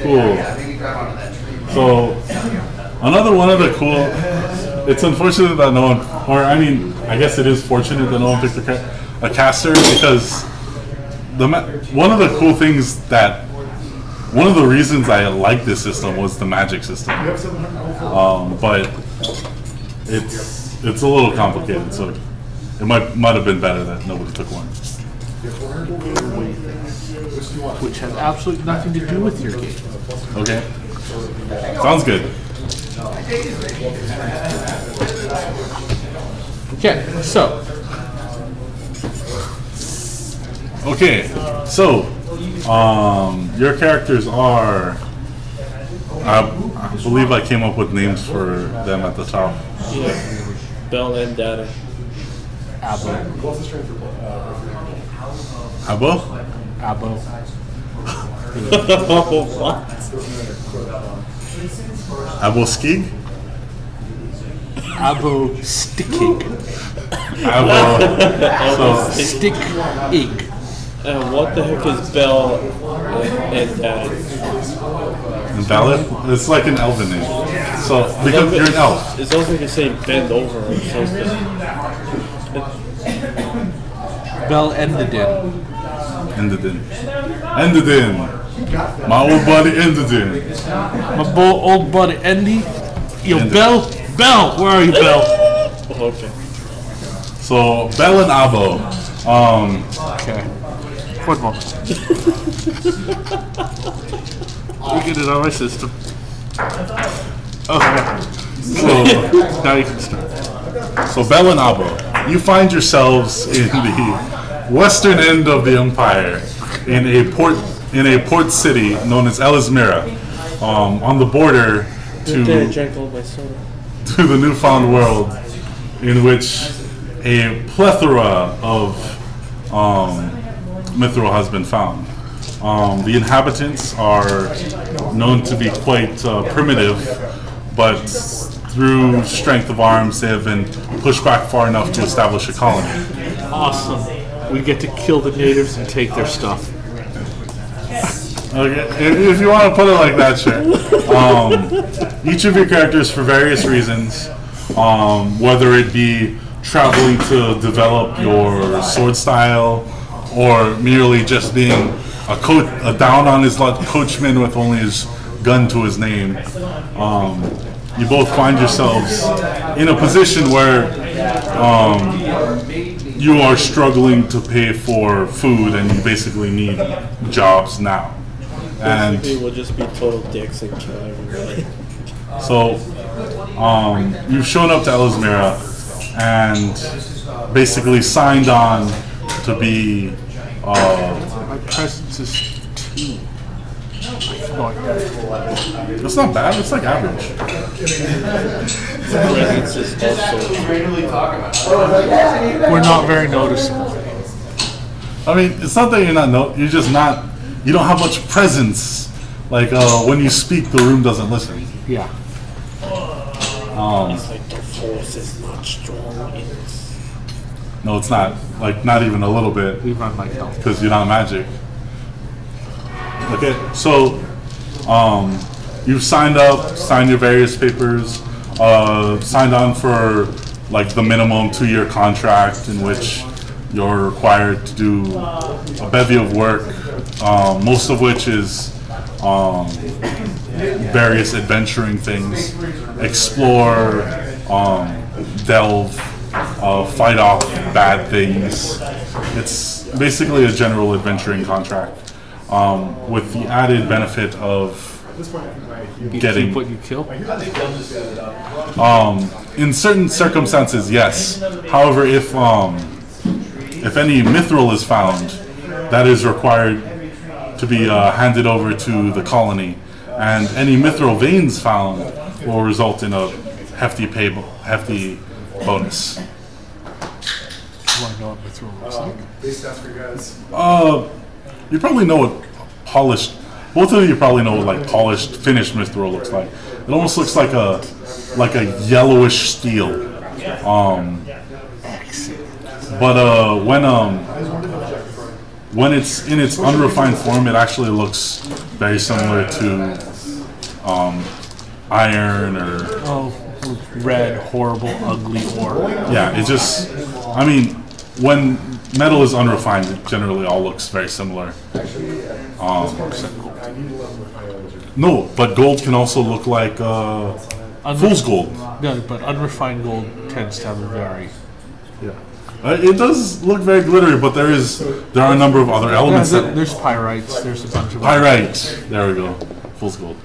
Cool. So, another one of the cool. It's unfortunate that no one, or I mean, I guess it is fortunate that no one picked a caster because one of the cool things that one of the reasons I like this system was the magic system, but it's a little complicated, so it might have been better that nobody took one. Which has absolutely nothing to do with your game. Okay, sounds good. Okay, so. Your characters are. I believe I came up with names for them at the top. Yeah. Bell and Data. Abo. Abo? Abo. What? Abo Skig? Abo Sticking. Abo. Stick Ig. What the heck is Bell and Data? And Ballad? It's like an elven name. So, because you're an elf. It's almost like you're saying bend over or something. Bell Endedin. Endedin. My old buddy Endedin. My old buddy Endy. Yo, Ended. Bell, where are you, Bell? Okay. So, Bell and Abo. Okay. One moment. We get it on my system. Okay. So, now you can start. So, Bell and Abo, you find yourselves in the western end of the empire, in a port city known as Elismira, on the border to the newfound world, in which a plethora of mithril has been found. The inhabitants are known to be quite primitive, but through strength of arms, they have been pushed back far enough to establish a colony. Awesome. We get to kill the natives and take their stuff. Okay, if you want to put it like that, sure. Each of your characters, for various reasons, whether it be traveling to develop your sword style, or merely just being a down on his luck coachman with only his gun to his name, you both find yourselves in a position where you are struggling to pay for food and you basically need jobs now. And we'll just be total dicks and kill everybody. so you've shown up to Elismira and basically signed on to be My presence is 2. that's not bad, it's like average. Presence is also. We're not very noticeable. I mean, it's not that you're not you're just not, you don't have much presence. Like when you speak, the room doesn't listen. Yeah. It's like the force is not strong in us. No, it's not. Like, not even a little bit. We run like hell. Because you're not magic. Okay, so you've signed your various papers, signed on for like the minimum 2-year contract in which you're required to do a bevy of work, most of which is various adventuring things, explore, delve, fight off bad things. It's basically a general adventuring contract, with the added benefit of getting what you kill. in certain circumstances, yes. However, if any mithril is found, that is required to be handed over to the colony, and any mithril veins found will result in a hefty bonus. You want to know what mithril looks like? You probably know what polished. Both of you probably know what like polished, finished mithril looks like. It almost looks like a yellowish steel. But when it's in its unrefined form, it actually looks very similar to iron or red, horrible, ugly ore. yeah. It just, I mean, when metal is unrefined, it generally all looks very similar. No, but gold can also look like fool's gold. No, but unrefined gold tends to have a very... Yeah. It does look very glittery, but there are a number of other elements. There's pyrites. There's a bunch of pyrite. There we go. Fool's gold.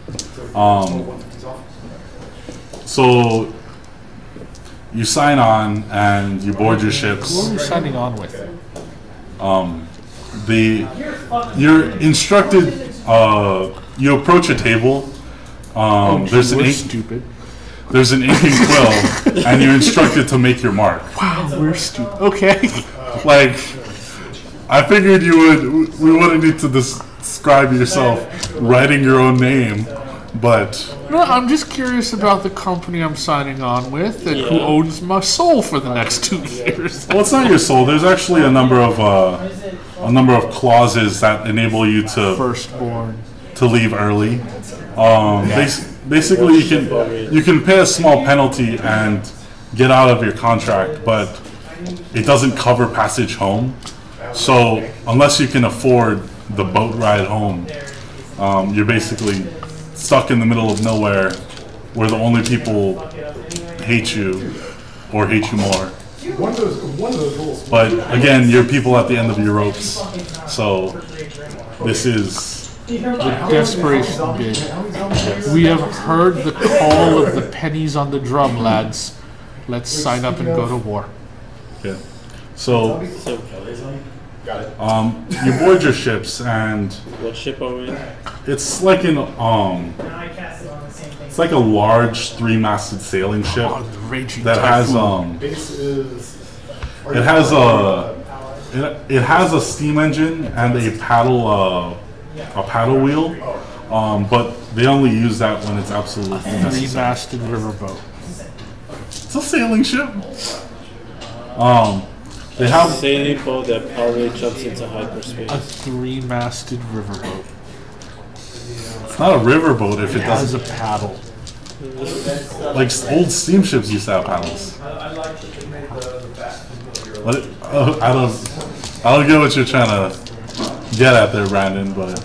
So you sign on and you board your ships. What are you signing on with? You're instructed. You approach a table. There's an stupid. There's an inking quill, and you're instructed to make your mark. Wow, we're stupid. Okay. Like, I figured we wouldn't need to describe yourself writing your own name, but... No, I'm just curious about the company I'm signing on with and who owns my soul for the next 2 years. Well, it's not your soul. There's actually a number of clauses that enable you to... Firstborn. To leave early. Basically, you can pay a small penalty and get out of your contract, but it doesn't cover passage home. So unless you can afford the boat ride home, you're basically stuck in the middle of nowhere, where the only people hate you or hate you more. But again, you're people at the end of your ropes. So this is. The desperation bid. We have heard the call of the pennies on the drum, lads. Let's sign up and go to war. Yeah. So, you board your ships, and what ship are we in? it's like an it's like a large 3-masted sailing ship that has it has a steam engine and a paddle wheel, but they only use that when it's absolutely necessary. 3-masted riverboat. It's a sailing ship. They have sailing boat that probably jumps into hyperspace. A 3-masted riverboat. It's not a riverboat if it has doesn't. a paddle. Like old steamships used to have paddles. I don't get what you're trying to get at there, Brandon, but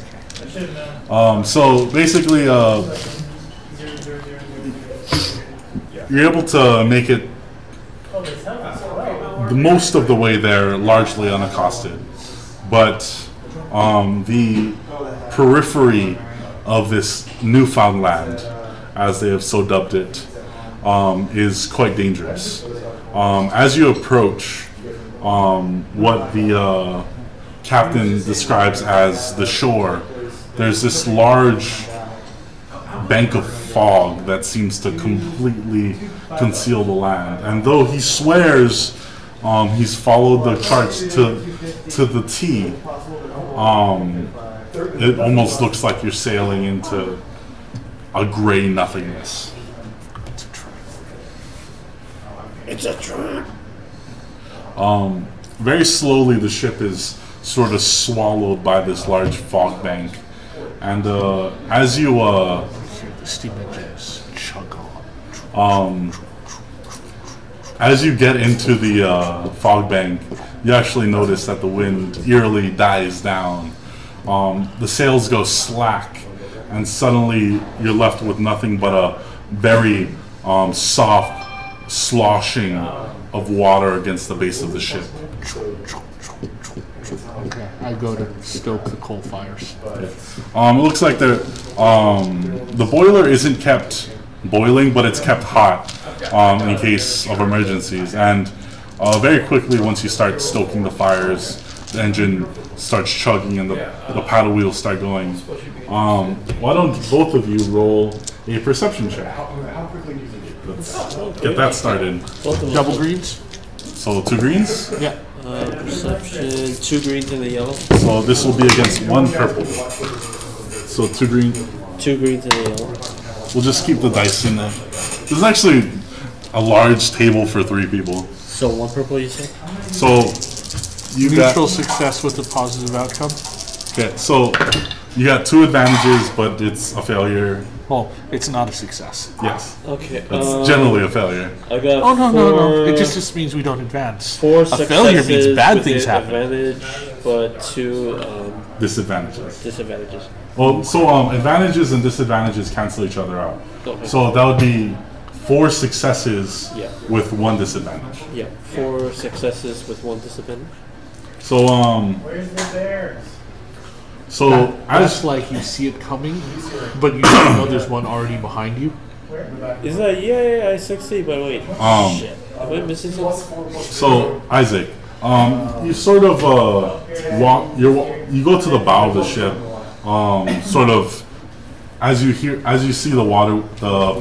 so basically you're able to make it the most of the way there largely unaccosted, but the periphery of this Newfoundland, as they have so dubbed it, is quite dangerous. As you approach what the captain describes as the shore, there's this large bank of fog that seems to completely conceal the land. And though he swears he's followed the charts to the T, it almost looks like you're sailing into a gray nothingness. It's a trap. Very slowly the ship is sort of swallowed by this large fog bank, and as you the steam engines chug on. As you get into the fog bank, you actually notice that the wind eerily dies down. The sails go slack, and suddenly you're left with nothing but a very soft sloshing of water against the base of the ship. Okay, I go to stoke the coal fires. It looks like the boiler isn't kept boiling, but it's kept hot in case of emergencies. And very quickly, once you start stoking the fires, the engine starts chugging and the paddle wheels start going. Why don't both of you roll a perception check? Let's get that started. Double greens? So 2 greens? Yeah. Perception, 2 greens and a yellow. So this will be against 1 purple. So 2 green. 2 greens and a yellow. We'll just keep the dice in there. There's actually a large table for 3 people. So 1 purple, you say? So you Neutral success with a positive outcome. Okay, so you got 2 advantages, but it's a failure. Well, it's not a success. Yes. Okay. It's generally a failure. I got Oh, no. four, It just means we don't advance. 4 A successes failure means bad with things the happen. advantage, but 2 Disadvantages. disadvantages. Well, so advantages and disadvantages cancel each other out. Okay. So that would be 4 successes Yeah. with 1 disadvantage. Yeah, 4 successes with 1 disadvantage. So so That's as like you see it coming, but you don't know there's one already behind you. Is that yeah, I succeed, but wait. Shit. Am I missing something? so Isaac, you sort of you go to the bow of the ship, sort of as you see the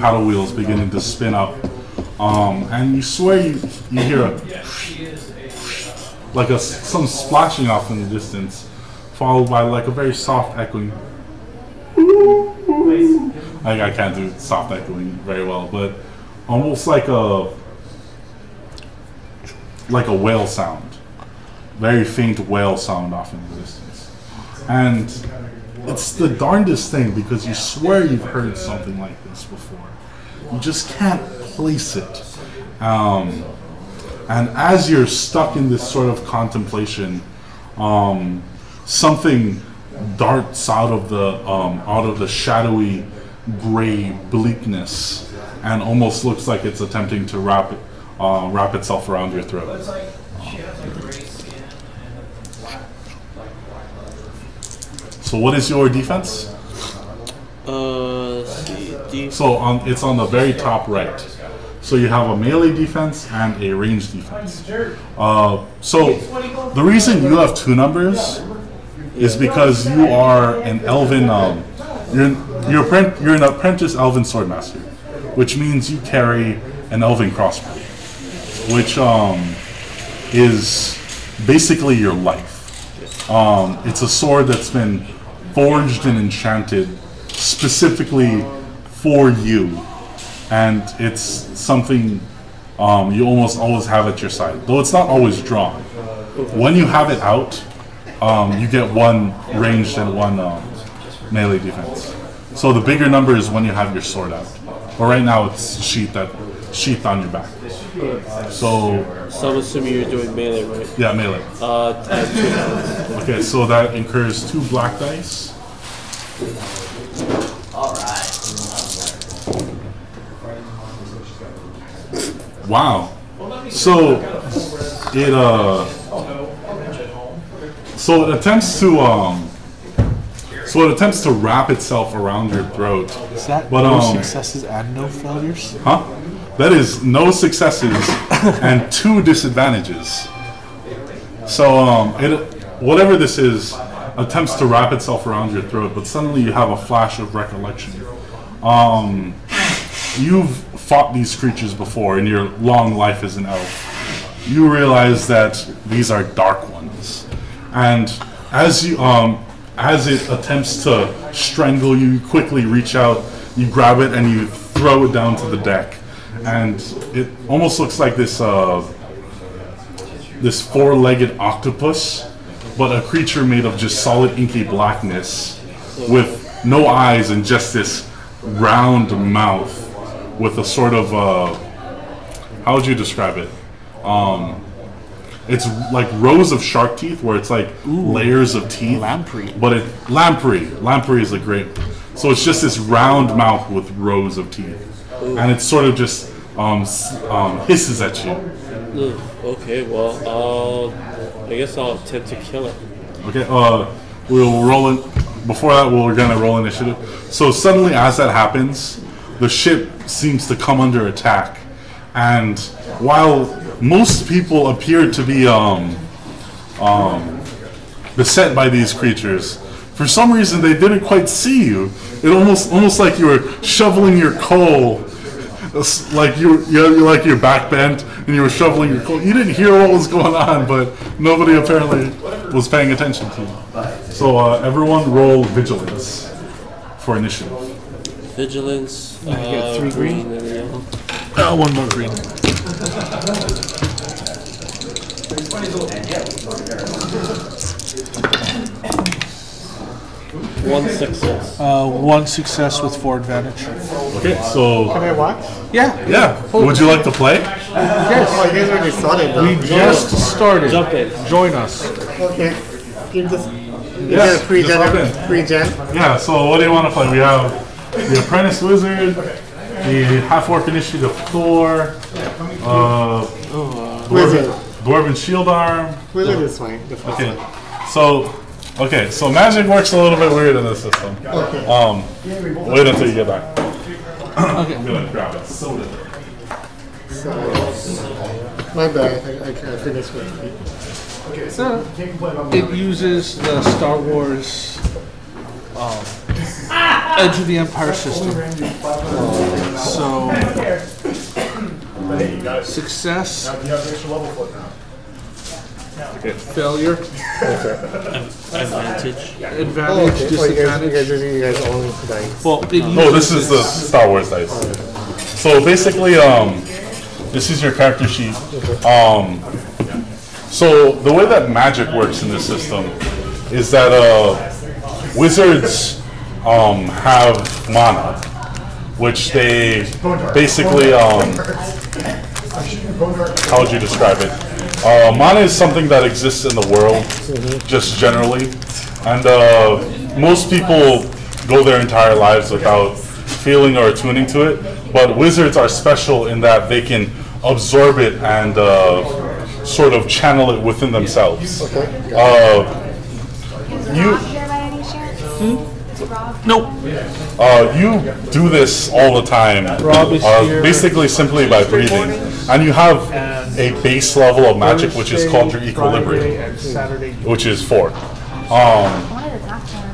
paddle wheels beginning to spin up, and you swear you hear some splashing off in the distance, followed by like a very soft echoing. I can't do soft echoing very well, but almost like a whale sound, very faint whale sound off in the distance, and it's the darndest thing because you swear you've heard something like this before, you just can't place it, and as you're stuck in this sort of contemplation, something darts out of the shadowy gray bleakness and almost looks like it's attempting to wrap itself around your throat. So what is your defense? Let's see. So it's on the very top right. So you have a melee defense and a range defense. So the reason you have 2 numbers is because you are an elven. You're an apprentice elven swordmaster, which means you carry an elven crossbow, which is basically your life. It's a sword that's been forged and enchanted specifically for you, and it's something you almost always have at your side, though it's not always drawn. When you have it out, you get 1 ranged and 1 melee defense. So the bigger number is when you have your sword out. But right now it's sheathed on your back. So I'm assuming you're doing melee, right? yeah, melee. I have 2 now. Okay, so that incurs 2 black dice. Wow. So it attempts to wrap itself around your throat. Is that But, no successes and no failures? Huh? That is no successes and 2 disadvantages. So whatever this is attempts to wrap itself around your throat, but suddenly you have a flash of recollection. You've fought these creatures before in your long life as an elf. You realize that these are dark ones, and as it attempts to strangle you, you quickly reach out, you grab it, and you throw it down to the deck. And it almost looks like this 4-legged octopus, but a creature made of just solid inky blackness with no eyes and just this round mouth with a sort of how would you describe it? It's like rows of shark teeth, where it's like layers of teeth. Lamprey. But lamprey is a great. So it's just this round mouth with rows of teeth, and it sort of just hisses at you. Okay, well, I guess I'll attempt to kill it. Okay, we'll roll in. Before that, we're gonna roll initiative. So suddenly, as that happens, the ship seems to come under attack, and while most people appear to be beset by these creatures, for some reason they didn't quite see you. It almost like you were shoveling your coal, like your back bent and you were shoveling your coal. You didn't hear what was going on, but nobody apparently was paying attention to you. So everyone roll vigilance for initiative. Vigilance. You get 3 green. and yellow. 1 more green. One success. One success with 4 advantage. Okay, so Can I watch? Yeah. yeah, would you like to play? Yes. Oh, you guys already started though. We just started. Jump in. Join us. Okay. Give this. Yes, Pre-gen. just hop in. Pre-gen. Yeah, so what do you want to play? We have the Apprentice Wizard, the Half-Orc Initiative Thor, Wizard. Dwarven Shield Arm. Wizard is fine. The first Okay, one. so magic works a little bit weird in this system. Okay. Wait until you get back. Okay. I'm gonna grab a soda. So, my bad. I finished with it. So it uses the Star Wars Edge of the Empire system. So success. Okay. Failure. Advantage. Advantage. You Disadvantage. guys own dice. Well, it uses Oh, this is the Star Wars dice. So basically, this is your character sheet. So the way that magic works in this system is that wizards have mana, which they basically how would you describe it? Mana is something that exists in the world, just generally, and most people go their entire lives without feeling or attuning to it. But wizards are special in that they can absorb it and sort of channel it within themselves. You Nope. you do this all the time, Rob is here. basically simply by breathing, and you have a base level of magic which is called your equilibrium, And Saturday. which is 4.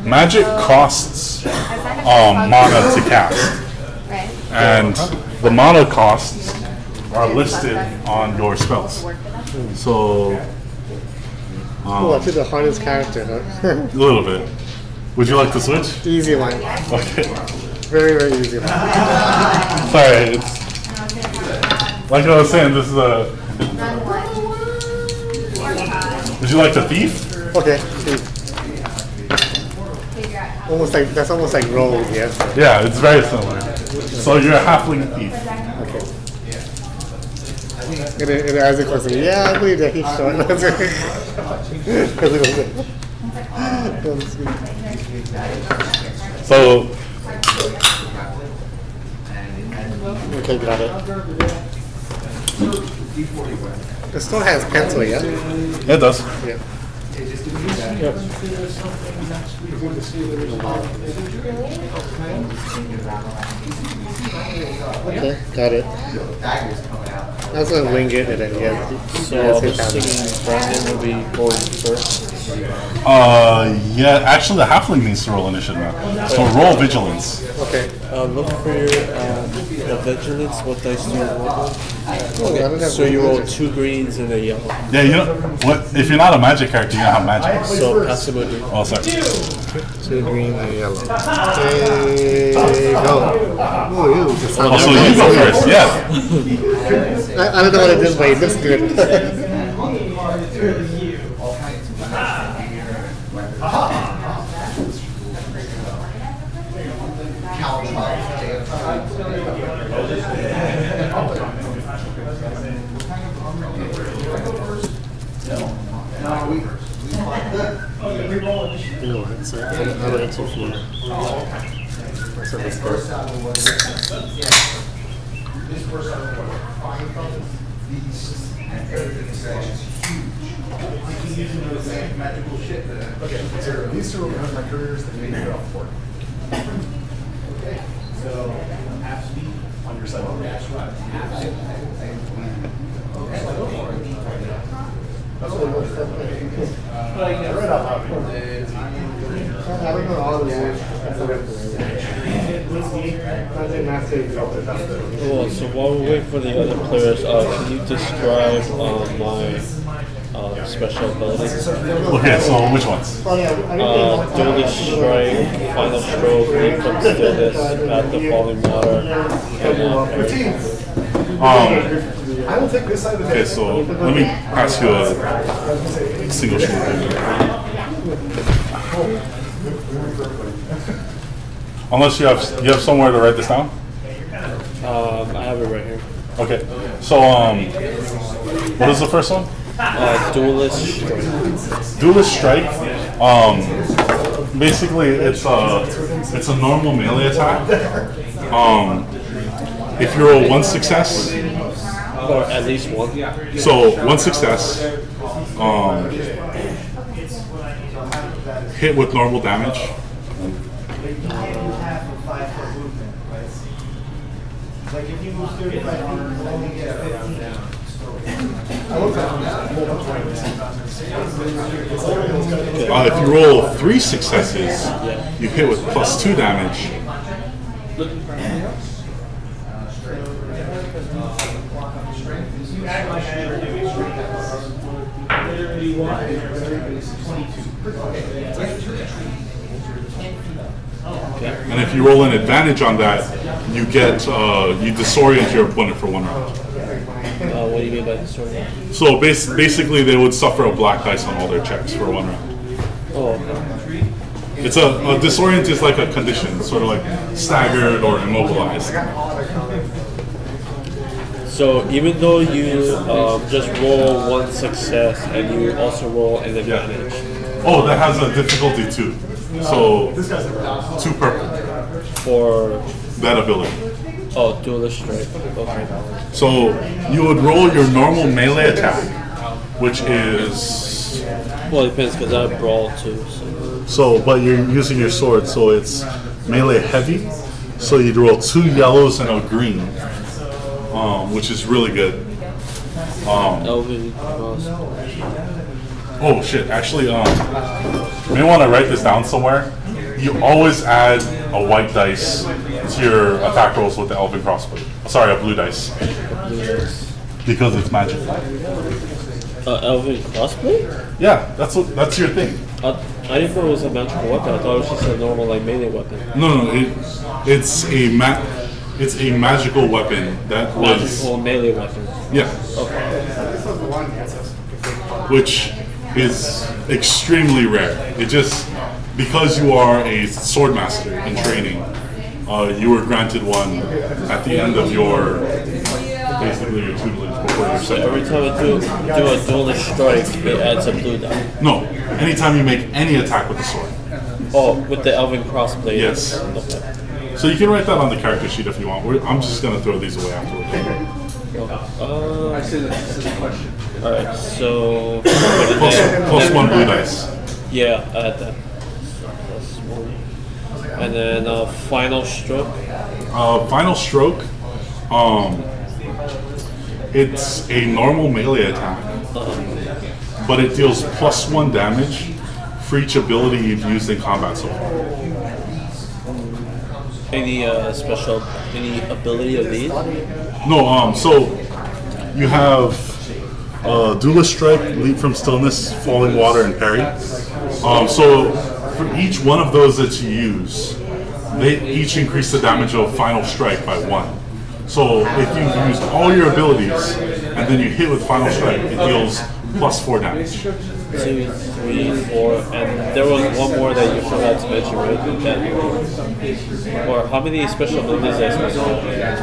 Magic costs mana to cast, and the mana costs are listed on your spells. So Oh, I took the hardest character, huh? a little bit. Would you like to switch? Easy one. Okay. Very, very easy one. Sorry, it's like I was saying. This is a. Would you like to thief? Okay. Almost like that's almost like roll, yes. Yeah, it's very similar. So you're a halfling thief. Okay. And as it was, yeah, I believe that he's short. Because it was. So Okay, got it. The store has pencil, yeah? it does. Yeah. Okay, got it. I was gonna wing it and then So I'm thinking Brandon will be going first. Yeah. Actually, the halfling needs to roll initiative now. So roll vigilance. Okay. Look for your the vigilance. What dice do you roll? I don't have So you roll 2 greens and a yellow. Yeah, you know what? If you're not a magic character, you don't have magic. So passivity. Oh, sorry. 2 green and yellow. Okay, go. Oh, you just Oh, so you go first. Yeah. I don't know what it is, but it looks good. You know what? So I'm going to for so this goes. Okay, so these two are my careers that made it off work. Okay, so half speed on your side. That's what it looks like. Right off of it. I don't know all of Cool. So while we wait for the other players, can you describe my special abilities. Okay, so which ones? Dually Strike, Final Stroke, Leap from Stillness, Path to Falling Water, and I will take this side of the Okay, so let me ask you a single shot. Unless you have somewhere to write this down. I have it right here. Okay, so what is the first one? Duelist Strike. Duelist Strike. Basically, it's a normal melee attack. If you roll one success, Or at least one. so one success, hit with normal damage. If you roll 3 successes, you hit with +2 damage. And if you roll an advantage on that, you get you disorient your opponent for 1 round. What do you mean by disorient? So basically, they would suffer a black dice on all their checks for 1 round. Oh, okay. It's a disorient is like a condition, sort of like staggered or immobilized. So even though you just roll one success and you also roll an advantage. Oh, that has a difficulty too. So 2 purple For that ability. Duelist Strike. Okay. So you would roll your normal melee attack, which is Well, it depends because I brawl too. but you're using your sword, so it's melee heavy. So you'd roll 2 yellows and a green, which is really good. Elven Cross. Oh shit! Actually, you may want to write this down somewhere. You always add a white dice to your attack rolls with the Elven Crossbow. Sorry, a blue dice. Because it's magic. Elven Crossbow? Yeah, that's your thing. I didn't know it was a magical weapon. I thought it was just a normal melee weapon. No, it's a magical weapon that was Magical melee weapon. yeah, Okay. which is extremely rare. It just because you are a sword master in training, you were granted one at the end of your basically your tutelage before your second. Every time I do a duelist strike, it adds a blue die. No, anytime you make any attack with the sword. Oh, with the Elven Crossblade. Yes. Okay. So you can write that on the character sheet if you want. I'm just gonna throw these away afterwards. I see this is a question. Alright, so Plus 1 blue dice. yeah, I had that. Plus 1. And then final stroke. Final stroke. It's a normal melee attack, but it deals plus 1 damage for each ability you've used in combat so far. Any any ability of these? No, so you have Duelist Strike, Leap from Stillness, Falling Water, and Parry. So for each one of those that you use, they each increase the damage of Final Strike by 1. So if you've used all your abilities and then you hit with Final Strike, it deals plus 4 damage. 2, 3, 4, and there was one more that you forgot to mention, right? Or how many special abilities are supposed to have?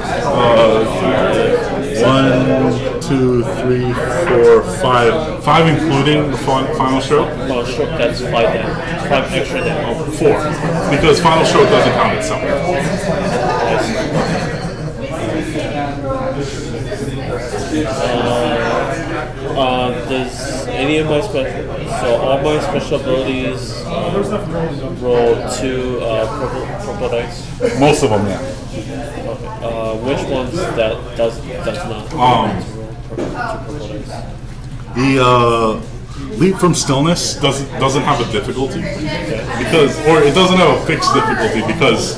1, 2, 3, 4, 5. 5 including the Final Stroke? Final stroke, that's 5 damage. 5 extra damage. 4. Because Final Stroke doesn't count itself. Does any of my so all my special abilities roll 2 purple dice? Most of them, yeah. Okay. Which ones that does not roll 2 purple dice? The Leap from Stillness doesn't have a difficulty or it doesn't have a fixed difficulty because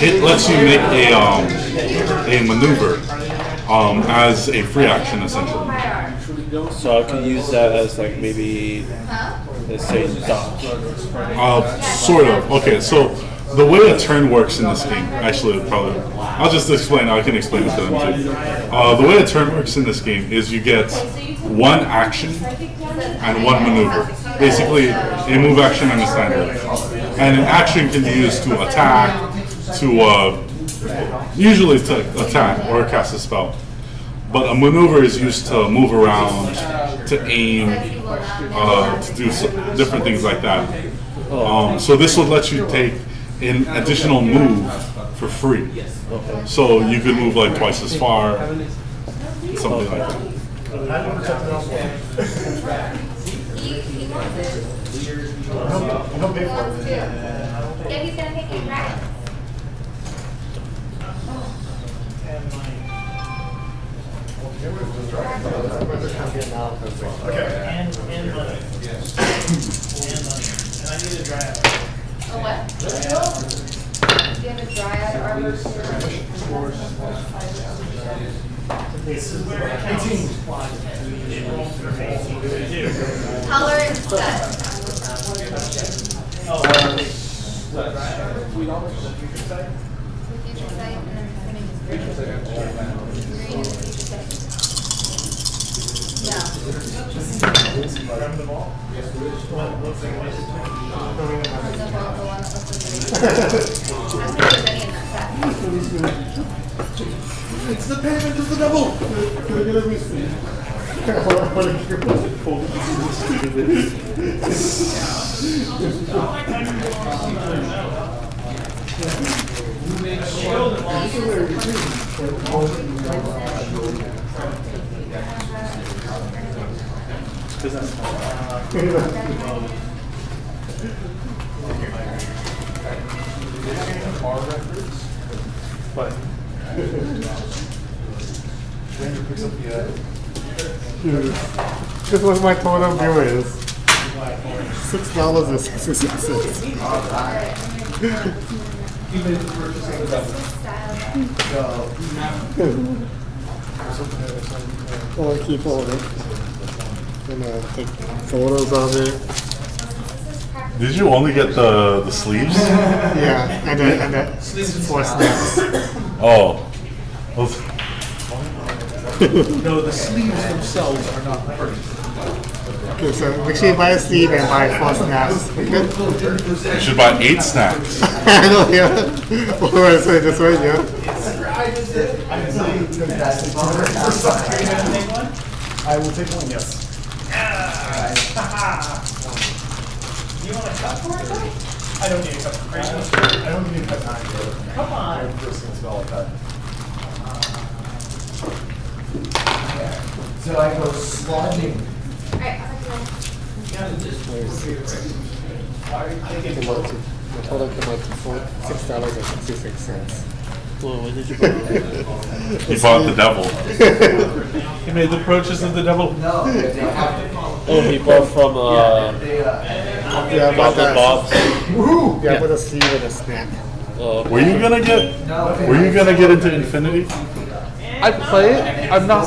it lets you make a maneuver as a free action essentially. So I could use that as like maybe, let's say, dodge. Sort of. Okay, so the way a turn works in this game, actually, I'll just explain. I can explain it to them too. The way a turn works in this game is you get one action and one maneuver. Basically, a move action and a standard. And an action can be used to attack, usually to attack or cast a spell. But a maneuver is used to move around, to aim, to do different things like that. So this would let you take an additional move for free. So you could move like twice as far, something like that. He'll pay for it. Yeah, he's gonna take it right. Okay. And I need a dryad. A what? Do you have a dryad armor? Color and set. Future sight and then swimming is green. Green is future sight. No. Grab the ball. Looks like The one that looks like I'm sure there's any in that set. it's the payment of the double. Can I get a receipt? This is what my total bill is. $6.66. Oh, I keep all of it. I'm gonna take photos of it. Did you only get the sleeves? Yeah, and the 4 snaps. Oh. No, the sleeves themselves are not perfect. Okay, so make sure you buy a sleeve and buy 4 snaps. Okay? You should buy 8 snacks. I know, yeah. Or so this way, yeah. I will take one, yes. Do you want a cup for it? I don't need a cup for Christmas. I don't need a cup time for it. Come on. I first thing spell like that. So I go slogging. Alright, I'll have to Came out to, the total came out to $6.66. Well, what did you buy? He bought the devil. He made the purchase of the devil. No, they have to. Oh, he bought from Yeah, Bob and Bob's. Yeah, with a sleeve and a snap. Were you gonna get into Infinity? I play it. I'm not.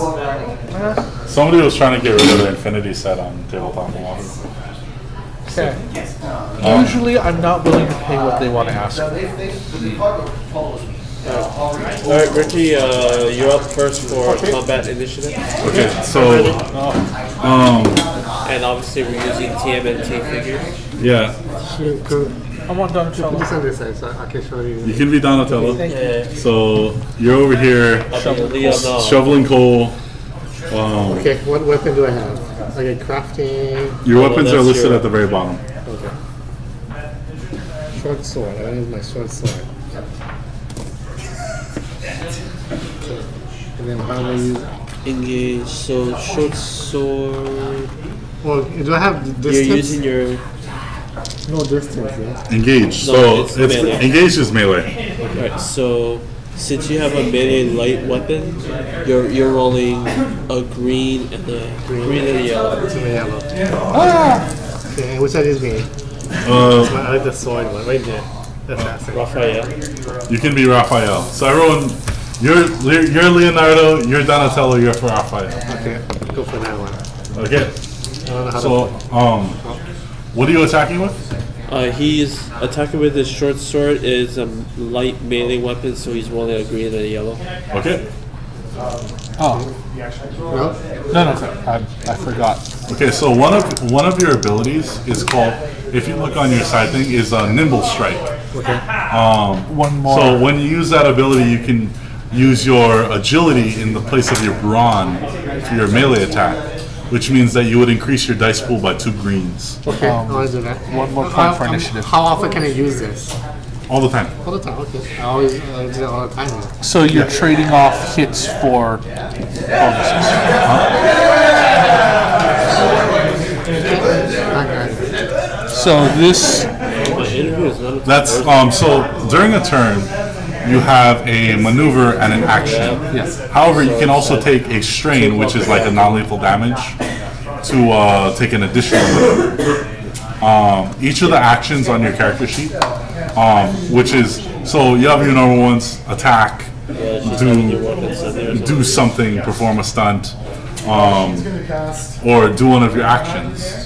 Somebody was trying to get rid of the Infinity set on Tabletop Walker. Okay. Usually, I'm not willing to pay what they want to ask. So the department follows me. Alright, Richie, you're up first for Combat Initiative. Okay, so And obviously we're using TMNT figures. yeah, I want Donatello. This on this side, so I can show you. you can be Donatello. Yeah. So you're over here shoveling coal. Okay, what weapon do I have? I get crafting. Your weapons are that's listed your- at the very bottom. Okay. Short sword. I use my short sword. And then how do I use it? Engage, so short sword. Well, do I have distance? You're using your. No distance, yeah. Engage. No, So it's it's melee. engage is melee. Right, so since you have a melee light weapon, you're rolling a green and a green and a yellow. It's in the yellow. Okay, which side is me? I like the sword one, right there. That's awesome. Raphael. You can be Raphael. So everyone, you're Leonardo, you're Donatello, you're for Raphael. Okay, go for that one. Okay. So, what are you attacking with? He's attacking with his short sword. Is a light melee weapon, so he's rolling a green and a yellow. Okay. Oh. No, I forgot. Okay, so one of your abilities is called, if you look on your side thing, is a nimble strike. Okay. One more. So when you use that ability, you can use your agility in the place of your brawn for your melee attack, which means that you would increase your dice pool by 2 greens Okay, I want to do that. One more point for initiative. How often can I use this? all the time. All the time, okay. I always do that all the time. Now. So you're trading off hits for bonuses. Okay. So this, That's so during a turn, you have a maneuver and an action. yes. However, you can also take a strain, which is like a non-lethal damage, to take an additional maneuver. Each of the actions on your character sheet, which is, so you have your normal ones: attack, do something, perform a stunt, or do one of your actions.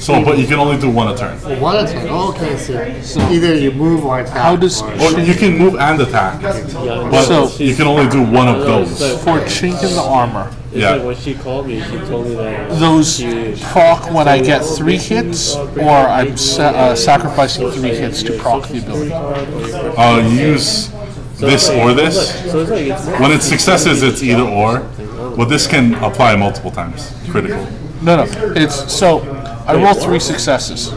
So, but you can only do one a turn. One attack. Oh, okay, so either you move or attack. How does Or you can move and attack, but So- you can only do one of those. for chink in the armor, Yeah. When she called me, she told me that those proc when I get 3 hits, or I'm sacrificing 3 hits to proc the ability? You use this or this. So it's like it's When it's successes, it's either or, but this can apply multiple times. Critical. No, it's so I roll 3 successes.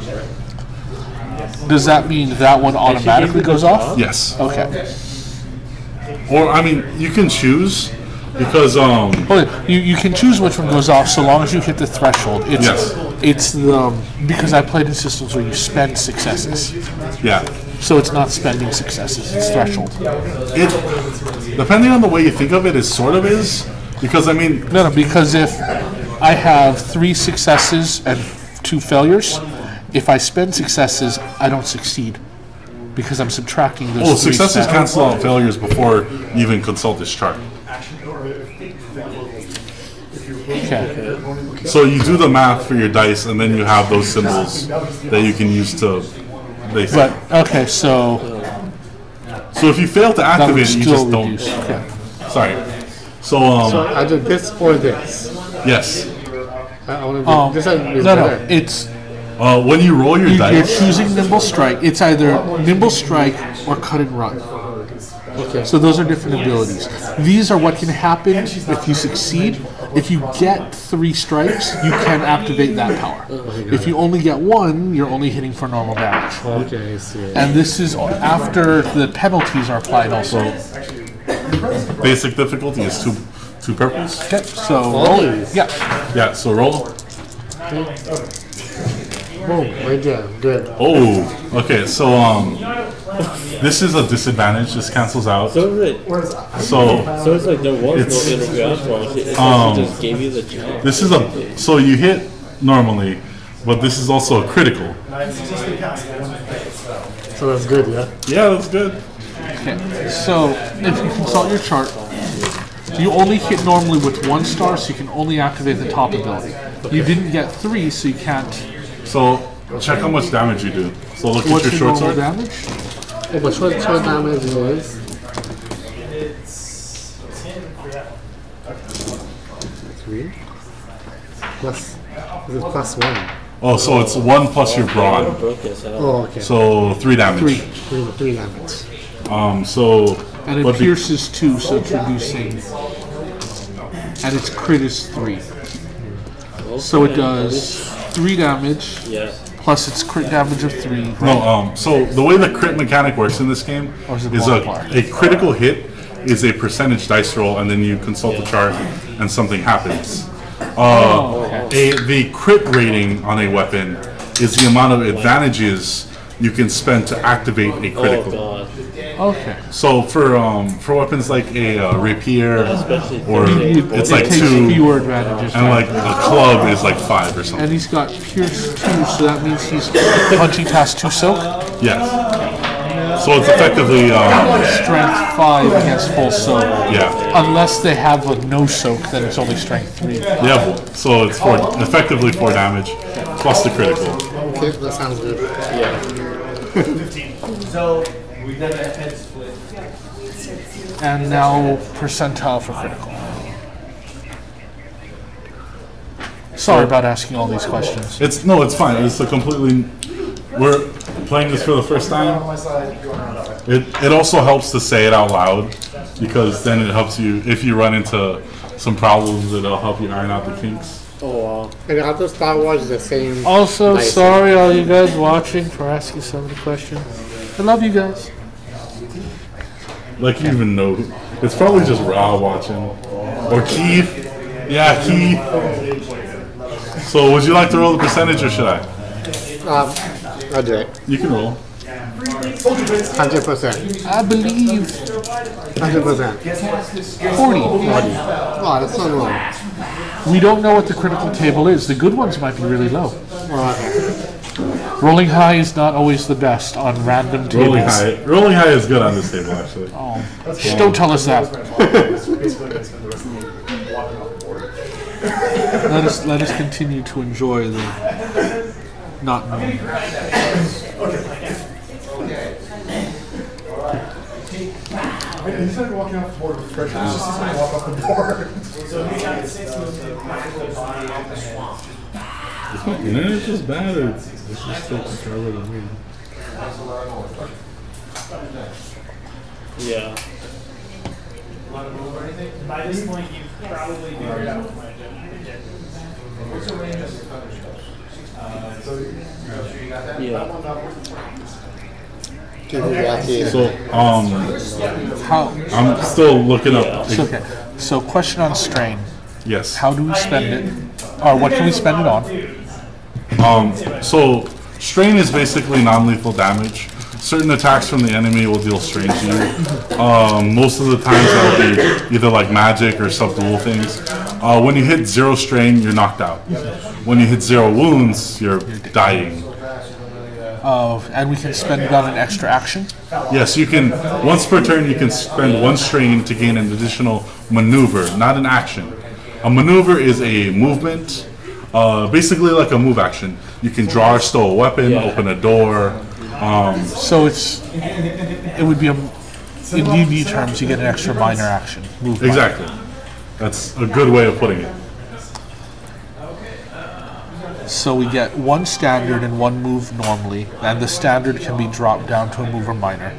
Does that mean that one automatically goes off? Yes. Okay. Or I mean, you can choose because Well, you can choose which one goes off so long as you hit the threshold. It's Yes. it's the because I played in systems where you spend successes, yeah. so it's not spending successes. It's threshold. It depending on the way you think of it, it sort of is because I mean, No, because if I have 3 successes and 2 failures, if I spend successes, I don't succeed because I'm subtracting those. well, 3 successes stats. cancel out failures before you even consult this chart. Okay. So you do the math for your dice, and then you have those symbols that you can use to. But okay, so So if you fail to that would activate it, you still just don't. reduce. Okay. Sorry. So So I do this or this. yes. I want to do this is No, better. it's When you roll your you're dice, choosing nimble strike. It's either nimble strike or cut and run. Okay. So those are different abilities. These are what can happen if you succeed. If you get 3 strikes, you can activate that power. If you only get 1, you're only hitting for normal damage. Okay, I see. And this is after the penalties are applied also. basic difficulty is two purples. Okay, so roll. Yeah. Yeah. So roll. Boom, right there. Good. Oh. Okay. So this is a disadvantage. This cancels out. so it's So it's like there was It's, no interview after all. It's like she just gave you the job. this is a. So you hit normally, but this is also a critical. So that's good, yeah? Yeah, that's good. Okay. So if you consult your chart, you only hit normally with 1 star, so you can only activate the top ability. You didn't get 3, so you can't. So check how much damage you do. So look What's at the your short normal sword. damage? Oh, but short damage is 3 plus. Is it plus 1? Oh, so it's 1 plus your brawn. Broke this out. Oh, okay. So 3 damage. 3 damage. So And it but be- pierces 2, so it's reducing. And its crit is 3. So it does 3 damage Yeah. plus its crit damage of 3. No, so the way the crit mechanic works in this game Or is it is multiplier? a critical hit is a percentage dice roll, and then you consult the chart, and something happens. The crit rating on a weapon is the amount of advantages you can spend to activate a Oh critical. god. Okay. So for weapons like a rapier, Especially or it's it like takes 2, fewer advantages. and like a club is like 5 or something. And he's got pierce 2, so that means he's punching past 2 soak. Yes. So it's effectively Strength 5 against full soak. Yeah. Unless they have a no soak, then it's only strength 3. Yeah, so it's effectively 4 damage plus the critical. Okay, that sounds good. So we done a head split. And now percentile for critical. Sorry about asking all these questions. It's fine. It's a completely. We're playing this for the first time. It also helps to say it out loud because then it helps you if you run into some problems. It'll help you iron out the kinks. Oh wow. And after Star Wars is the same. Also, nice. sorry all you guys watching for asking so many questions. I love you guys. Like you even know, it's probably just Ra watching or Keith. Yeah, Keith. So would you like to roll the percentage or should I? I'll do it. You can roll. 100%. I believe 100%. 40. Wow, that's so low. We don't know what the critical table is. The good ones might be really low. Alright. Rolling high is not always the best on random tables. Rolling high is good on this table actually. Oh, don't tell us that. Let us continue to enjoy the not knowing. He started walking off the board with pressure. He's just going to walk off the board. It's just bad. It's just taking forever to me. Yeah. By this point, you've probably figured out what my objective is. Yeah. So I'm still looking up. Okay. So question on strain. Yes. How do we spend it? Or what can we spend it on? So strain is basically non-lethal damage. Certain attacks from the enemy will deal strain to you. Most of the times that'll be either like magic or subdual things. When you hit 0 strain, you're knocked out. When you hit 0 wounds, you're dying. And we can spend it on an extra action? Yes, you can. Once per turn, you can spend 1 strain to gain an additional maneuver, not an action. A maneuver is a movement, basically like a move action. You can draw or stow a weapon, open a door. So it would be in D&D terms, you get an extra minor action. Move minor. Exactly. That's a good way of putting it. So we get 1 standard and 1 move normally, and the standard can be dropped down to a move or minor.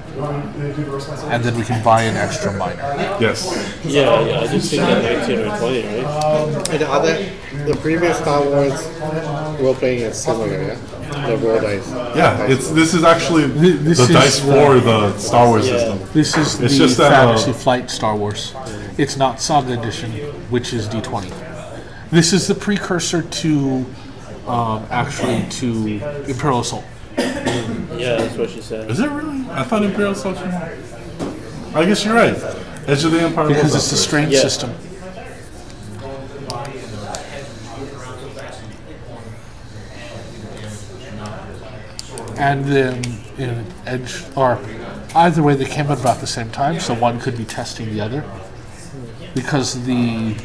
And then we can buy an extra minor. Yes. Yeah, I just think that 19 or 20, right? And the previous Star Wars role playing is similar, yeah? The roll dice. Yeah, this is actually This the is dice for the Star Wars system. This is It's the just that, Fantasy Flight Star Wars. It's not Saga Edition, which is D20. This is the precursor to, actually, to Imperial Assault. Yeah, that's what she said. Is it really? I thought Imperial Assault. I guess you're right. Edge of the Empire. Because was it's the up strange Yeah. system. And then in Edge, or either way, they came at about the same time, so one could be testing the other. Because the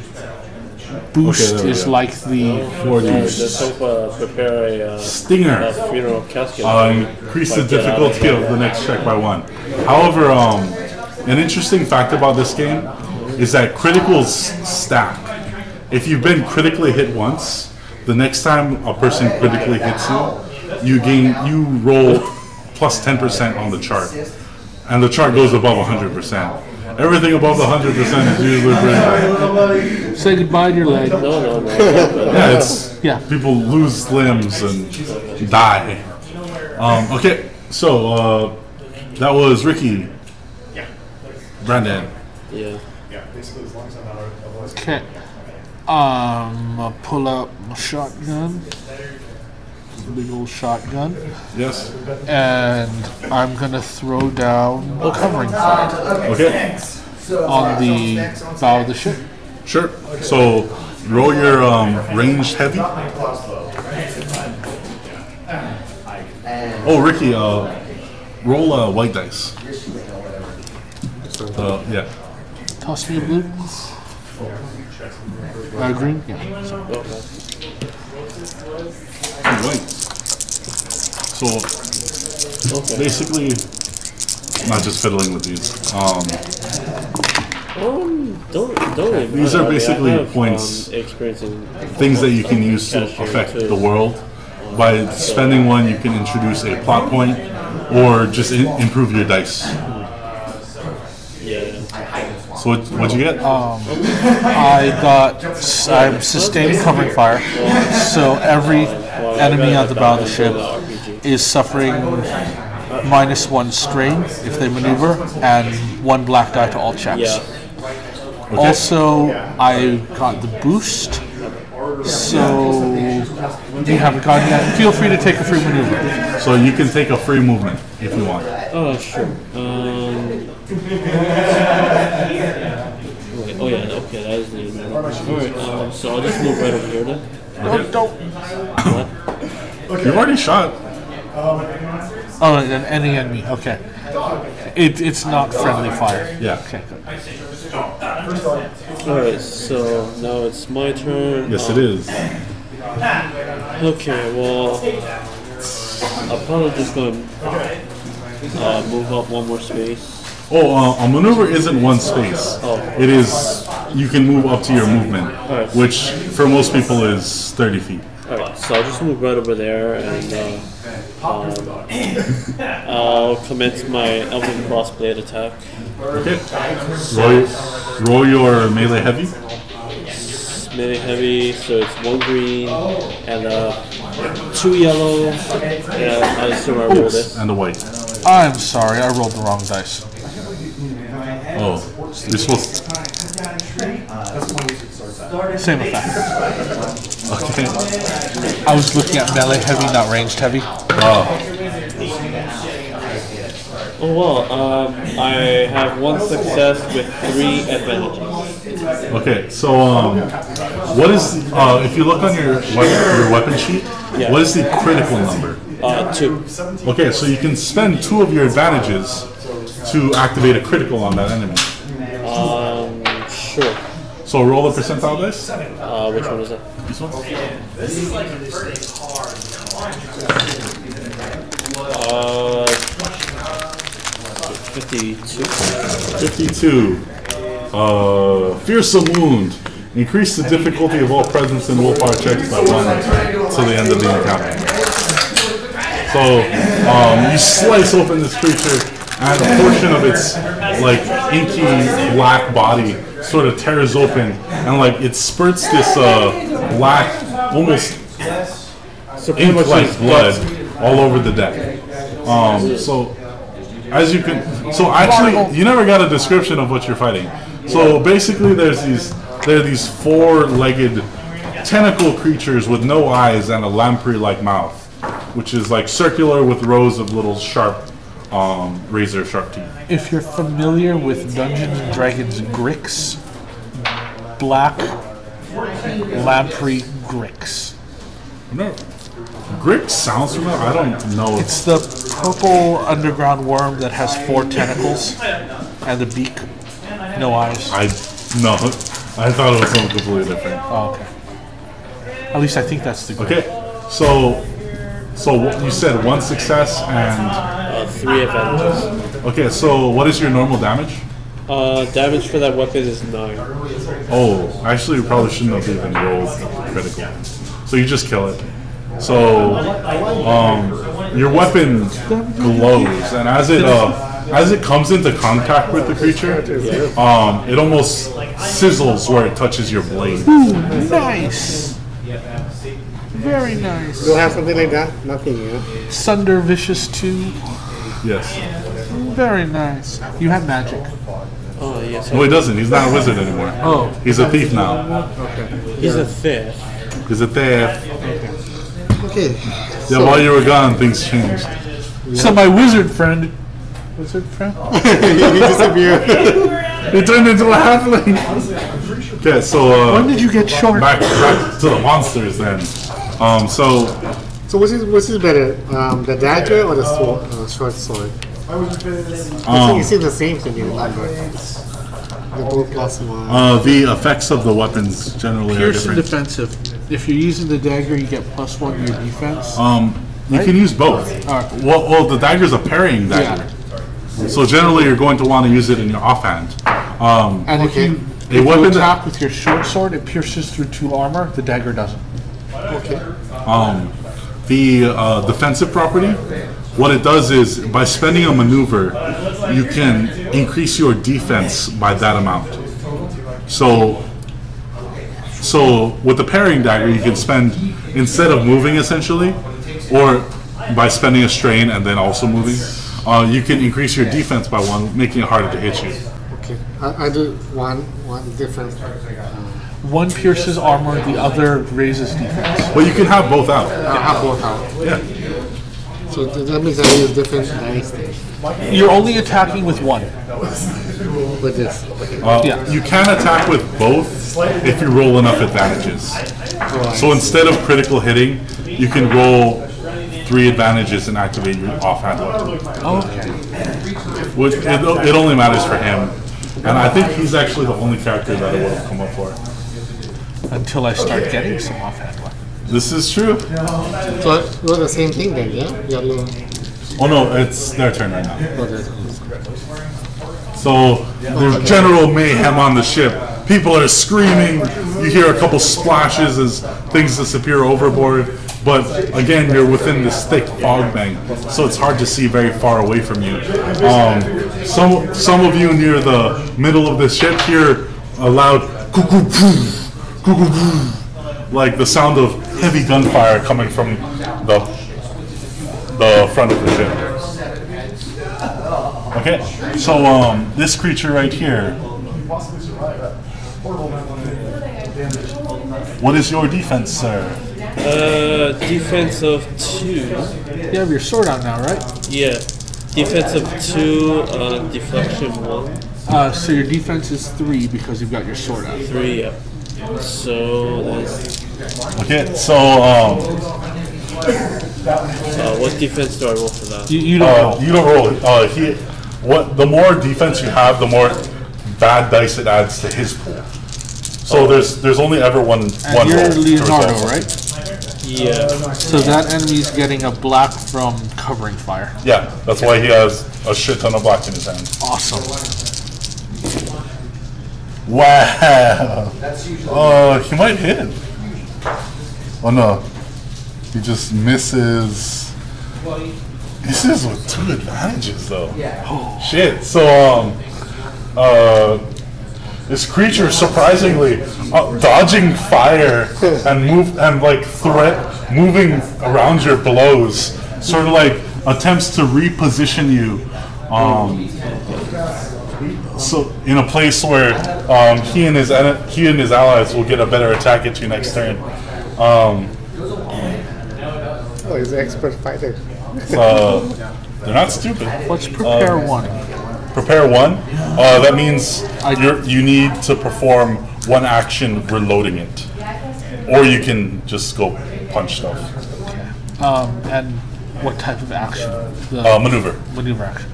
boost there we is go. like the Let's boost. hope prepare a Stinger. funeral casket. Increase the difficulty of the next check by 1. However, an interesting fact about this game is that criticals stack. If you've been critically hit once, the next time a person critically hits you, you roll plus 10% on the chart, and the chart goes above 100%. Everything above the 100% is usually pretty bad. Say goodbye to your leg. No. Yeah, people lose limbs and die. Okay, so that was Ricky. Brandon. Yeah. Basically, as long as I'm not otherwise. Okay. I'll pull out my shotgun. Big old shotgun. Yes. And I'm going to throw down a covering fire Okay. on the bow of the ship. Sure. So roll your ranged heavy. Oh, Ricky, roll white dice. Yeah. Toss me a blue. Green? Yeah. Sorry. Right. So basically, not just fiddling with these. Don't These are basically points, experiencing things that you can use to affect the world. By spending one, you can introduce a plot point, or just improve your dice. Yeah. So what'd you get? I'm sustained covering fire, so every enemy on the bow of the ship is suffering -1 strain if they maneuver, and 1 black die to all checks. Yeah. Okay. Also, I got the boost, so you haven't gotten yet. Feel free to take a free maneuver. So you can take a free movement if you want. Oh, sure. Wait, oh yeah, okay, that is the name. Alright, so I'll just move right over here then. Don't. What? You've already shot. Oh, and any enemy. Okay. It's not friendly fire. Yeah. Okay. Good. Alright, so now it's my turn. Yes, it is. Okay, well, I'm probably just going to move up 1 more space. Oh, a maneuver isn't 1 space. Oh. It is, you can move up to your movement, Alright. which for most people is 30 feet. Alright, so I'll just move right over there and I'll commence my Elven Crossblade attack. Okay. Roll your melee heavy. Melee heavy, so it's 1 green and 2 yellow. And I assume I roll this. And a white. I'm sorry, I rolled the wrong dice. Oh, you're supposed to. Same effect. Okay. I was looking at melee heavy, not ranged heavy. Oh. Oh well, I have 1 success with 3 advantages. Okay, so what is if you look on your weapon sheet, Yeah. what is the critical number? 2. Okay, so you can spend 2 of your advantages to activate a critical on that enemy. Sure. So roll the percentile dice. Which one is that? This one. 52. 52. Fearsome wound. Increase the difficulty of all presence and willpower checks by 1 till the end of the encounter. So you slice open this creature, and a portion of its like inky black body sort of tears open, and like it spurts this black, almost ink-like blood all over the deck. So as you can, so actually you never got a description of what you're fighting. So basically, there are these 4-legged tentacle creatures with no eyes and a lamprey-like mouth, which is like circular with rows of little sharp, razor sharp teeth. If you're familiar with Dungeons and Dragons Grix, black lamprey Grix. No, Grix sounds familiar. I don't know. It's the purple underground worm that has 4 tentacles and a beak, no eyes. I thought it was something completely different. Oh, okay. At least I think that's the Grix. Okay, so you said 1 success and 3 advantages. okay. So what is your normal damage? Damage for that weapon is 9. Oh, actually, you probably shouldn't have even rolled critical. So you just kill it. So your weapon glows, and as it comes into contact with the creature, it almost sizzles where it touches your blade. Ooh, nice. Very nice. You don't have something like that? Nothing, yeah. Sunder Vicious 2. Yes. Very nice. You have magic. Oh, yes. No, he doesn't. He's not a wizard anymore. Oh. He's a thief now. He's a thief. He's a thief. Okay. Yeah, while you were gone, things changed. So my wizard friend. Wizard friend? He disappeared. He turned into a halfling. Okay, so When did you get short? back to the monsters then. So what's his better? The dagger or the sword, short sword? You see the same thing in number. The blue +1. The effects of the weapons generally are Pierce and different. defensive. If you're using the dagger, you get +1 to your defense. You can use both. Alright. Well, the dagger's a parrying dagger. So generally, you're going to want to use it in your offhand. And if you A weapon attack with your short sword, it pierces through 2 armor. The dagger doesn't. Okay. The defensive property, what it does is by spending a maneuver, you can increase your defense by that amount. So with the parrying dagger, you can spend, instead of moving essentially, or by spending a strain and then also moving, you can increase your defense by 1, making it harder to hit you. Okay. I do one different. One pierces armor, the other raises defense. But you can have both out. I have both out. Yeah. So that means I use different dice You're only attacking with 1. with this. You can attack with both if you roll enough advantages. So instead of critical hitting, you can roll 3 advantages and activate your offhand weapon. Okay. Which it only matters for him. And I think he's actually the only character that it would have come up for. Until I start getting some offhand weapons. This is true. So we're the same thing then, yeah? Yellow. Oh no, it's their turn right now. Okay. So there's general mayhem on the ship. People are screaming. You hear a couple splashes as things disappear overboard. But again, you're within this thick fog bank, so it's hard to see very far away from you. Some of you near the middle of the ship hear a loud cuckoo poo, cuckoo poo, like the sound of heavy gunfire coming from the front of the ship. Okay, so this creature right here. What is your defense, sir? Defense of 2. You have your sword out now, right? Yeah. Defense of 2, deflection 1. So your defense is 3 because you've got your sword out. 3, yeah. So that's... Okay, so what defense do I roll for that? You don't know. you don't roll. The more defense you have, the more bad dice it adds to his pool. So there's only ever one And you're roll to Leonardo, resolve. right? Yeah. So that enemy's getting a black from covering fire. Yeah, that's why he has a shit ton of black in his hand. Awesome. Wow. He might hit. Oh no, he just misses. Misses with 2 advantages though. Oh shit. So this creature surprisingly dodging fire and moving around your blows, sort of like attempts to reposition you. So in a place where he and his allies will get a better attack at you next turn. Oh, he's an expert fighter. They're not stupid. Let's prepare 1. Prepare 1. That means you need to perform 1 action reloading it, or you can just go punch stuff. And what type of action? Maneuver. Maneuver action.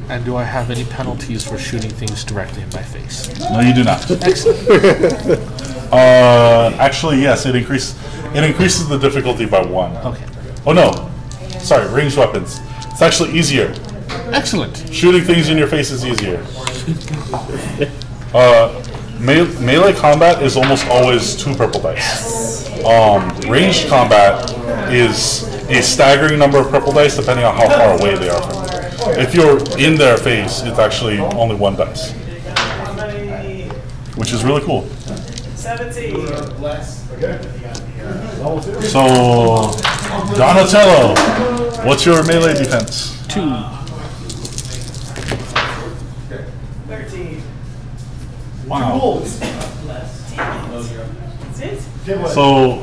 And do I have any penalties for shooting things directly in my face? No, you do not. Excellent. Actually, yes, it increases the difficulty by 1. Okay. Oh no, sorry, ranged weapons. It's actually easier. Excellent. Shooting things in your face is easier. Melee combat is almost always 2 purple dice. Ranged combat is a staggering number of purple dice depending on how far away they are from you. If you're in their face, it's actually only 1 dice, which is really cool. 17. So, Donatello, what's your melee defense? 2. 13. Wow. That's it? So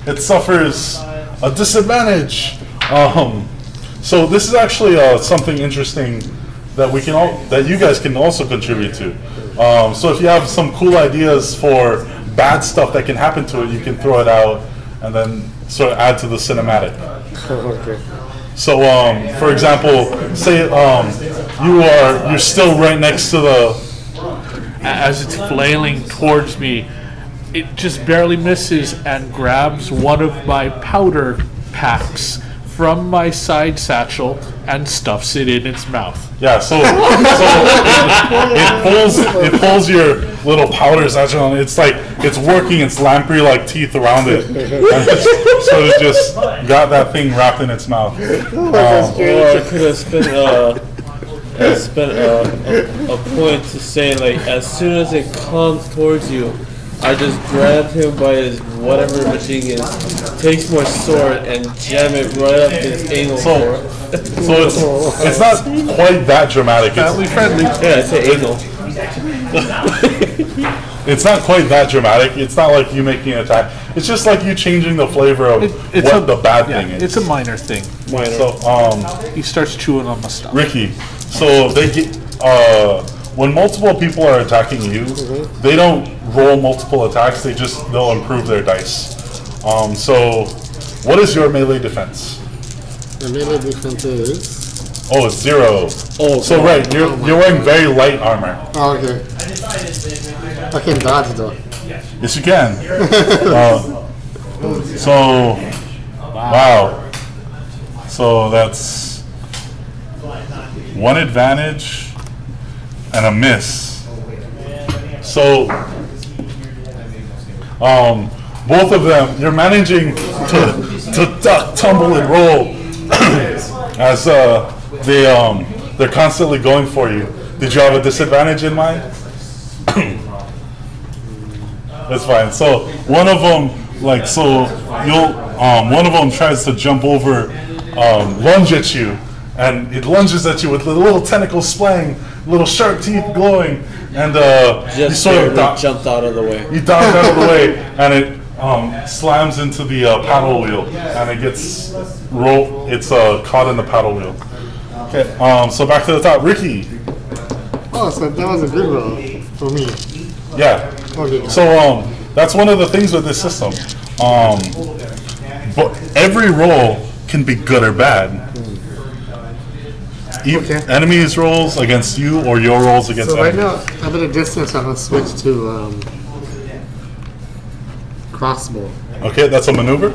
it suffers a disadvantage. So this is actually something interesting that that you guys can also contribute to. So if you have some cool ideas for bad stuff that can happen to it, you can throw it out and then sort of add to the cinematic. Okay. So, for example, say you're still right next to the. As it's flailing towards me, it just barely misses and grabs one of my powder packs from my side satchel and stuffs it in its mouth. Yeah, so it pulls your little powder satchel, and it's like it's working its lamprey like teeth around it, so it just got that thing wrapped in its mouth. Or I could have spent a point to say, like, as soon as it comes towards you, I just grabbed him by his whatever the thing is, takes my sword and jam it right up his anal. So it's not quite that dramatic. Family friendly. Yeah, it's an anal. It's not quite that dramatic. It's not like you making an attack. It's just like you changing the flavor of what the bad thing is. It's a minor thing. So He starts chewing on my stuff. Ricky, so they get when multiple people are attacking you, they don't roll multiple attacks. They'll improve their dice. So what is your melee defense? The melee defense is. Oh, it's 0. Oh, so right, you're wearing very light armor. Oh, okay. I can dodge though. Yes, you can. So wow. So that's 1 advantage and a miss. So both of them, you're managing to duck, tumble, and roll as they're constantly going for you. Did you have a disadvantage in mind? That's fine. So one of them, one of them tries to jump over, lunge at you, and it lunges at you with the little tentacles splaying, little sharp teeth glowing, and you sort of jumped out of the way. You dodge out of the way, and it slams into the paddle wheel, and it gets rolled. It's caught in the paddle wheel. Okay. So back to the top, Ricky. Oh, so that was a good roll for me. Yeah. Okay. So that's one of the things with this system. But every roll can be good or bad. Okay. Enemies' rolls against you, or your rolls against So right enemies. now, I'm at a distance. I'm gonna switch to crossbow. Okay, that's a maneuver.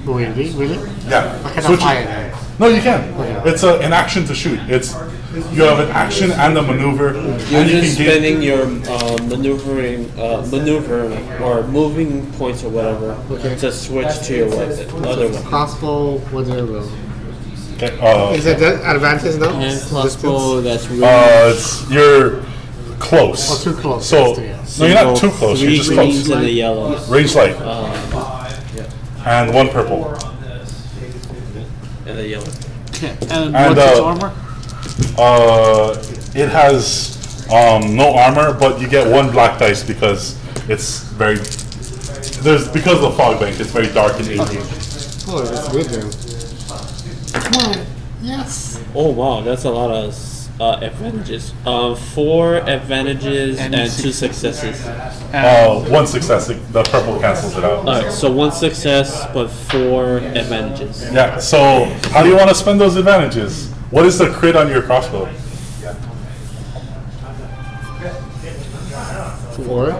Wait, really? Yeah. I cannot Switch it. fire. No, you can. It's an action to shoot. You have an action and a maneuver. You're and just you can spending your maneuver or moving points or whatever to switch to your weapon, other weapon. Crossbow, whatever. Okay, Is it that advantage though? And crossbow, that's really you're close. Oh, too close. So no, you're not too close. You're 3 just greens close. and a yellow. Range light. And 1 purple. And a yellow. Okay. And what's its armor? It has no armor, but you get 1 black dice because it's because of the fog bank. It's very dark and hazy. Oh, that's good then. Come on. Yes. Oh wow, that's a lot of advantages. 4 advantages and 2 successes. 1 success. The purple cancels it out. Alright, so 1 success but 4 advantages. Yeah. So how do you want to spend those advantages? What is the crit on your crossbow? 4.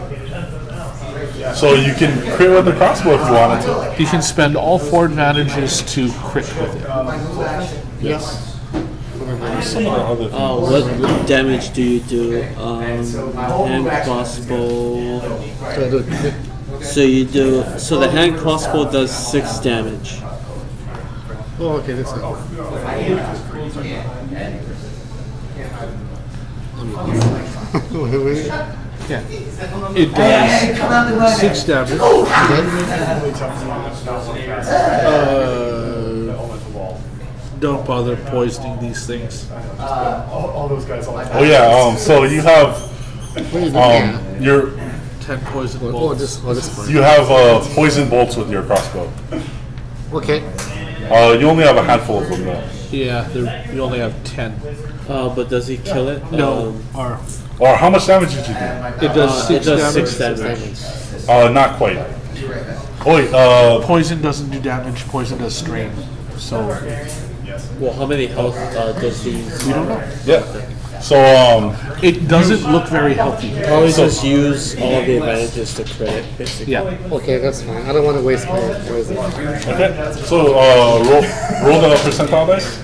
So you can crit with the crossbow if you wanted to. You can spend all 4 advantages to crit with it. Yes. Some of the other things. What damage do you do? Hand crossbow. So the hand crossbow does 6 damage. Oh, okay, that's all. Wait. Yeah. It does 6 damage. Don't bother poisoning these things. All those guys all Oh yeah. So you have your 10 poison Oh, bolts. this one. you have poison bolts with your crossbow. Okay. You only have a handful of them though. Yeah, you only have 10. But does he kill it? No, or Or how much damage did you do? it does 6 it does damage. 6 damage. Not quite. Oh wait. Poison doesn't do damage. Poison does strain. So Well, how many health does he? We don't know. Yeah. So It doesn't look very healthy. Probably just use all the advantages to credit, basically. Yeah. Okay, that's fine. I don't want to waste my poison. okay. So roll the percentile dice.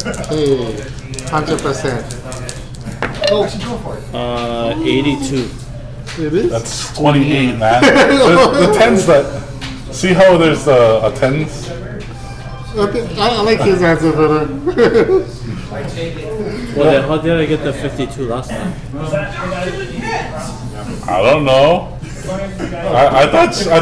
100%. 82. It is? That's 28, man. the tens that. See how there's a tens? Okay, I like his answer better. Well, then how did I get the 52 last time? I don't know. I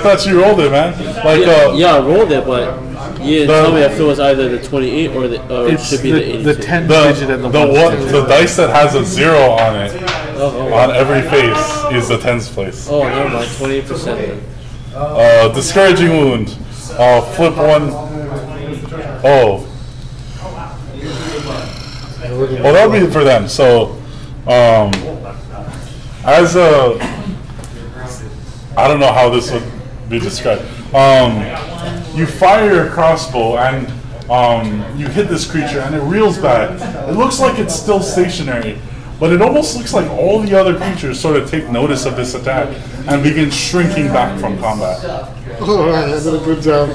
thought you rolled it, man. Like Yeah, I rolled it, but you didn't tell me if it was either the 28 or it It's should be the 82. the 10 digit and the the dice that has a 0 on it on every face is the tens place. Oh, never mind. 28% then. Discouraging wound. Flip one. Oh. Well, that would be for them. So, as a, I don't know how this would be described. You fire your crossbow and you hit this creature and it reels back. It looks like it's still stationary, but it almost looks like all the other creatures sort of take notice of this attack and begin shrinking back from combat. Alright, I did a good job.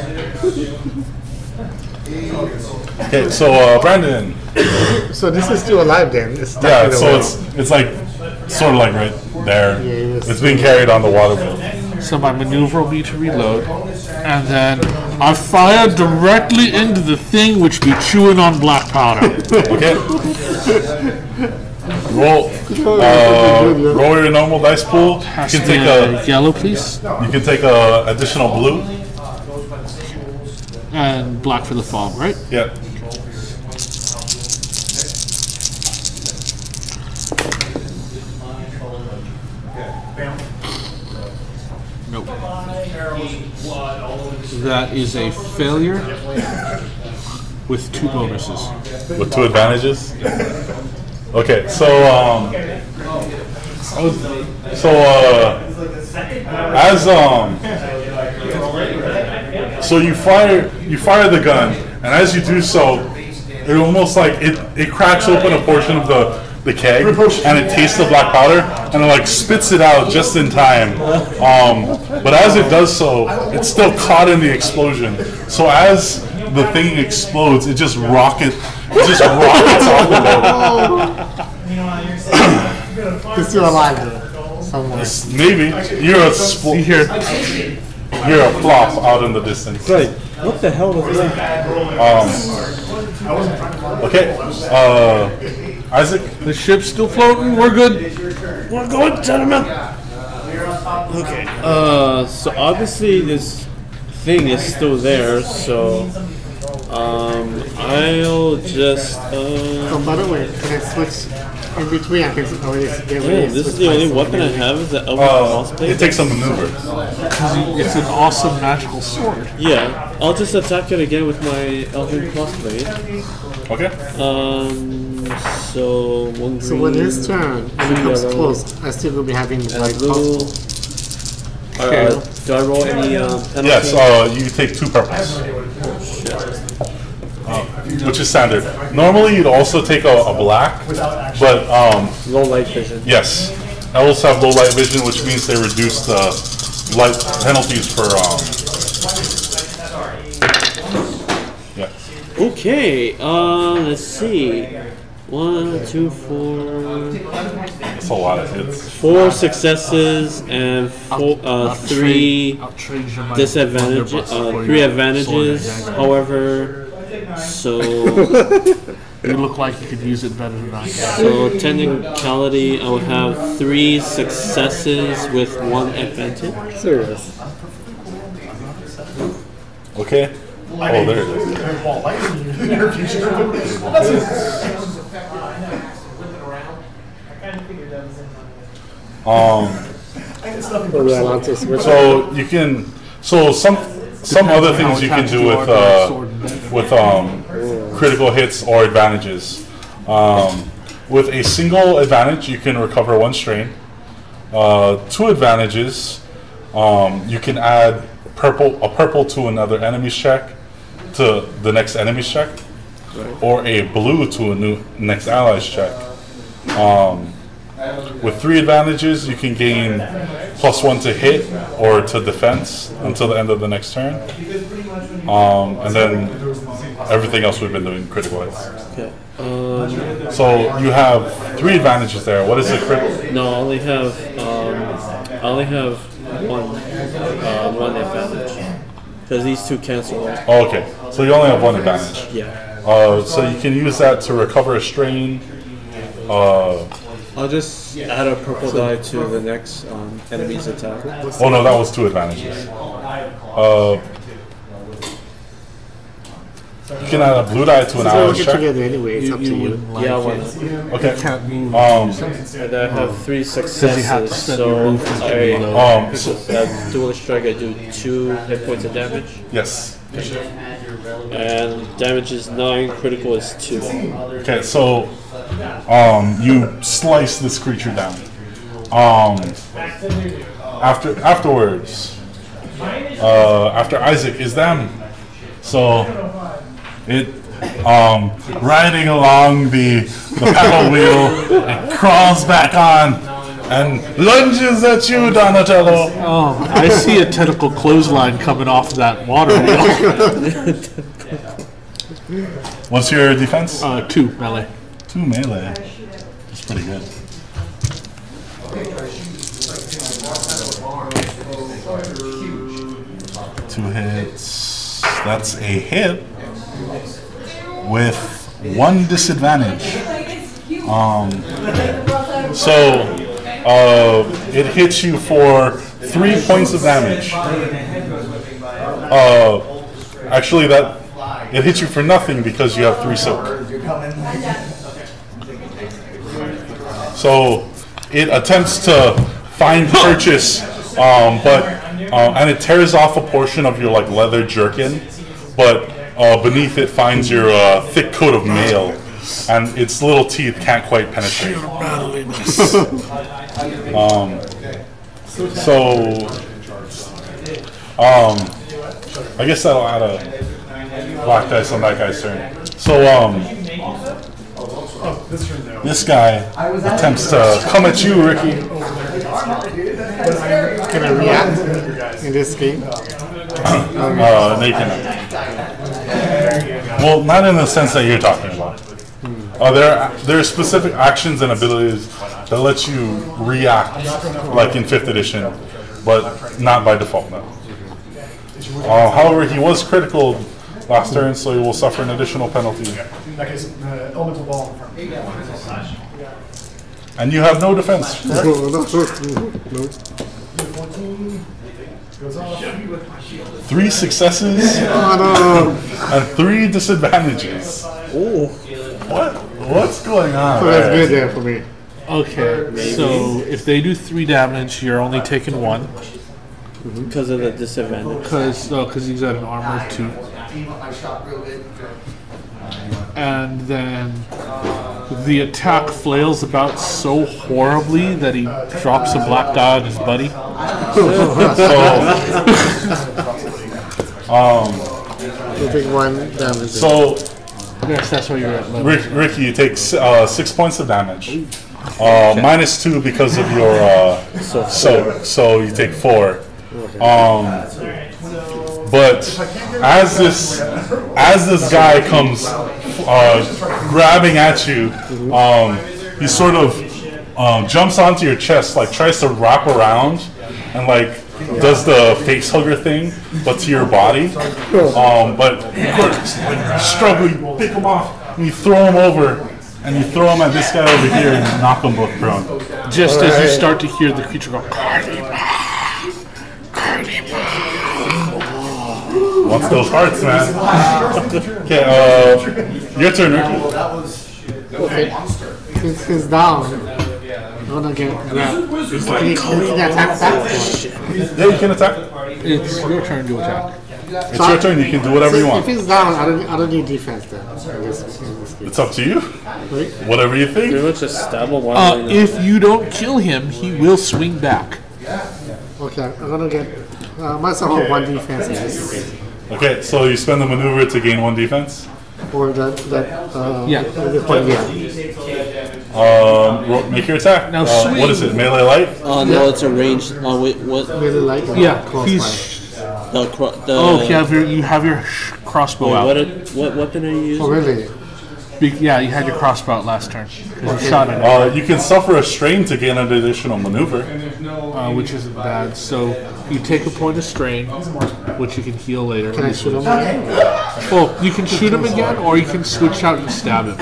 Okay, so Brandon. So this is still alive then? It's stuck Yeah, in the so well. it's like sort of like right there. Yeah, It's being carried on the water boat. So my maneuver will be to reload, and then I fire directly into the thing which be chewing on black powder. Okay. Roll your normal dice pool. You can take a yellow, please, additional blue. and black for the fog, right? Yeah. Nope. That is a failure with 2 bonuses. With 2 advantages. Okay, so so you fire the gun, and as you do so, it almost like it cracks open a portion of the keg, and it tastes the black powder, and it like spits it out just in time. But as it does so, it's still caught in the explosion. So as the thing explodes, it just rockets off the boat. It's still alive though, somewhere. Maybe you're a plop out in the distance. Right. What the hell was that? Okay. Isaac. The ship's still floating. We're good. We're going, gentlemen. Okay. So obviously this thing is still there. So I'll just. Oh, by the way, can I switch in between? I can always get rid of This is the only weapon I have is the Elven Crossblade. It takes some maneuver. It's an awesome magical sword. Yeah, I'll just attack it again with my Elven Crossblade. Okay. So one green. So when his turn, when it comes close, I still will be having and white blue. Do I roll any penalty? Yes. You take 2 purples. Which is standard. Normally, you'd also take a black, but Low light vision. yes, elves have low light vision, which means they reduce the light penalties for. Yeah. Okay. Let's see. 1, 2, 4. That's a lot of hits. 4 successes and 3 disadvantages. 3 advantages. However, so You look like you could use it better than I can. so technicality, I would have 3 successes with 1 advantage. Serious. Okay. Oh, there it is. Ball lightning in the near future. So you can. So some other things you can do with critical hits or advantages. With a single advantage, you can recover 1 strain. 2 advantages, you can add a purple to another enemy's check to the next enemy's check, or a blue to a new next ally's check. With 3 advantages, you can gain +1 to hit or to defense until the end of the next turn. And then everything else we've been doing critical hits. Okay. So you have 3 advantages there. What is the critical? No, I only have one advantage because these 2 cancel out. Oh, okay. So you only have 1 advantage. Yeah. So you can use that to recover a strain. I'll just add a purple die to the next enemy's attack. Oh no, that was 2 advantages. You can add a blue die to an So we'll ally's get check. together anyway. It's up to you. wouldn't like Yeah, it. why not? Okay. Can't move. And I have 3 you have to successes, spend so your movement to I reload. So, dual strike. I do 2 hit points of damage, yes. and damage is 9. Critical is 2. Okay, so you slice this creature down. Afterwards, after Isaac is them. So it riding along the pedal wheel, it crawls back on and lunges at you, Donatello. Oh, I see a tentacle clothesline coming off that water wheel. What's your defense? 2 melee. 2 melee. That's pretty good. Two hits. That's a hit with 1 disadvantage. It hits you for 3 points of damage. Actually, it hits you for nothing because you have 3 soak. So it attempts to find purchase, and it tears off a portion of your like leather jerkin, but beneath it finds your thick coat of mail, and its little teeth can't quite penetrate. I guess that'll add a black dice on that guy's turn. So this guy attempts to come at you, Ricky. Can I react in this game? No, you cannot. Well, not in the sense that you're talking about. There are specific actions and abilities that let you react, like in 5th edition, but not by default, no. However, he was critical last turn, so he will suffer an additional penalty. In that case, elemental ball in front. And you have no defense, correct? Goes off. 3 successes and 3 disadvantages. Oh, What's going on? So that's good there for me. Okay, so if they do 3 damage, you're only taking 1. because of the disadvantage. Because he's at an armor of 2. And then the attack flails about so horribly that he drops a black dot on his buddy. You take 1 damage. So, Yes, that's where you're at. Ricky, you take 6 points of damage. Minus 2 because of your so you take 4. But as this guy comes grabbing at you, he sort of jumps onto your chest, like tries to wrap around, and like does the face hugger thing, but to your body. But struggling, you pick him off, and you throw him over, and you throw him at this guy over here and knock them both prone. Just as you start to hear the creature go, Wants those hearts, man. Okay, your turn, Ricky. Okay. Since he's down, I'm gonna get grabbed. Can he attack back? Yeah, you can attack. it's your turn to attack. It's your turn. You can do whatever you If want. he's down, I don't need defense then. I guess in this case. It's up to you. Right? Whatever you Pretty think. much just stab him while If you don't kill him, he will swing back. Okay, I'm gonna get myself on 1 defense in this. Okay, so you spend the maneuver to gain 1 defense. Or that Yeah. Make your attack. Now what swing. is it? Melee light? No, it's a ranged. Oh wait, what? really like it. Yeah, Close he's. Oh, You have your crossbow out. What weapon are you by. using? Oh, really? Yeah, you had your crossbow out last turn. 'Cause you shot it, You can suffer a strain to gain an additional maneuver. which isn't bad. So you take a point of strain, which you can heal later. Can I shoot him? Well, you can shoot him again, or you can switch out and stab him.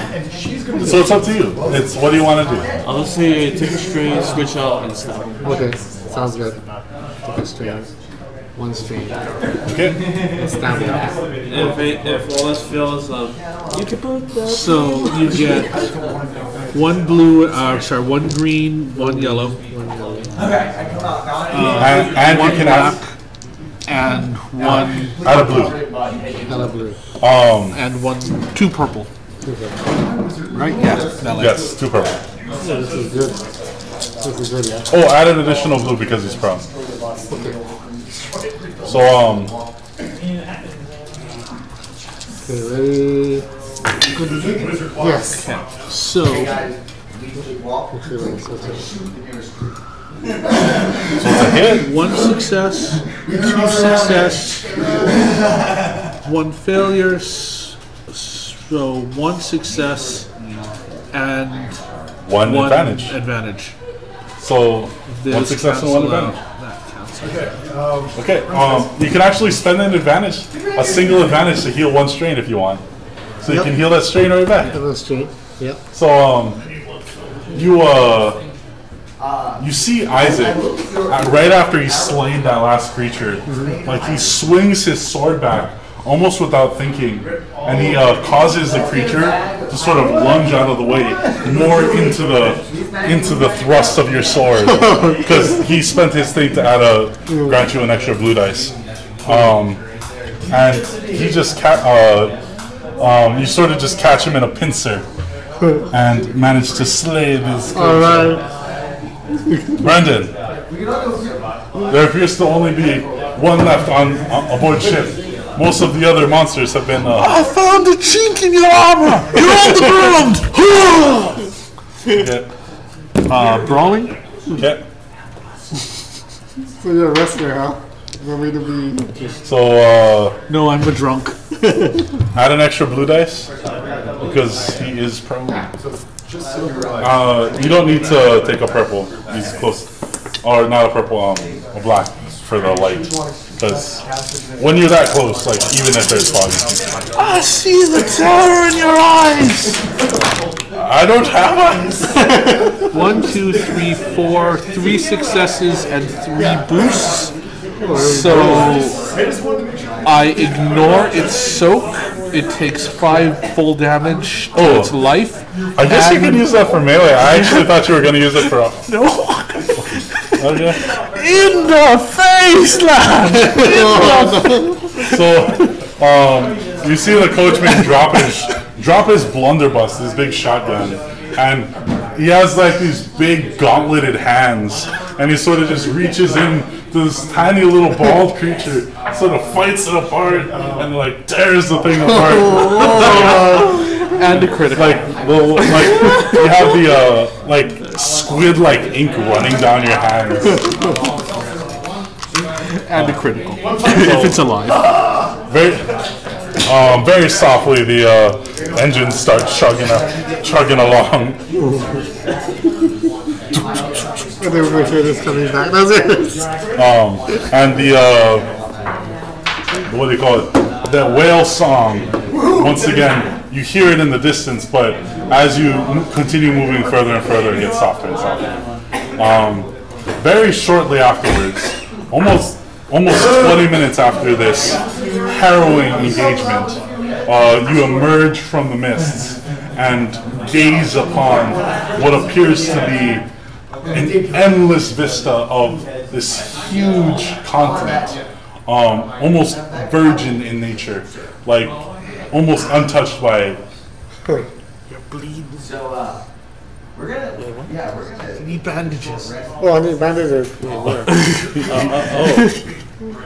So it's up to you. It's what do you want to do? I'll just say take a string, switch out, and stop. Okay, sounds good. Take a string. 1 string. Okay. Stab it. If all else fails, you can put that. So you get 1 blue, 1 green, 1 yellow, And 1 you can black, have and 1 out of blue. Color blue. and 2 purple. Right? Yeah. That like Yes, 2 purple. This is good. This is good, yeah. Oh, add an additional blue because he's prone. So Okay, ready? Yes. So Okay, let's go. it's a hit. 1 success, 2 success, 1 failure. So 1 success and 1 advantage. advantage. So 1 Those success and 1 cancel out. advantage. That counts. Okay. You can actually spend an advantage, a single advantage to heal 1 strain if you want. So you Yep. can heal that strain right back. Color string. Yep. So you see Isaac right after he's slain that last creature, like he swings his sword back almost without thinking, and he causes the creature to sort of lunge out of the way more into the thrust of your sword because he spent his thing to grant you an extra blue dice, and he just you sort of just catch him in a pincer and manage to slay this creature. Alright. Brendan, there appears to only be 1 left on aboard ship. Most of the other monsters have been. I found a chink in your armor. You're on the ground. Brawling. Okay. So you're a wrestler, huh? You want me to be... So No, I'm a drunk. add an extra blue dice because he is prone. You don't need to take a purple. He's close, or not a purple, a black for the light. Because when you're that close, like even if there's fog, I see the terror in your eyes. I don't have eyes. 1, 2, 3, 4, 3 successes and 3 boosts. So I ignore its soak. It takes 5 full damage to its life. I guess you can use that for melee. I actually thought you were going to use it for. No. Okay. In the face, lad! So, you see the coachman drop his blunderbuss, this big shotgun, and he has like these big gauntleted hands, and he sort of just reaches in to this tiny little bald creature, sort of fights it apart, and like tears the thing apart. And a critical. Like you have the like squid-like ink running down your hands. And a critical. If it's alive. Very softly, the engines start chugging along. I never make sure this coming back. That's it. And what do you call it? That whale song. Once again, you hear it in the distance, but as you continue moving further and further, it gets softer and softer. Very shortly afterwards, almost 20 minutes after this harrowing engagement, you emerge from the mists and gaze upon what appears to be an endless vista of this huge continent, almost virgin in nature, like almost untouched by. You're bleeding. So, we're gonna. You need bandages. Oh, I need bandages.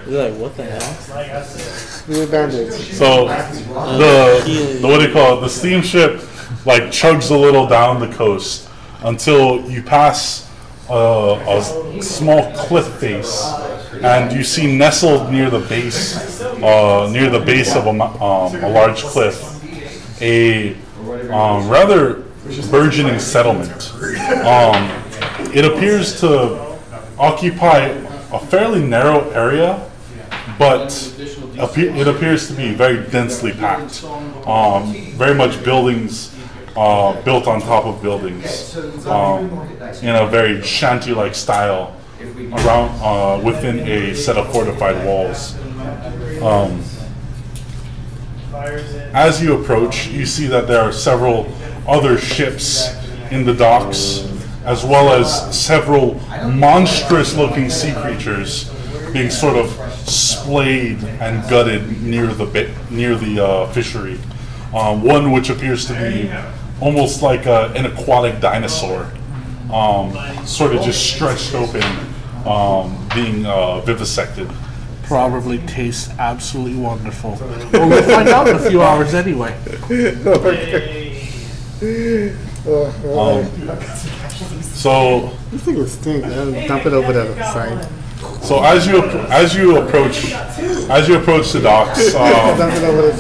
You're like, what the hell? New bandits. So the what do you call it? The steamship like chugs a little down the coast until you pass a small cliff face, and you see nestled near the base of a large cliff, a rather burgeoning settlement. It appears to occupy a fairly narrow area, but it appears to be very densely packed. Very much buildings built on top of buildings in a very shanty-like style around within a set of fortified walls. As you approach, you see that there are several other ships in the docks, as well as several monstrous-looking sea creatures being sort of splayed and gutted near the fishery. One which appears to be almost like an aquatic dinosaur, sort of just stretched open, being vivisected. Probably tastes absolutely wonderful. Well, we'll find out in a few hours anyway. So This thing would stink. Dump it over the side. So as you approach the docks, Dump it over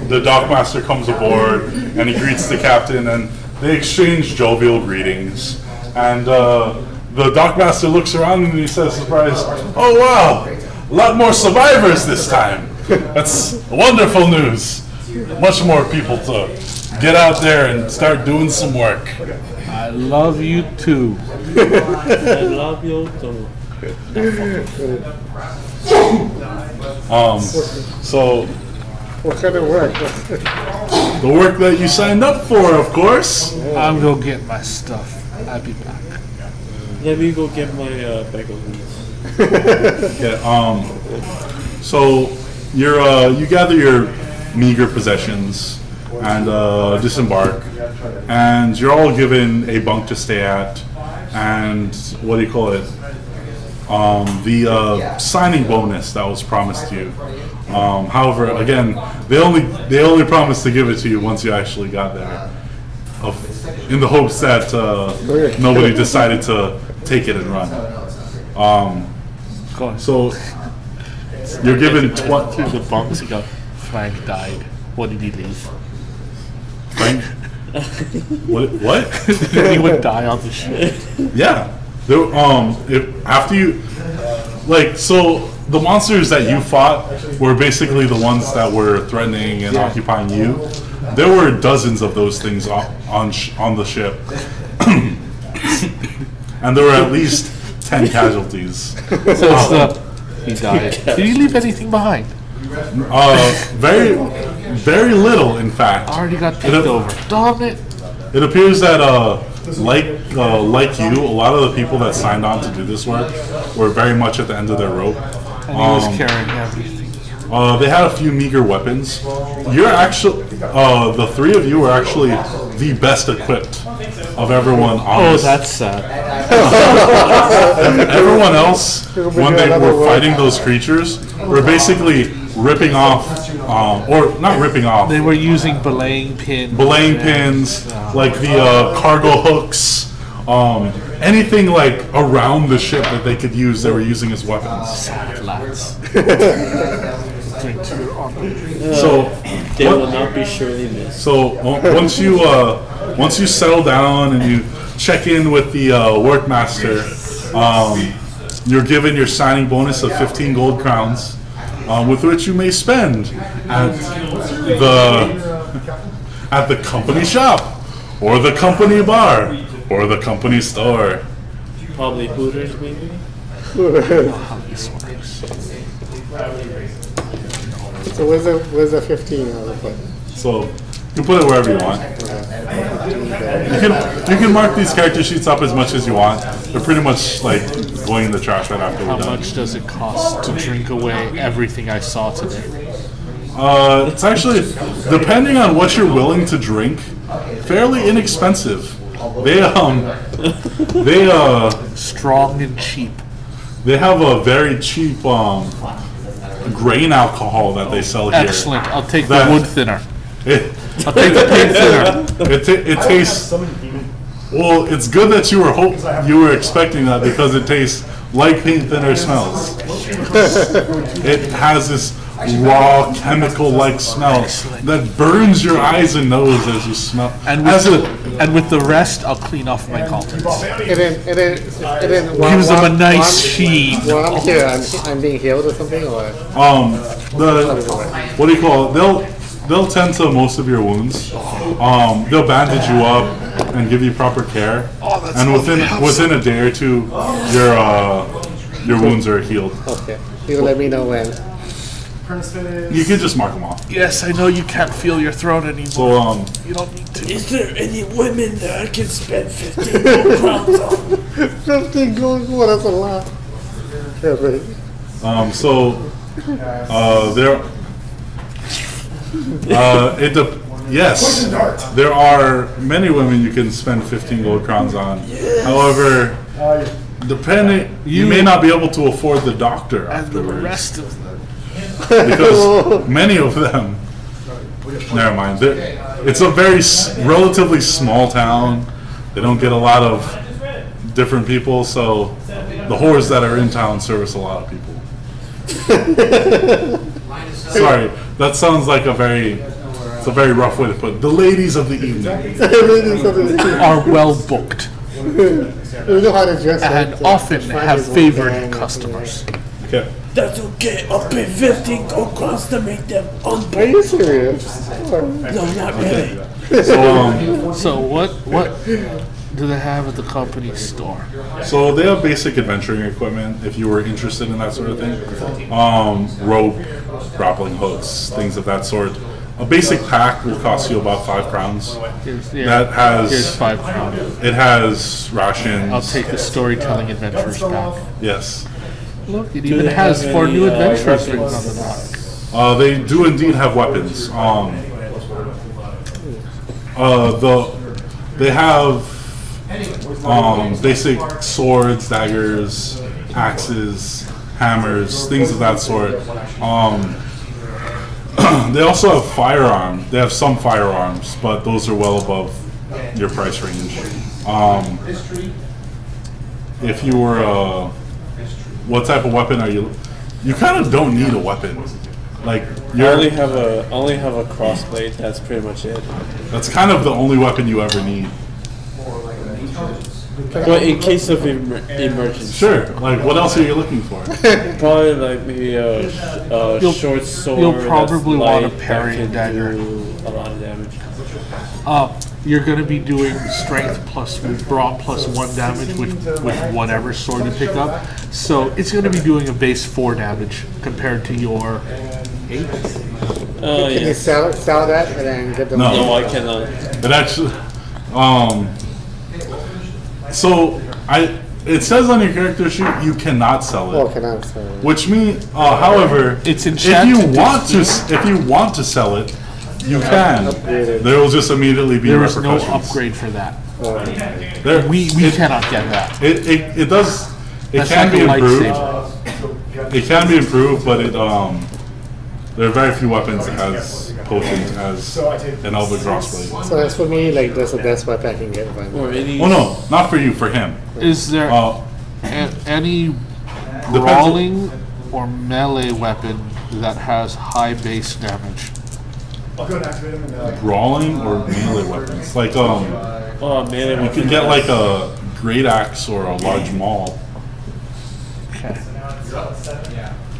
the dockmaster comes aboard and he greets the captain, and they exchange jovial greetings. And the dockmaster looks around and he says, surprised, "Oh wow, a lot more survivors this time. That's wonderful news. Much more people to get out there and start doing some work." I love you too. I love you too. So what kind of work? the work that you signed up for, of course. I'll go get my stuff. I'll be back. Let me go get my bag of meat. Yeah. So you gather your meager possessions and disembark, and you're all given a bunk to stay at, and what do you call it? The signing bonus that was promised to you. However, again, they only promised to give it to you once you actually got there, in the hopes that nobody decided to take it and run. So you're given through the bunks. You go. Frank died. What did he leave? Frank? What? Did anyone die on the ship? Yeah. There, after you, so the monsters that you fought were basically the ones that were threatening and occupying you. There were dozens of those things on the ship, and there were at least 10 casualties. So he died. Did he leave anything behind? Very, very little, in fact. I already got picked over. Darn it! It appears that, like you, a lot of the people that signed on to do this work were very much at the end of their rope. And he was carrying everything. They had a few meager weapons. You're actually, the three of you are actually the best equipped of everyone on this. That's sad. Everyone else, when they were fighting those creatures, were basically ripping off, or not ripping off. They were using belaying pins. Like the cargo hooks, anything like around the ship that they could use, they were using as weapons. Sad lads. So they will not be surely missed. So once you settle down and you check in with the workmaster, you're given your signing bonus of 15 gold crowns, with which you may spend at the company shop, or the company bar, or the company store. Probably Hooters, maybe. So where's the 15 on the foot? So you can put it wherever you want. You can mark these character sheets up as much as you want. They're pretty much like going in the trash right after we're done. How much does it cost to drink away everything I saw today? It's actually, depending on what you're willing to drink, fairly inexpensive. They Strong and cheap. They have a very cheap grain alcohol that they sell here. Excellent. I'll take That- the wood thinner. It, I'll take the paint thinner. it tastes. Well, it's good that you were expecting that because it tastes like paint thinner smells. It has this raw chemical-like smell that burns your eyes and nose as you smell. And with the rest, I'll clean off my gauntlets. And then Gives them a nice sheen. While I'm here, I'm being healed or something, or What do you call it? They'll tend to most of your wounds. They'll bandage you up and give you proper care. And within a day or two, your wounds are healed. okay. You let me know when. You can just mark them off. Yes, I know you can't feel your throat anymore. So You don't need to. Is there any women that I can spend 15 gold crowns on? 15 gold, oh, that's a lot. Yes, there are many women you can spend 15 gold crowns on. However, depending, you may not be able to afford the doctor And the afterwards. rest of them. Because many of them, never mind. It's a very relatively small town. They don't get a lot of different people, so the whores that are in town service a lot of people. Sorry, that sounds like it's a very rough way to put it. The ladies of the evening. Are well booked You know how to dress and up, often find have his own favored gang, customers. Okay. That's okay. I'll pay 15 gold crowns to make them Are unbelievable. you serious? No, not really. So So what do they have at the company store? So they have basic adventuring equipment if you were interested in that sort of thing. Rope, grappling hooks, things of that sort. A basic pack will cost you about 5 crowns. Here's Here's 5 crowns. It has rations. I'll take the storytelling adventures back. Yes. Look, it even has 4 new adventures written on the back. They do indeed have weapons. They have basic swords, daggers, axes, hammers, things of that sort. They also have firearms. They have some firearms, but those are well above your price range. If you were, what type of weapon are you? You kind of don't need a weapon. Like I only have a crossblade. That's pretty much it. that's kind of the only weapon you ever need. But in case of emergency, Sure. Like what else are you looking for? probably like maybe a short sword. you'll probably that's want a light parry that can dagger. do a lot of damage. You're going to be doing strength plus brawn plus 1 damage with whatever sword you pick up. So it's going to be doing a base 4 damage compared to your 8. Oh Can you yeah. sell that and then get the No. No, I cannot. It actually, so it says on your character sheet you cannot sell it, Oh, can I sell it? which means, however, It's if enchanted you want to sell it, you can. Upgraded. There will just immediately be There is no repercussions. upgrade for that. There, We cannot get that. it does. It That's can like be a improved. lightsaber. It can be improved, but there are very few weapons as potent as an Elven crossblade. So that's for me, like, that's the best weapon I can get right now. Or any. Oh no, not for you, for him. Is there any brawling or melee weapon that has high base damage? I'll go and activate him and Brawling or melee weapons, like Oh man, you can get like a great axe or a large maul. Okay.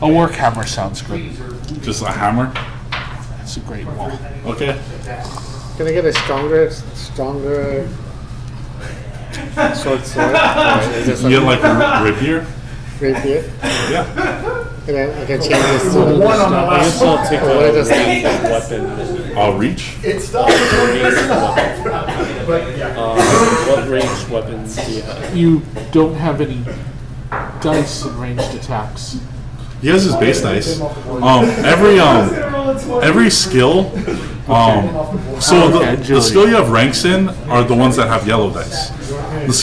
A work hammer sounds good. Just a hammer. That's a great wall. Okay. Can I get a stronger short sword? Or is this You get like a rapier. rapier? Yeah. And then I can change this to I guess I'll take What a is this? weapon. I'll reach. What ranged weapons do you have? You don't have any dice in ranged attacks. He has his base dice. Every skill. So Okay, the skill you have ranks in are the ones that have yellow dice. the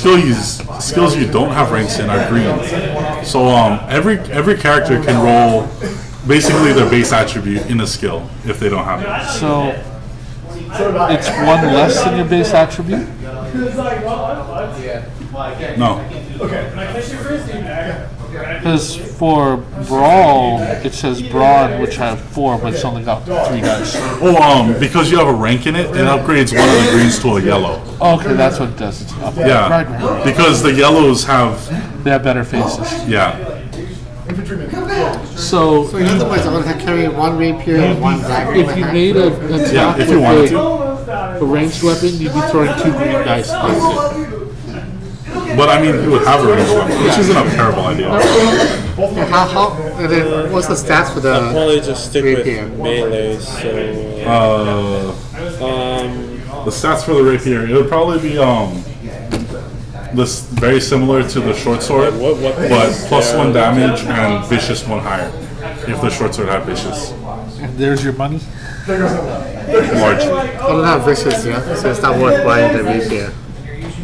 skills you don't have ranks in are green. So every character can roll basically their base attribute in a skill if they don't have it. So it's one less than your base attribute? No. Because for Brawl, it says Broad, which I have 4, but it's only got 3 dice. Oh, because you have a rank in it, it upgrades one of the greens to a yellow. Okay, that's what it does. It's up. Yeah, Right. because the yellows have, They have better faces. yeah. So So in other words, I'm gonna carry 1 rapier and 1 dagger. if you made a attack Yeah, if you wanted with to. a ranged weapon, you'd be throwing 2 green dice. That's it. But I mean, you would have a range weapon, which isn't a terrible idea. And how, and then what's the stats for the Probably just stick with rapier? melee. So The stats for the rapier, it would probably be this very similar to the short sword, what weapon but is +1 there? damage and vicious 1 higher. If the short sword had vicious, And there's your money. largely. I don't have vicious, yeah, so it's not worth buying the rapier.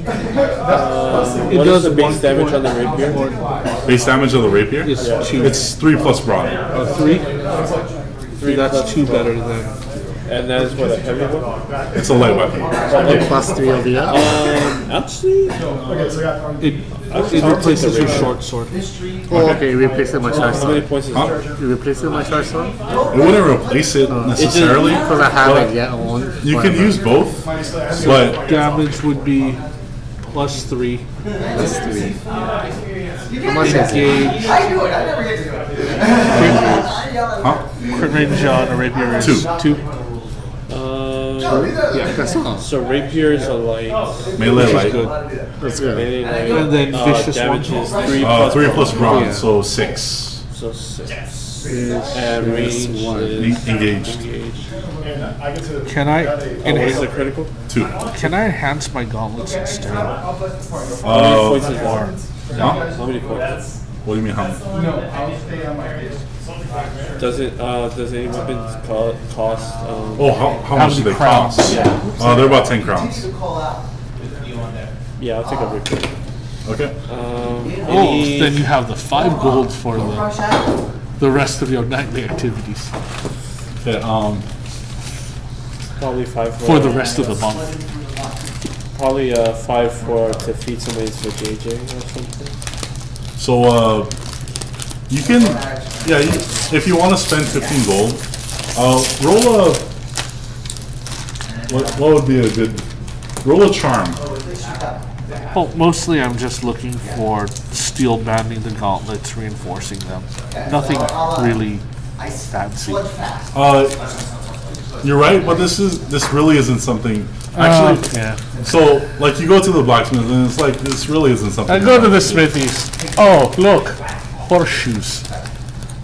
What is the base damage on the rapier? Base damage of the rapier, It's 2. it's 3 plus brawn. 3? 3, that's 2 better than. And that is what, a heavy one? It's a light weapon. Plus 3 of the other. Actually, It replaces your short sword. Oh, okay, you replace it with my short how many sword. points is Huh? that? You replace it with my short sword? It wouldn't replace it necessarily. Because I have but it yet. On you can use both, but Damage would be +3. Plus 3. How much is it? Engage. huh? Crit range on a rapier is 2. 2. Yeah, that's all. So rapiers are like Melee light. Good. That's good. melee, like And then vicious damage one. is 3 plus 3 plus brawn, Yeah. so 6. So 6. And range one. is Engaged. Can I What is enhance? the critical? 2. Can I enhance my gauntlets instead? How many points is that? Huh? How many points? What do you mean how many? Does any weapons cost? Oh, how much do many they crowns? cost? They're about 10 crowns. Yeah, I'll take a rapier. Okay. Oh, then you have the 5 gold for the rest of your nightly activities Okay. Probably 5 for the rest of the month. Probably 5 for to feed somebody for JJ or something. So you can, yeah, if you want to spend 15 gold, roll a. What would be a good? Roll a charm. Well, mostly I'm just looking for steel banding the gauntlets, reinforcing them. Nothing really fancy. You're right, but this really isn't something. Actually, Yeah. so like you go to the blacksmith and it's like this really isn't something. I go to the smithies. Oh, look, horseshoes.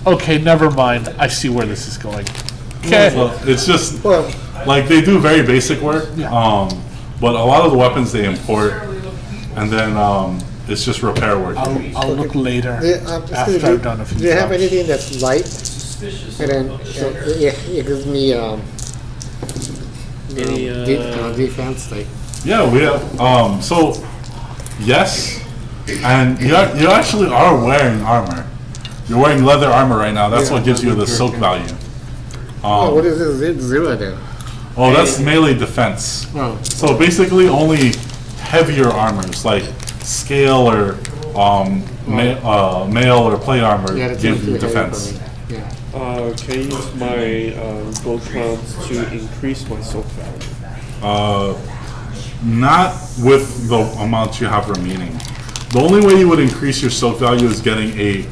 Okay, never mind. I see where this is going. Okay. So it's just like they do very basic work, but a lot of the weapons they import, and then it's just repair work. I'll look later after Do I've done a few you have jobs. anything that's light? And then it gives me Any defense, like Yeah, we have. So yes, and you actually are wearing armor. You're wearing leather armor right now. That's what gives you the soak value. what is this? Zero then? Oh, that's melee defense. Oh, So basically, only heavier armors like scale or mail or plate armor yeah, that's give too you heavy defense. for me. Yeah. can I use my gold crowns to increase my soak value? Not with the amount you have remaining. The only way you would increase your soak value is getting a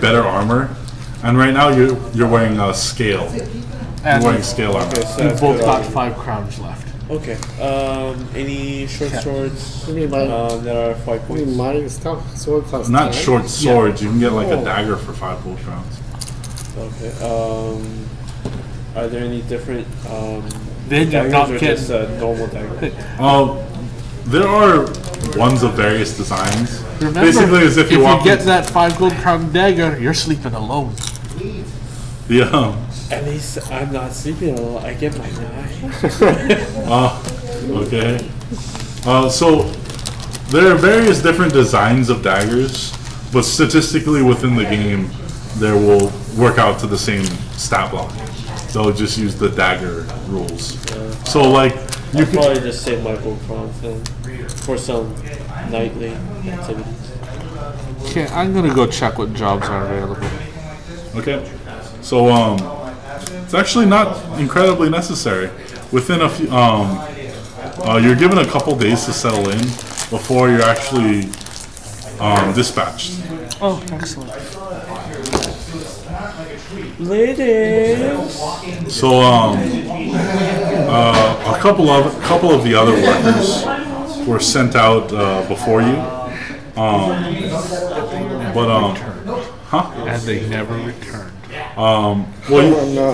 better armor. And right now you're wearing a scale. You're And wearing scale armor. Okay, so we've that's both good. got 5 crowns left. Okay. Any short swords I mean, my, that are 5 I points? mean, my stuff sword costs Not 10. short swords. You can get like a Oh. dagger for 5 gold crowns. Okay. Are there any different Then you're daggers not or getting. just a normal dagger? There are ones of various designs. Remember, Basically, as if you walk get that 5 gold crown dagger, you're sleeping alone. Yeah. At least I'm not sleeping alone. I get my knife. Okay. So there are various different designs of daggers, but statistically within the game, they will work out to the same stat block. They'll just use the dagger rules. So like you I'll can probably just save my gold crowns then for some nightly activities. Okay, I'm gonna go check what jobs are available. okay. So it's actually not incredibly necessary. Within a few you're given a couple days to settle in before you're actually dispatched. Oh, excellent. Ladies! So a couple of the other workers were sent out before you. And they never returned. Well,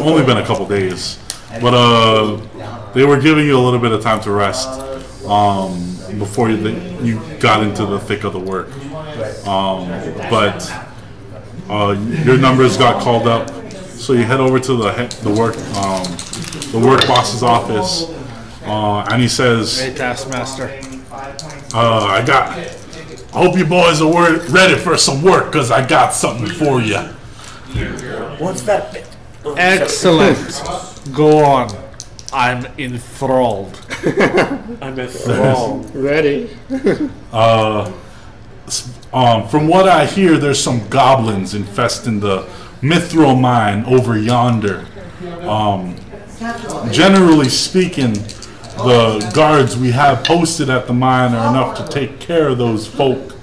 only been a couple days, but they were giving you a little bit of time to rest before you got into the thick of the work. But your numbers got called up, so you head over to the work boss's office, and he says, Hey, Taskmaster. I hope you boys are ready for some work, cause I got something for you. What's that bit? Excellent. Go on. I'm enthralled. I'm enthralled. Ready? From what I hear, there's some goblins infesting the Mithril mine over yonder. Generally speaking, the guards we have posted at the mine are enough to take care of those folk.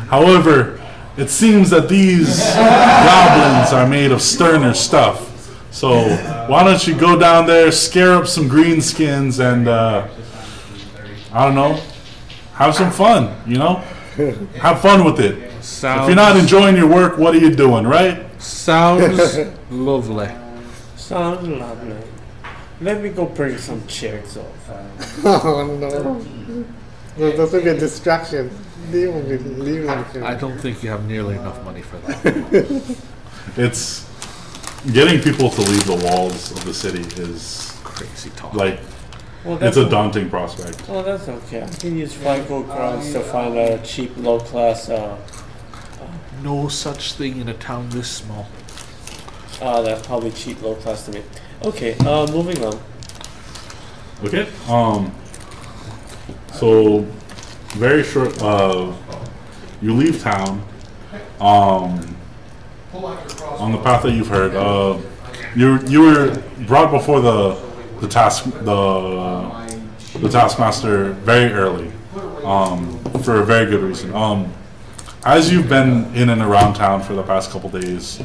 However, it seems that these goblins are made of sterner stuff. So why don't you go down there, scare up some greenskins, and I don't know, have some fun, you know? Have fun with it. If you're not enjoying your work, what are you doing, right? Sounds lovely. Sounds lovely. Let me go bring some chairs off. Oh no. That's will be a distraction. Leave them. I don't think you have nearly enough money for that. It's getting people to leave the walls of the city is Crazy talk. like Well, it's a daunting prospect. Oh, that's okay. I can use 5 gold crowns to find a cheap, low-class, No such thing in a town this small. that's probably cheap, low-class to me. Okay, moving on. Okay. So very short. You leave town. On the path that you've heard. You were brought before the taskmaster very early. For a very good reason. As you've been in and around town for the past couple days,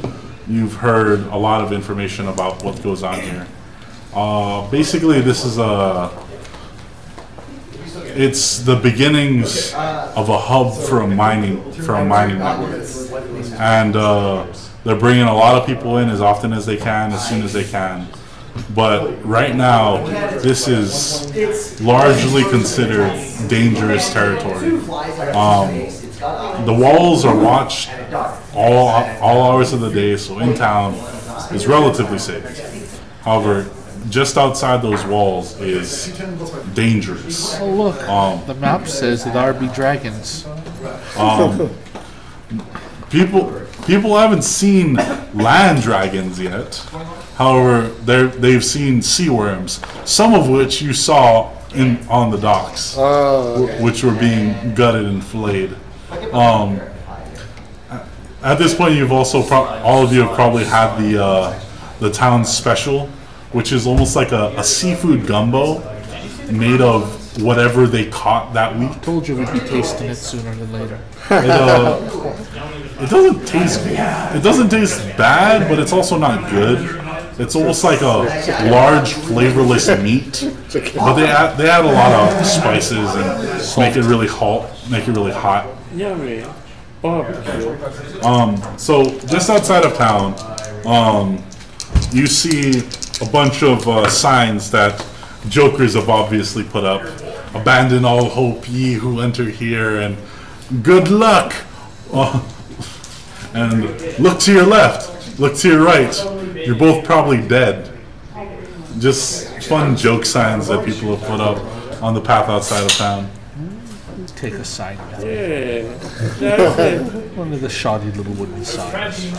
you've heard a lot of information about what goes on here. Basically, this is it's the beginnings of a hub for a mining network, and they're bringing a lot of people in as often as they can, as soon as they can. But right now, this is largely considered dangerous territory. The walls are watched all hours of the day, so in town is relatively safe. However, just outside those walls is dangerous. Oh look, the map says that there be dragons. People haven't seen land dragons yet. However, they've seen sea worms, some of which you saw on the docks, which were being gutted and filleted. At this point, you've also all of you have probably had the town's special, which is almost like a seafood gumbo made of whatever they caught that week. Told you we'd be tasting it sooner than later. It doesn't taste bad, but it's also not good. It's almost like a large flavorless meat, but they add a lot of spices and make it really hot. Yummy. Barbecue. So just outside of town, you see a bunch of signs that jokers have obviously put up. Abandon all hope, ye who enter here, and good luck. And look to your left, look to your right. You're both probably dead. Just fun joke signs that people have put up on the path outside of town. take a sign with me. Yeah. Exactly. One of the shoddy little wooden signs.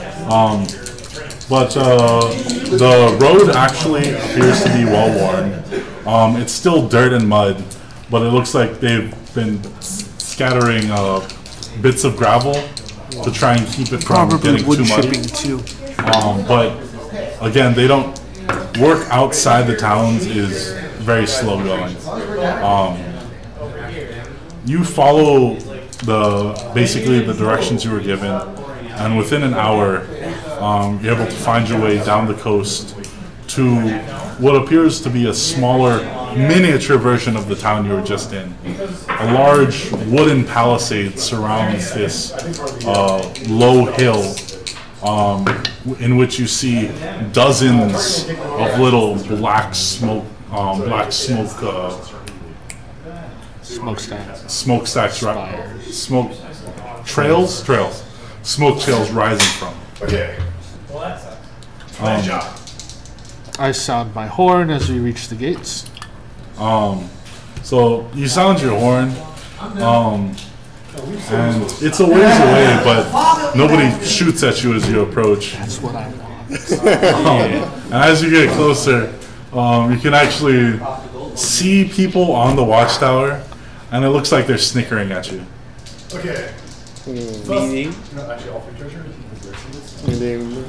But the road actually appears to be well worn. It's still dirt and mud, but it looks like they've been scattering bits of gravel to try and keep it from Probably getting wood too muddy. chipping too. But again, they don't work outside the towns is very slow going. You follow basically the directions you were given, and within an hour, you're able to find your way down the coast to what appears to be a smaller, miniature version of the town you were just in. A large wooden palisade surrounds this low hill, in which you see dozens of little smokestacks, smoke trails rising from. Okay. Nice job. I sound my horn as we reach the gates. So you sound your horn, and it's a ways away, but nobody shoots at you as you approach. That's what I want. And as you get closer, you can actually see people on the watchtower, and it looks like they're snickering at you. Okay. Meaning? No, actually, all three treasure. And then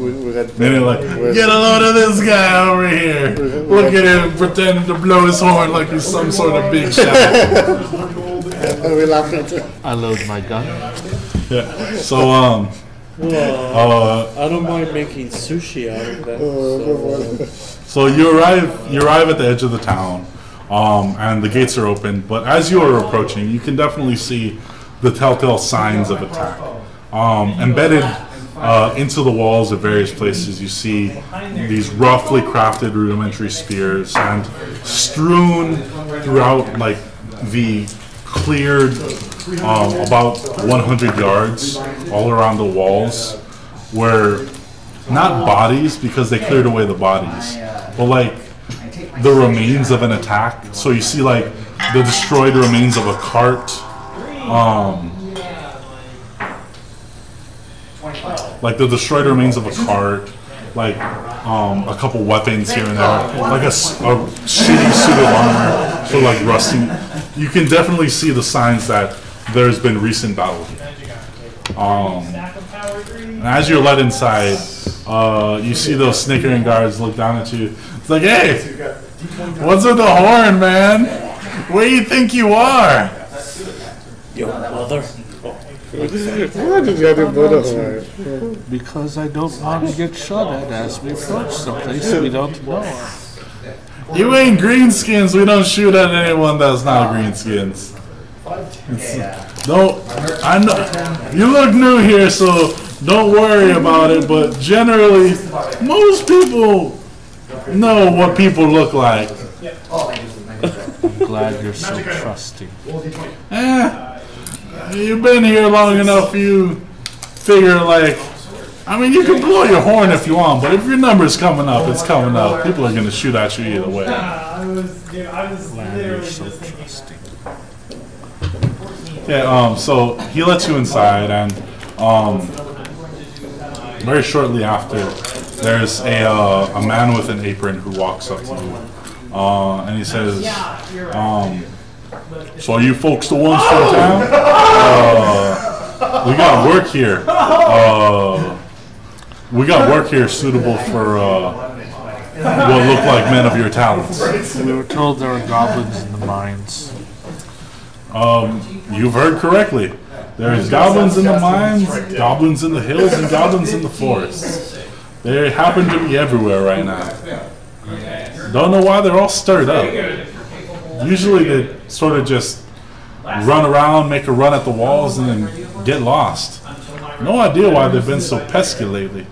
we got. Then they're like, get a load of this guy over here. Look at him pretending to blow his horn like he's some sort of big shot. And we laughed at it. I load my gun. Yeah. So, Well, I don't mind making sushi out of that. So you arrive at the edge of the town, and the gates are open. But as you are approaching, you can definitely see the telltale signs of attack. Embedded into the walls at various places, you see these roughly crafted rudimentary spears, and strewn throughout like the cleared about 100 yards all around the walls were not bodies, because they cleared away the bodies, but like the remains of an attack. So you see like the destroyed remains of a cart, like the destroyed remains of a cart, like a couple weapons here and there, like a shitty suit of armor, so like rusting. You can definitely see the signs that there's been recent battle here. And as you're led inside, you see those snickering guards look down at you. It's like, hey, what's with the horn, man? Where do you think you are? Your mother? Why did you have to put a horn? Because I don't want to get shot at as we approach someplace we don't know. You ain't greenskins. We don't shoot at anyone that's not greenskins. No, I know you look new here, so don't worry about it. But generally, most people know what people look like. I'm glad you're so trusting. You've been here long enough. You figure like, I mean, you can blow your horn if you want, but if your number's coming up, it's coming up. People are gonna shoot at you either way. I was Glad you're literally so just trusting. Yeah. So he lets you inside, and very shortly after, there's a man with an apron who walks up to you, and he says, "So are you folks the ones from town? We got work here. We got work here suitable for what look like men of your talents." We were told there were goblins in the mines. You've heard correctly. There's goblins in the mines, goblins in the hills, and goblins in the forests. They happen to be everywhere right now. Don't know why they're all stirred up. Usually they sort of just run around, make a run at the walls, and then get lost. No idea why they've been so pesky lately.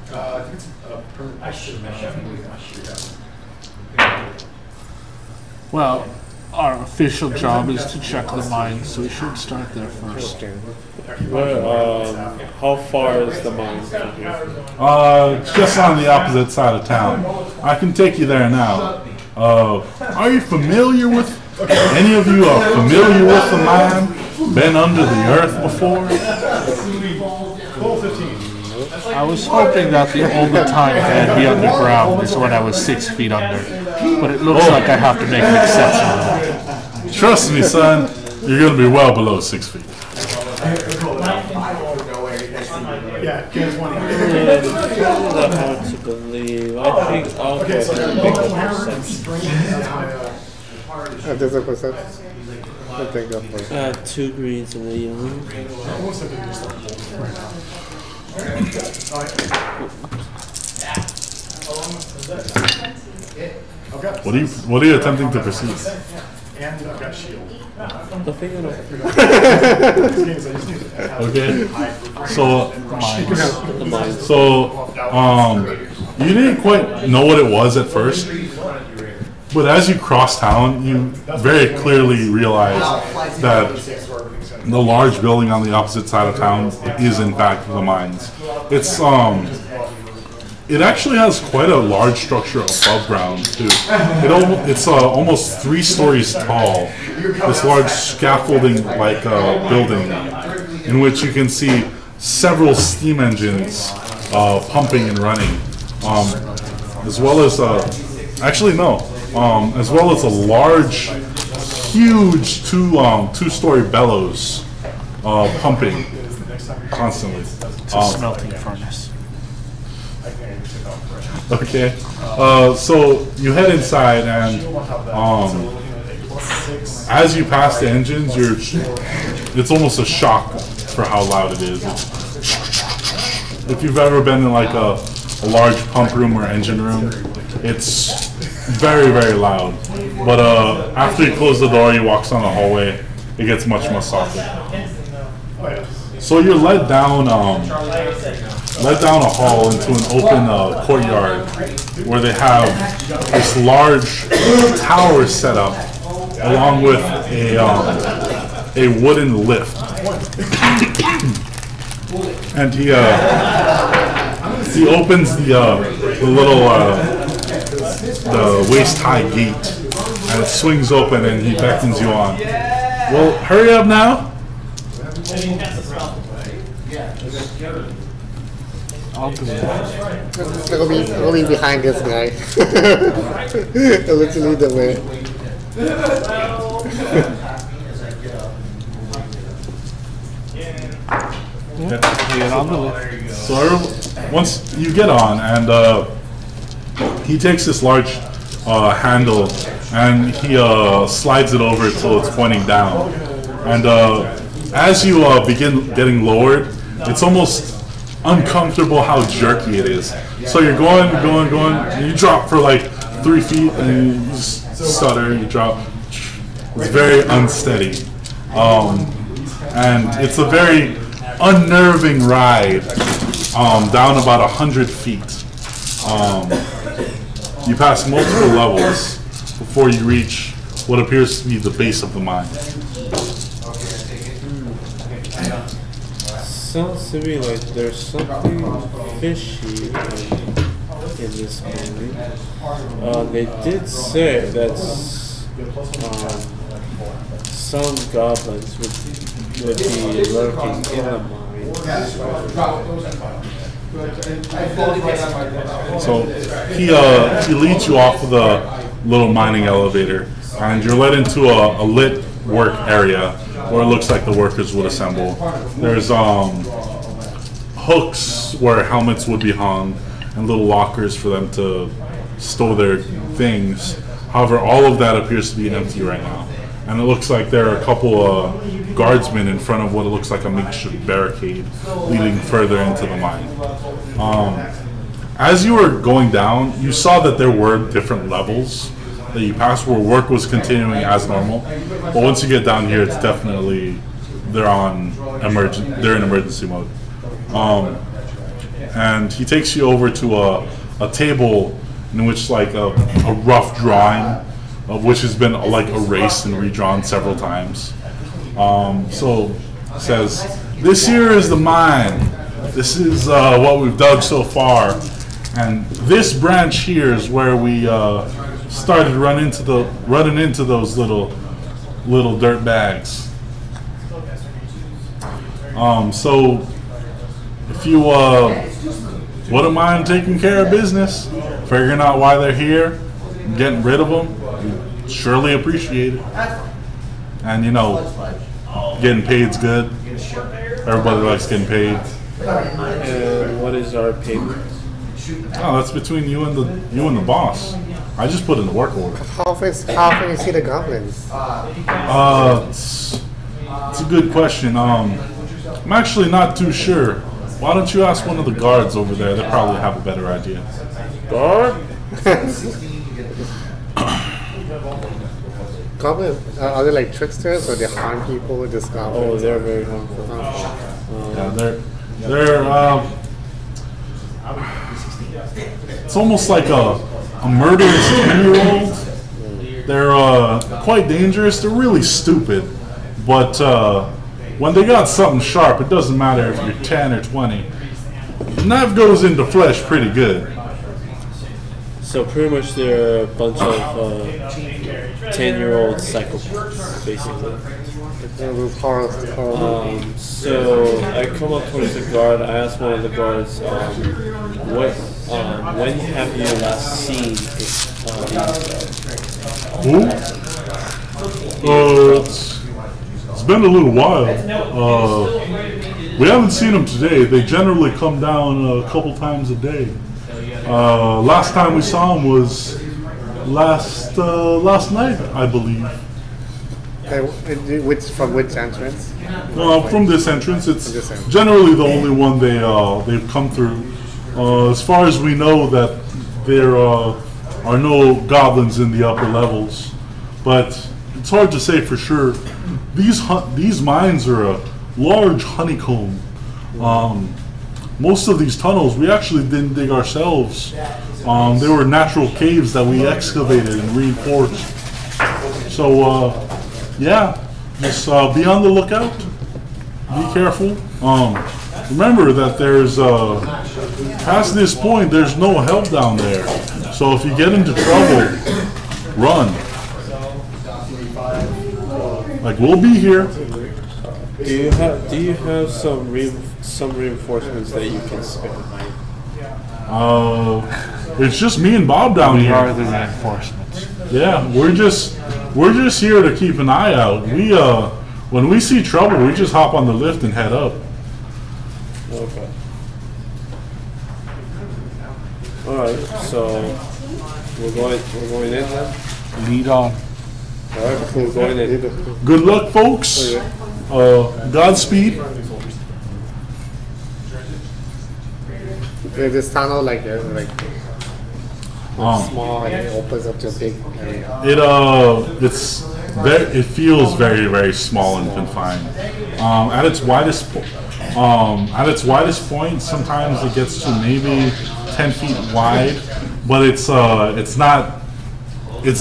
Well, our official job is to check the mines, so we should start there first. How far is the mine from here? Just on the opposite side of town. I can take you there now. Are you familiar with, any of you are familiar with the mine? been under the earth before? Level 15. I was hoping that the only time I'd be underground is when I was 6 feet under, but it looks like I have to make an exception. Trust me, son, you're going to be well below 6 feet. Yeah, James 1. It's hard to believe. I think I'll Okay, so go multiple for hammer and perception. string. That's my, There's a percent. I think go for it. 2 greens and a yellow. almost like I do something right now. I've got What are you attempting to perceive? and I've got shield. Nothing at all. These games I just need to have Okay. So, The mind. you didn't quite know what it was at first, but as you cross town, you very clearly realize that the large building on the opposite side of town is in fact the mines. It actually has quite a large structure above ground too. It's almost 3 stories tall. This large scaffolding-like building, in which you can see several steam engines pumping and running, as well as as well as a large, huge two-story bellows pumping constantly. It's a smelting furnace. Okay, so you head inside, and as you pass the engines, it's almost a shock for how loud it is. If you've ever been in like a large pump room or engine room, it's very, very loud. But after you close the door, you walk down the hallway, it gets much more softer. So you're led down a hall into an open courtyard where they have this large tower set up along with a wooden lift. And he opens the little the waist-high gate, and it swings open, and he beckons you on. Well, hurry up now. I'll do it. I'll be behind this guy. I'll let you lead the way. Get on the lift. So once you get on, and he takes this large handle, and he slides it over till it's pointing down. And as you begin getting lowered, it's almost uncomfortable how jerky it is. So you're going, and you drop for like 3 feet, and you just stutter, you drop. It's very unsteady. And it's a very unnerving ride down about 100 feet. You pass multiple levels before you reach what appears to be the base of the mine. Sounds to me like there's something fishy in this movie. They did say that some goblins would be lurking in the mine. So he leads you off of the little mining elevator, and you're led into a lit work area where it looks like the workers would assemble. There's hooks where helmets would be hung, and little lockers for them to store their things. However, all of that appears to be empty right now. And it looks like there are a couple guardsmen in front of what it looks like a makeshift barricade leading further into the mine. As you were going down, you saw that there were different levels that you passed where work was continuing as normal. But once you get down here, it's definitely they're in emergency mode. And he takes you over to a table in which like a rough drawing of which has been like erased and redrawn several times. So it says, "This here is the mine. This is what we've dug so far, and this branch here is where we started running into those little dirt bags." So if you wouldn't mind taking care of business, figuring out why they're here, and getting rid of them, we'd surely appreciate it. And you know, getting paid's good. Everybody likes getting paid. And what is our payment? Oh, that's between you and the boss. I just put in the work order. How often you see the goblins? It's a good question. I'm actually not too sure. Why don't you ask one of the guards over there? They probably have a better idea. Guard? Goblins, are they like tricksters or they harm people with this goblin? Oh, they're very harmful. Yeah, they're it's almost like a murderous 10-year-old. They're quite dangerous. They're really stupid, but when they got something sharp, it doesn't matter if you're 10 or 20. The knife goes into flesh pretty good. So pretty much they're a bunch of 10-year-old psychopaths, basically. So I come up towards the guard. I ask one of the guards, when have you last seen these Who? It's been a little while. We haven't seen them today. They generally come down a couple times a day. Last time we saw them was last night, I believe. From which entrance? From this entrance. It's generally the only one they've come through. As far as we know, that there are no goblins in the upper levels, but it's hard to say for sure. These mines are a large honeycomb. Most of these tunnels we actually didn't dig ourselves. They were natural caves that we excavated and reinforced. So yeah, just be on the lookout. Be careful. Remember that there's past this point there's no help down there. So if you get into trouble, run. Like, we'll be here. Do you have some reinforcements that you can spare? It's just me and Bob down We here. are the reinforcements. Yeah, we're just here to keep an eye out. We when we see trouble, we just hop on the lift and head up. Okay. All right. So we're going in then. Lead on. All right, we're going in. Good luck, folks. Godspeed. This tunnel small and it opens up to a big area. It feels very, very small and confined. At its widest point, sometimes it gets to maybe 10 feet wide, but it's not. It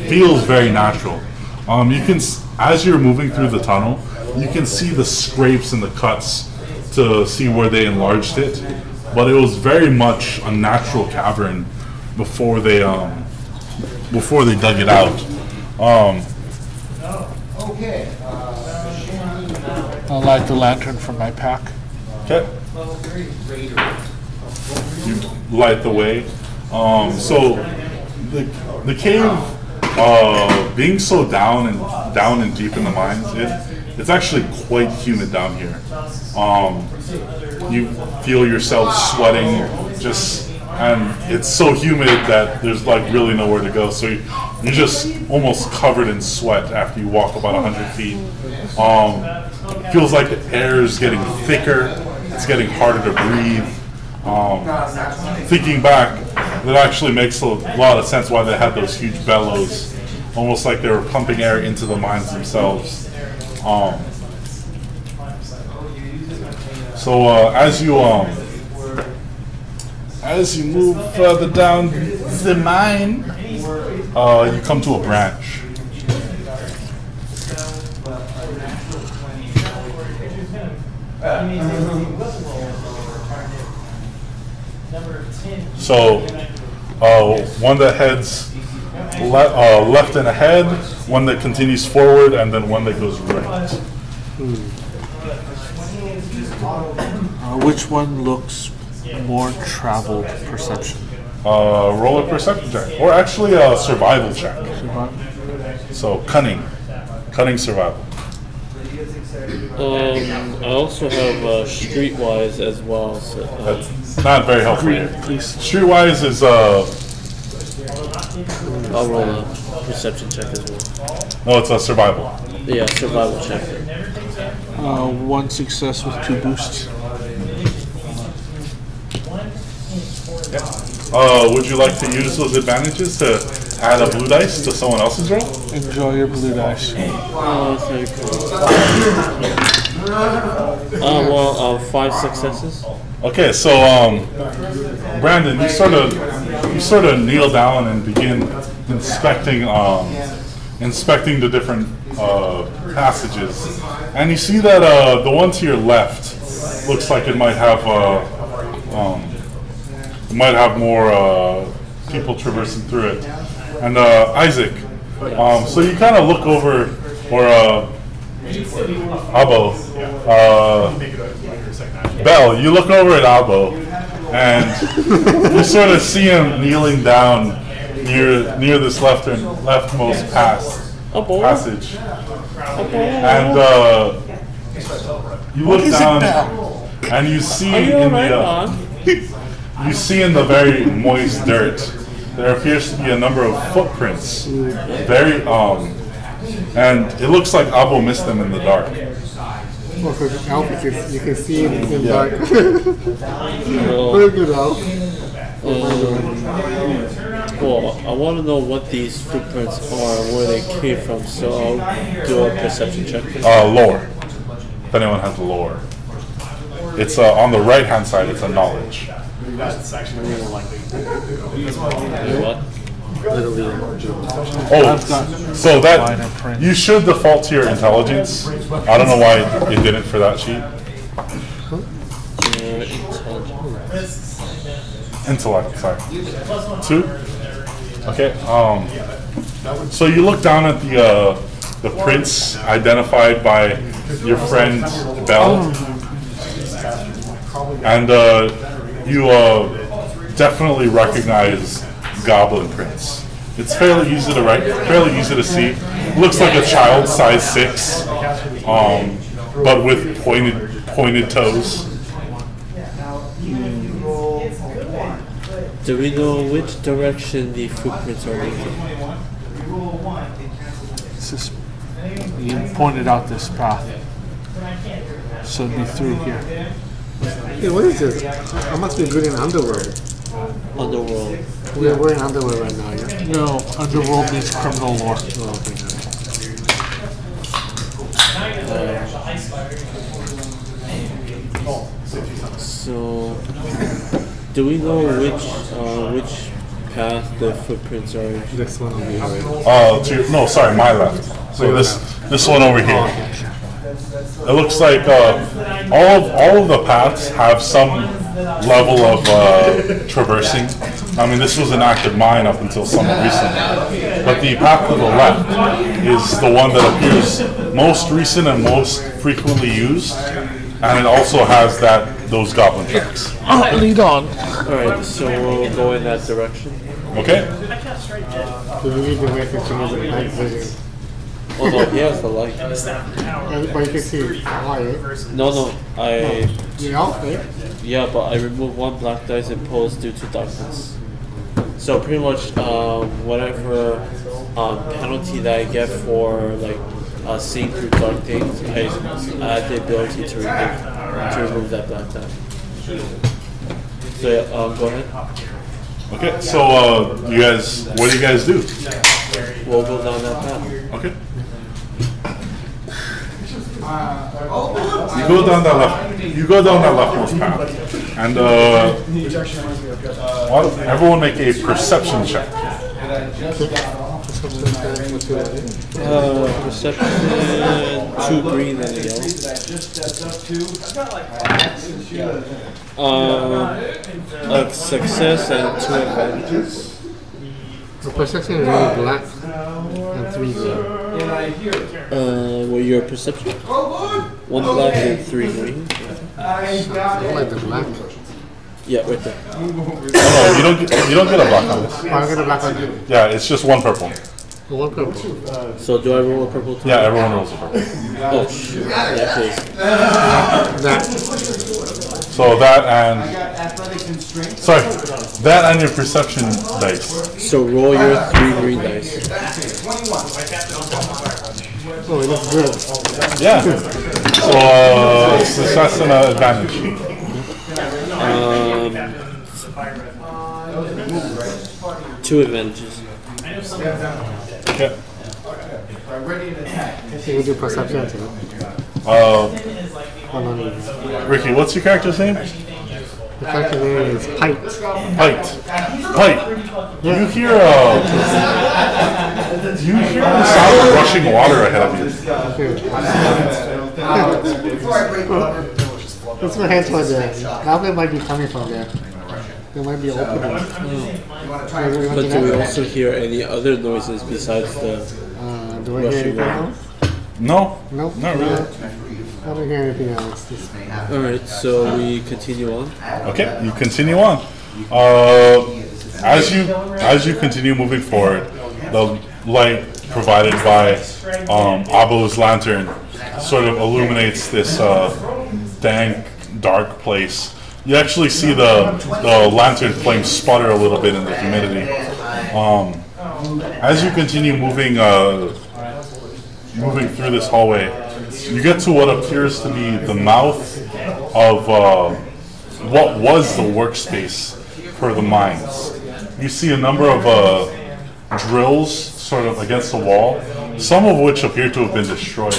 feels very natural. You can, as you're moving through the tunnel, you can see the scrapes and the cuts to see where they enlarged it. But it was very much a natural cavern before they dug it out. I'll light the lantern from my pack. Okay. You light the way. So the cave, being so down and deep in the mines, it's actually quite humid down here. You feel yourself sweating, and it's so humid that there's like really nowhere to go. So you're just almost covered in sweat after you walk about 100 feet. It feels like the air is getting thicker. It's getting harder to breathe. Thinking back, that actually makes a lot of sense why they had those huge bellows, almost like they were pumping air into the mines themselves. So as you move further down the mine, you come to a branch. So one that heads left and ahead, one that continues forward, and then one that goes right. Which one looks more traveled perception? Roll a perception check, or actually a survival check. So cunning survival. I also have Streetwise as well. So, That's not very helpful. Please. Streetwise is I'll roll a perception check as well. no, it's a survival. Yeah, survival check. One success with 2 boosts. Would you like to use those advantages to add a blue dice to someone else's roll? Enjoy your blue dice. Oh, that's very cool. 5 successes. Okay, so Brandon, you sort of kneel down and begin inspecting the different passages, and you see that the one to your left looks like it might have more people traversing through it. And Isaac, so you kind of look over, or Abo, Bell, you look over at Abo, and you sort of see him kneeling down near this leftmost passage. And you look down, and you see you see in the very moist dirt, there appears to be a number of footprints. And it looks like Abo missed them in the dark. Well, for the elf, you can see it in Yeah. dark. Very good elf. Well, I want to know what these footprints are and where they came from, so I'll do a perception check. Lore. If anyone has lore. It's on the right hand side, it's a knowledge. That's actually more likely. What? Oh, so that you should default to your intelligence. I don't know why it didn't for that sheet. Intellect, sorry. 2? Okay. So you look down at the prints identified by your friend Bell, and you definitely recognize goblin prints. It's fairly easy to write, fairly easy to see. Looks like a child, size 6, but with pointed toes. Do we know which direction the footprints are leading? You pointed out this path. So it'd be through here. Hey, what is this? I must be good in underworld. Underworld. We're in underworld right now, yeah? No, underworld means criminal lore. Oh, okay. So, do we know which path the footprints are in? This one will be right. No, sorry, my left. So this one over here. It looks like all of the paths have some level of traversing. I mean, this was an active mine up until somewhat recently. But the path to the left is the one that appears most recent and most frequently used. And it also has those goblin tracks. Lead on. Alright, so we'll go in that direction. Okay? So you need to wait to move the night vision. Oh no, he has the light. But you can see quiet. No, I... The elf, eh? Yeah, but I removed 1 black dice imposed due to darkness. So pretty much whatever penalty that I get for like seeing through dark things, I had the ability to remove that black die. So yeah, go ahead. Okay, so what do you guys do? We'll go down that path. Okay. You go down that leftmost path, and everyone make a perception check. Perception, 2 green and a yellow. A success and 2 advantages. The perception is really black and 3 green. Your perception? 1 black and 3 green. I like the black. Yeah, right there. Oh no, you don't get a black on this. Oh, I get a black one. Yeah, it's just 1 purple. One purple. So do I roll a purple too? Yeah, everyone rolls a purple. Oh shoot. Yeah, please. That. So that and that and your perception dice. So roll your 3 green dice. Oh, it looks good. Yeah. So success and advantage. 2 advantages. Okay. You can do perception too. Ricky, what's your character's name? The character name is Pite. Pite. You hear the sound of rushing water ahead of you. Let's go head toward there. Now they might be coming from there. There might be openings. But do we also hear any other noises besides the do I hear anything else? No. Nope. Not really. I don't hear anything else. Alright, so we continue on. Okay, you continue on. As you continue moving forward, the light provided by Abo's lantern sort of illuminates this dank, dark place. You actually see the lantern flame sputter a little bit in the humidity. As you continue moving through this hallway, you get to what appears to be the mouth of what was the workspace for the mines. You see a number of drills sort of against the wall, some of which appear to have been destroyed,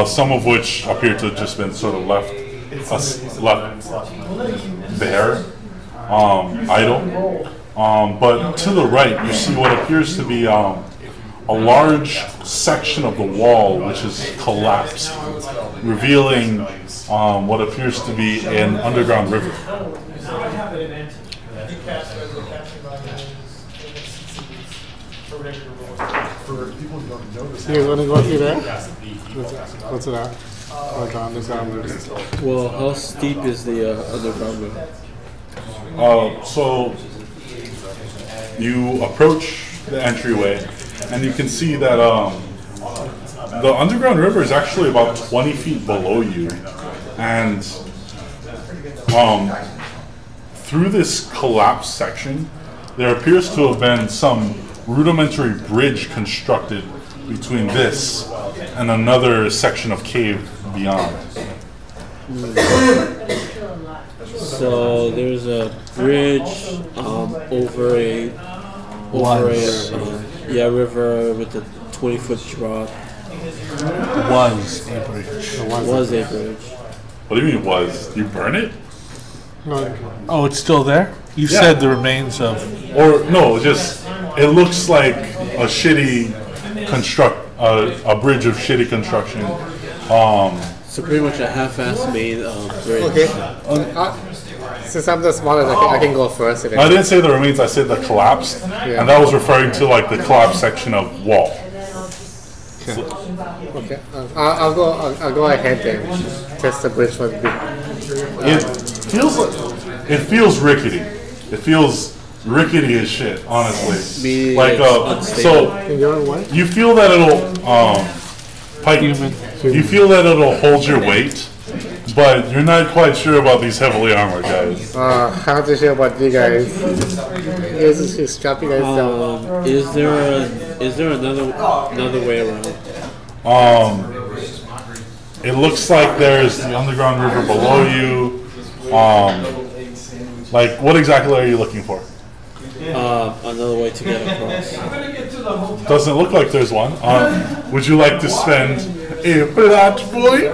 some of which appear to have just been sort of left there, idle. But to the right, you see what appears to be a large section of the wall which is collapsed, revealing what appears to be an underground river. You want to go through there? What's that? Oh, the underground river. Well, how steep is the underground river? So you approach the entryway, and you can see that the underground river is actually about 20 feet below you, and through this collapsed section, there appears to have been some rudimentary bridge constructed between this and another section of cave beyond. So there's a bridge over a river with a 20-foot drop. Was a bridge. Was a bridge. What do you mean was? You burn it? Oh, it's still there? You Yeah. said the remains of... Or no, just it looks like a shitty a bridge of shitty construction. So pretty much a half-assed made bridge. Okay. Since I'm the smallest, I can go first. I didn't say the remains. I said the collapsed, and that was referring to like the collapsed section of wall. Okay. I'll go ahead and test the bridge for the It feels rickety. It feels rickety as shit, honestly. Meaning Like it's so you feel that it'll Pike, you feel that it'll hold your weight, but you're not quite sure about these heavily armored guys. how to sure about you guys? Is strap you guys down? Is there another way around? It looks like there's the underground river below you. Like, what exactly are you looking for? Another way to get across. Doesn't look like there's one. Would you like to spend a plot point?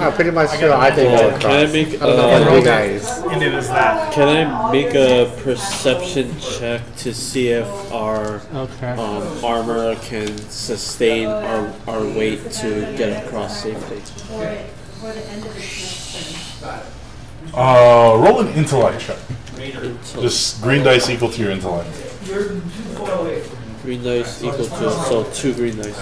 I'm pretty much sure I can go across. Can I make I don't know about you guys. And it is that. Can I make a perception check to see if our armor can sustain our weight to get across safely? Roll an intellect check. Just green dice equal to your intellect. Green dice equal to, so 2 green dice.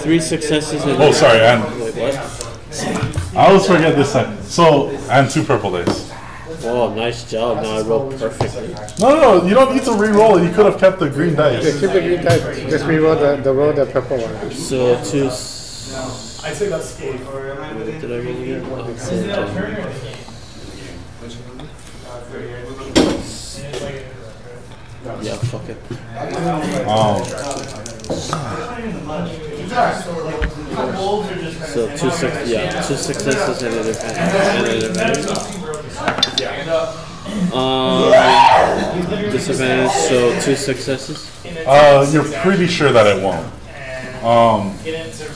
3 successes and. Oh, sorry, and Wait, what? I always forget this time. So, and 2 purple dice. Oh, nice job. Now I rolled perfectly. No, you don't need to re-roll it. You could have kept the green dice. Yeah, keep the green dice. Just reroll the purple one. So 2. I'd say that's safe. What did I roll again? Oh, so, yeah, fuck it. So 2 successes and an advantage. Disadvantage, so 2 successes. You're pretty sure that it won't.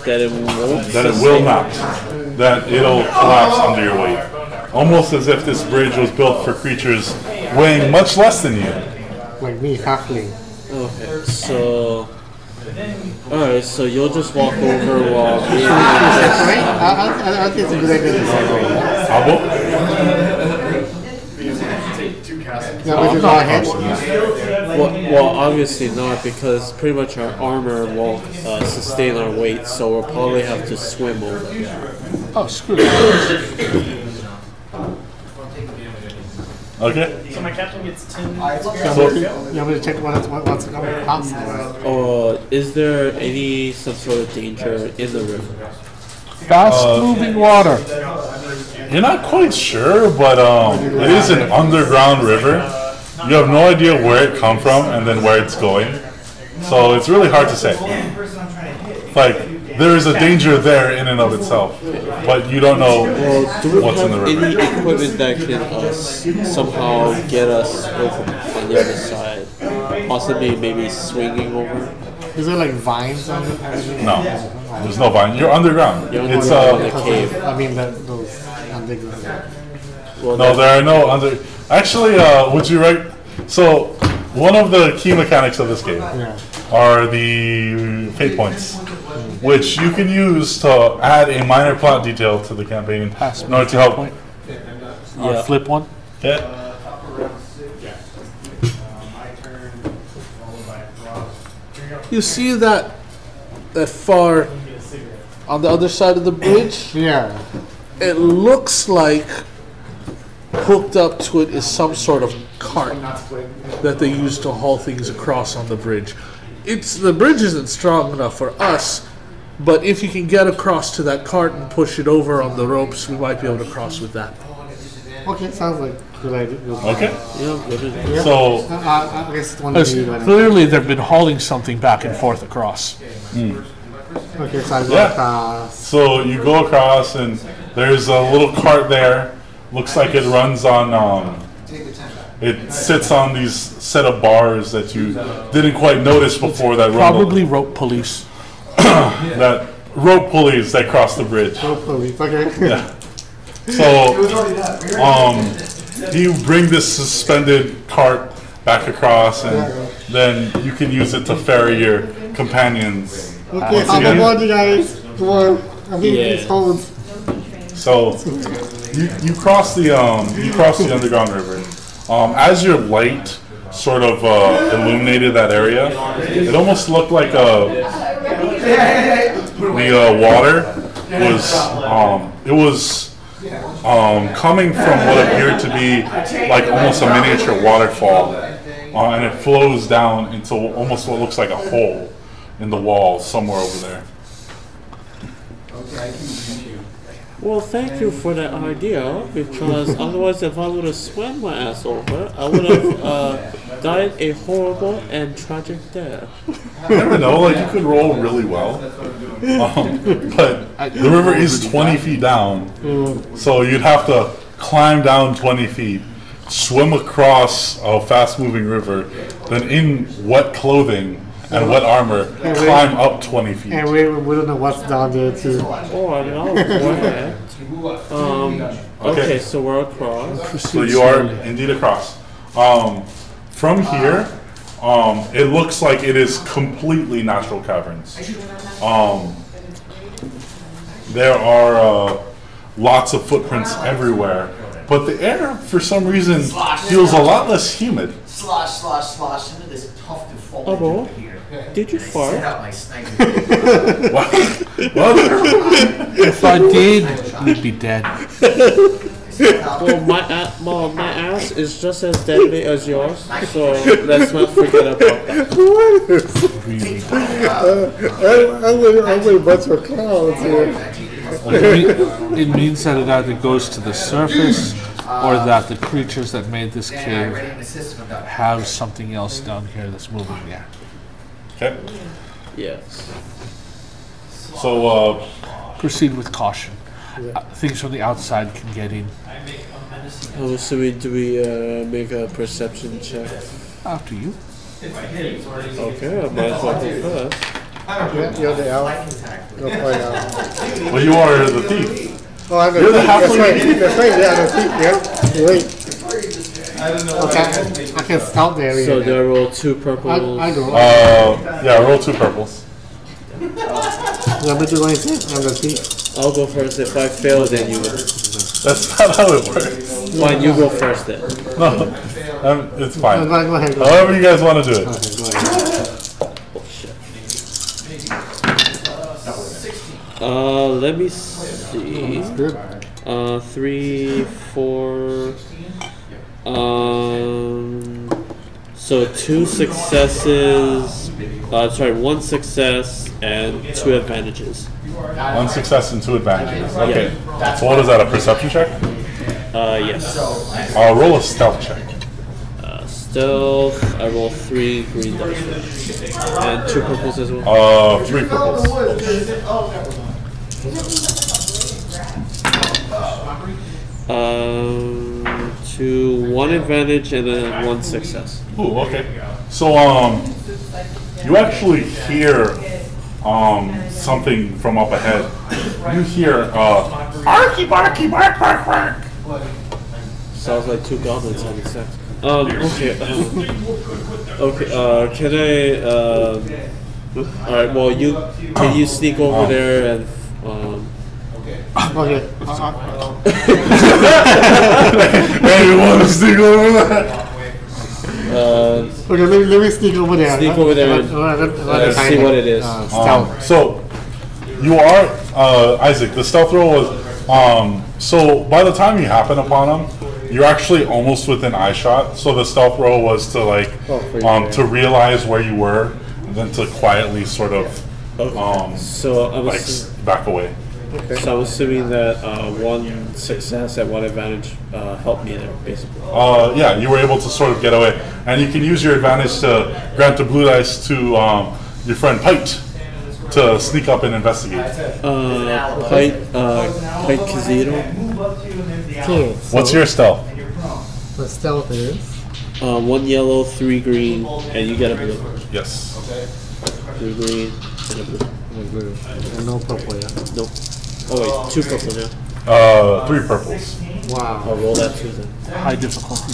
That it won't. That it will not. That it'll collapse under your weight. Almost as if this bridge was built for creatures weighing much less than you. Like me, halfling. Okay, so. Alright, so you'll just walk over while me and Right? I think it's a good idea to separate. Abo? Yeah, we just go ahead. well, obviously not, because pretty much our armor won't sustain our weight, so we'll probably have to swim over. Oh, screw it. Okay. So my captain gets 10 You want me to check what's it going to cost? Is there some sort of danger in the river? Fast moving water. You're not quite sure, but it is an underground river. You have no idea where it come from and then where it's going. So it's really hard to say. Like, there is a danger there in and of itself, but you don't know Do we what's in the have river. any equipment that can somehow get us over on the other side? Possibly maybe swinging over? Is there like vines on it? No, there's no vine. You're underground. You're It's underground in a cave. I mean, those underground. Well, no, there are no under. Actually, would you write? So, one of the key mechanics of this game Yeah. are the fate points, which you can use to add a minor plot detail to the campaign Pass in order to help. Or Yeah. flip one. Okay. You see that far on the other side of the bridge? Yeah. It looks like hooked up to it is some sort of cart that they use to haul things across on the bridge. The bridge isn't strong enough for us, but if you can get across to that cart and push it over on the ropes, we might be able to cross with that. Okay, sounds like a good idea. Okay. Yeah, good idea. So, I guess it's one Because to do. clearly they've been hauling something back and forth across. Okay, so I go Yeah. across. so you go across, and there's a little cart there. Looks like it runs on. It sits on these set of bars that you didn't quite notice before. That run Probably rope police. that rope pulleys that cross the bridge. Hopefully, okay. Yeah. So, you bring this suspended cart back across, and then you can use it to ferry your companions. Okay, once how again. about you guys? Come on. I mean, Yeah. these holes. So, you cross the underground river. As your light sort of illuminated that area, it almost looked like the water was coming from what appeared to be like almost a miniature waterfall, and it flows down into almost what looks like a hole in the wall somewhere over there. Well, thank you for that idea, because otherwise if I would have swam my ass over, I would have died a horrible and tragic death. You never know, like you could roll really well, but the river is 20 feet down, so you'd have to climb down 20 feet, swim across a fast-moving river, then in wet clothing and wet armor, climb up 20 feet. And we don't know what's down there too. Oh, I know. Okay, so we're across. So you are indeed across. From here, it looks like it is completely natural caverns. There are lots of footprints everywhere, but the air, for some reason, feels a lot less humid. Slosh into this tough default Abo, here. did you Set fart? out my sniper. Well, If I did, you'd be dead. Well, my ass is just as deadly as yours, so let's not forget about that. Really. I'm with a bunch of clowns here. It means that it either goes to the surface or that the creatures that made this cave have something else down here that's moving there. okay. Yes. So, Proceed with caution. Things from the outside can get in. So do we make a perception check? After you. Okay, I might as well go first. Yeah, you're the elf. Go find out. well, you are the thief. Oh, I'm You're the That's halfling. right. That's right. Yeah, the thief. Yeah. Wait. Okay. I can scout the area. So do I roll 2 purples? I go. Yeah, roll 2 purples. Number 2, what is it? I'm the thief. I'll go first. If I fail, then you will. That's not how it works. Fine, you go first then. No, it's fine. Go ahead. Go ahead. However you guys want to do it. Okay, go ahead. Let me see. That's good. 3, 4. So 2 successes. Sorry, 1 success and 2 advantages. 1 success and 2 advantages. Okay. So what is that, a perception check? Yes. Roll a stealth check. Stealth. I roll 3 green dice and 2 purples as well. 3 purples. To 1 advantage and then 1 success. Ooh, okay. So, you actually hear, something from up ahead. You hear, barky, barky, bark, bark, bark. Sounds like 2 goblins having sex. Okay. Can I? All right. Well, can you sneak over there and? Okay. Hey, you want to sneak over there? Okay, let me sneak over there. Sneak over there and see what it is. Stealth. So, you are, Isaac, the stealth roll was, so by the time you happen upon him, you're actually almost within eye shot. So the stealth roll was to to realize where you were, and then to quietly sort of, So I like was. back away. So I'm assuming that 1 success and 1 advantage helped me there, basically. Yeah, you were able to sort of get away, and you can use your advantage to grant a blue dice to your friend Pite to sneak up and investigate. Pite Kazito. Okay. What's your stealth? The stealth is 1 yellow, 3 green, and you get a blue. Yes. 3 green and a blue. blue. And no purple, yeah? Nope. Oh wait, 2 purple now. 3 purples. Wow. I'll roll that 2 then. High difficulty.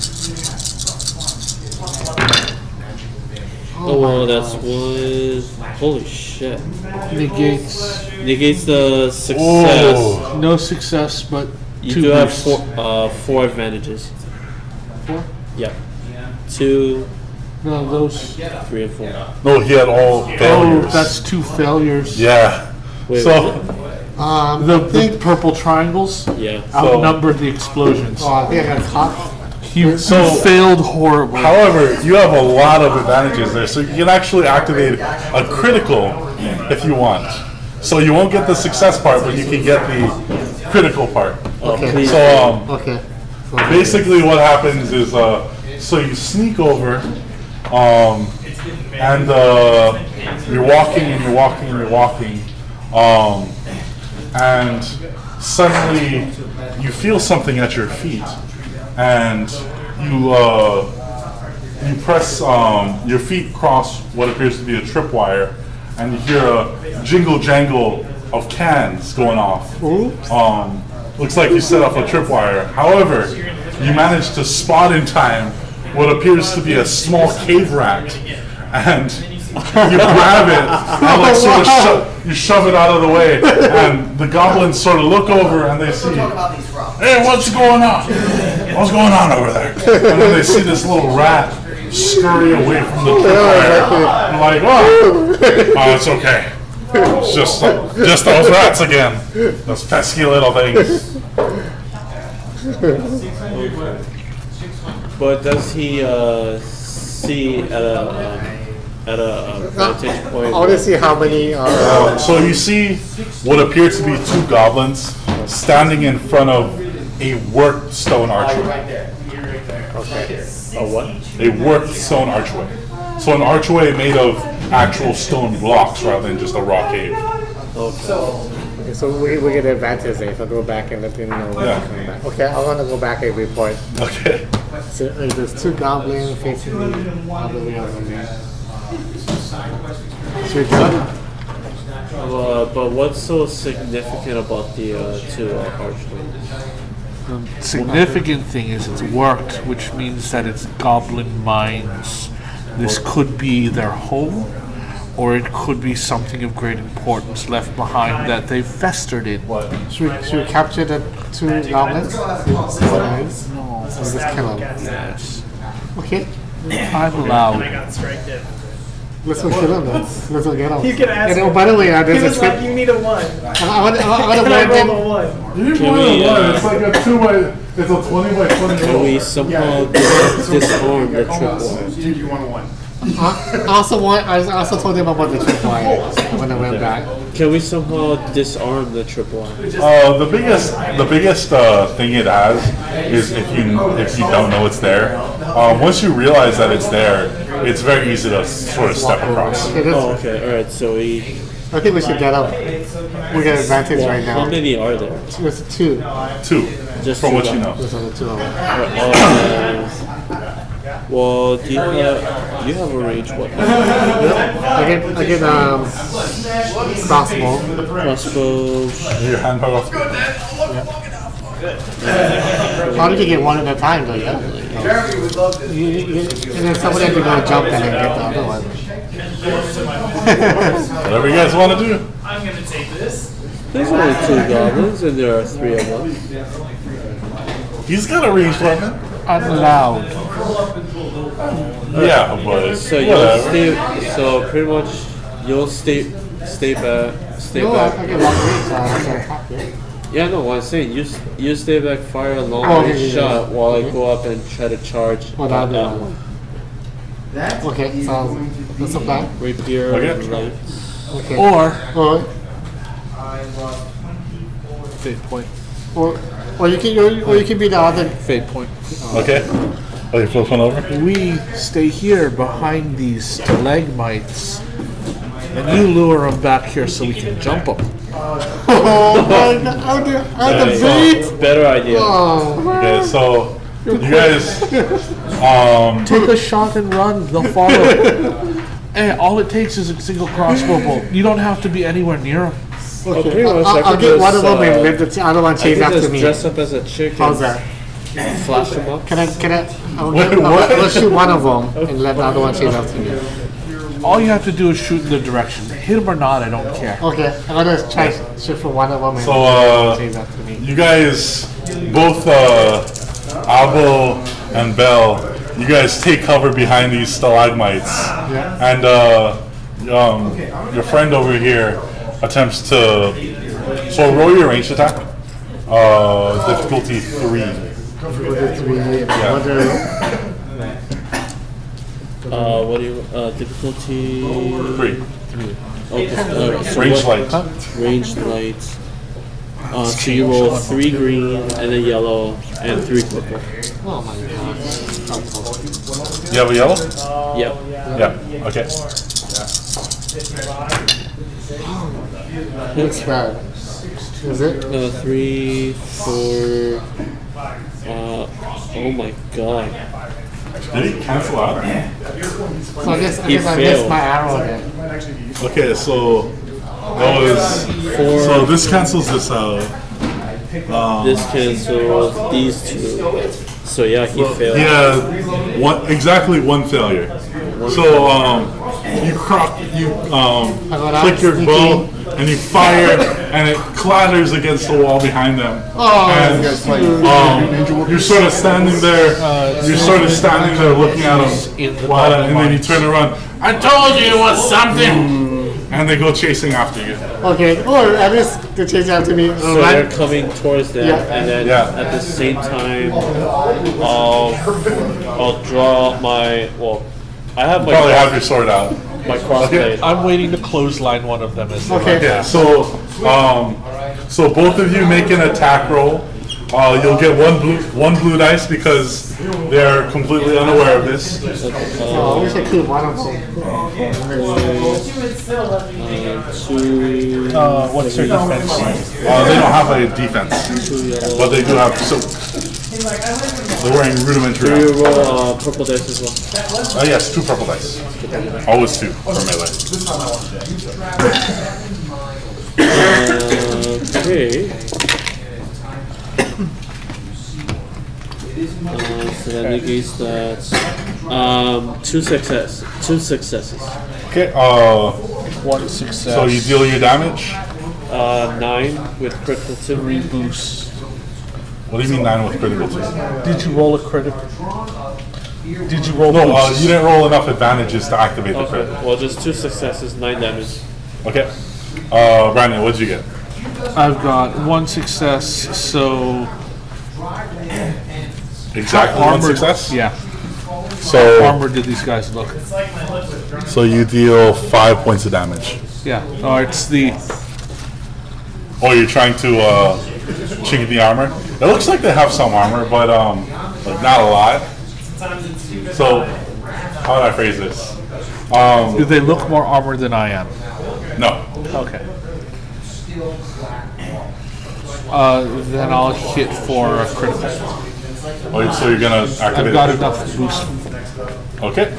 Oh well, that's 1. Holy shit. Negates. Negates the success. Oh. No success, but You 2 do have boosts. 4 advantages. 4? Yep. 2, No, those. 3, and 4. No, he had all Oh, failures. that's 2 failures. Yeah. Wait, So, The purple triangles Yeah. outnumbered the explosions. Oh, I think I got caught. You failed horribly. however, you have a lot of advantages there. So you can actually activate a critical if you want. So you won't get the success part, but you can get the critical part. Okay. Please. So, Okay. So basically what happens is, so you sneak over, and you're walking and you're walking and you're walking, and suddenly you feel something at your feet, and you press, your feet cross what appears to be a tripwire, and you hear a jingle jangle of cans going off. Looks like you set off a tripwire. However, you manage to spot in time what appears to be a small cave rat, and you grab it and like sort of you shove it out of the way, and the goblins sort of look over and they see, hey, what's going on? what's going on over there? And then they see this little rat scurry away from the tripwire. I'm like, oh, it's okay. It's just those rats again. Those pesky little things. But does he see at a vantage point? I want to see how many are. So you see what appear to be two goblins standing in front of a worked stone archway. Okay. A what? A worked stone archway. So an archway made of actual stone blocks rather than just a rock cave. Okay, so we get the advantage if I go back and let him know when I come back. Okay, I want to go back and report. Okay. So there's two goblins facing the other way over there. So we done? But what's so significant about the two archways? The significant thing is it's worked, which means that it's goblin mines. This could be their home, or it could be something of great importance left behind that they've festered in. Should we capture the two goblins? No. Or just kill them? Yes. Okay. I'm allowed. I got strike dead. Let's go kill them. Let's go get them. You can ask And him. oh, by the way, He there's a was like, trip. you need a 1. I want to And I warn rolled them. a 1. You Can want we, one. It's like a 2 by. It's a 20 by 20 Can roll. we somehow disarm the tripwire? Dude, you want a 1. I also told them about the tripwire when I went back. Can we somehow disarm the tripwire? The biggest thing it has is if you don't know it's there. Once you realize that it's there, it's very easy to sort of step across. Okay, Oh, okay. All right. So we. I think we should get up. We get advantage right How now. many are there? There's two. 2, Just from two what you guys. know. There's only two of them. Well, do you have a range weapon? I get crossbow. Crossbow. Your hand power off. How did you get one at a time though? Yeah. Jeremy would love this. And then somebody had to go jump and then get the other one. Whatever you guys want to do. I'm going to take this. There's only 2 goblins, and there are 3 of them. He's got a ranged weapon. I'm allowed. Yeah, but So you'll whatever. stay. So pretty much, you'll stay back. Stay No, I back. get long range, so I can't attack it. Yeah, no. What I'm saying, you stay back, fire a long Oh, range yeah. shot while I go up and try to charge Oh, that'll do that that. one. Okay, so that's a plan. Rapier, Okay. lights. Okay. Or fate point. Or you can be the other. Fate point. Okay. Okay, flip one over. We stay here behind these stalagmites, and you lure them back here so we can jump them. Oh my god! How the beat! Better idea. Oh. Okay, so you guys, Take a shot and run. They'll follow. Hey, all it takes is a single crossbow bolt. You don't have to be anywhere near them. Okay. pretty much I I'll could get one just, of them and let the other one I chase can after just me. dress up as a chick How's and that? flash them up. Can I? Wait, what? Let's shoot one of them and let the other one chase after me. All you have to do is shoot in the direction. Hit them or not, I don't care. Okay, I'm gonna try shoot for one of them and So, let the other one chase after me. you guys, both Abo and Bell, you guys take cover behind these stalagmites, and your friend over here attempts to. So roll your ranged attack. Difficulty 3. What do you difficulty? 3. Okay. So Range what- light. Ranged lights. So you roll 3 green and a yellow and 3 purple. Oh my god. You have a yellow? Yep. Yeah. Okay. Looks bad. Is it? 3, 4. Oh my god. Did he cancel out? So I guess I missed failed. my arrow again. Okay, so that was. So this cancels this out. This cancels these 2. So yeah, he failed. He had exactly one failure. So you click your bow and you fire, and it clatters against the wall behind them. And you're sort of standing there. You're sort of standing there looking at them, and then you turn around. I told you it was something. And they go chasing after you. Okay, or at least they chase after me. So they're coming towards them, and then at the same time, I'll draw out my. Well, I have my. Probably have your sword out. My crossblade. I'm waiting to clothesline one of them. As Yeah. So both of you make an attack roll. You'll get one blue dice because they're completely unaware of this. I wish I could one of them. What's their defense? They don't have a defense, but they do have. So they're wearing rudimentary. Do you roll purple dice as well? Yes, 2 purple dice. Always 2 for melee. Okay. So that negates that. 2 successes. Okay. 1 success. So you deal your damage. 9 with critical 2 boosts. What do you mean 9 with critical 2? Did you roll a critical? Did you roll? No, you didn't roll enough advantages to activate the crit. Well, just 2 successes, 9 damage. Okay. Brandon, what'd you get? I've got 1 success, so exactly 1 success? Yeah. So how armored did these guys look? So you deal 5 points of damage. Yeah. Oh, it's the. Oh, you're trying to chink the armor? It looks like they have some armor, but like not a lot. So how would I phrase this? Do they look more armored than I am? No. Okay. Then I'll hit for a critical. Oh, so you're gonna activate? I've got enough boost. Okay.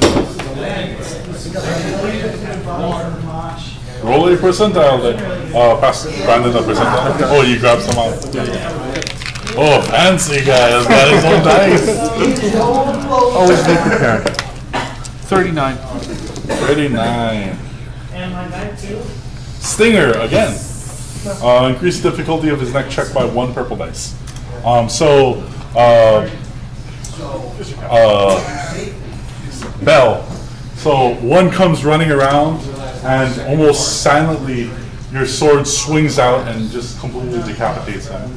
Roll a percentile then. Pass Brandon a percentile. Oh, you grabbed some out. Oh, fancy guy has got his own dice. Always be prepared. 39. 39. And my knife too. Stinger again. Increase difficulty of his next check by 1 purple dice. Bell. So one comes running around, and almost silently, your sword swings out and just completely decapitates him.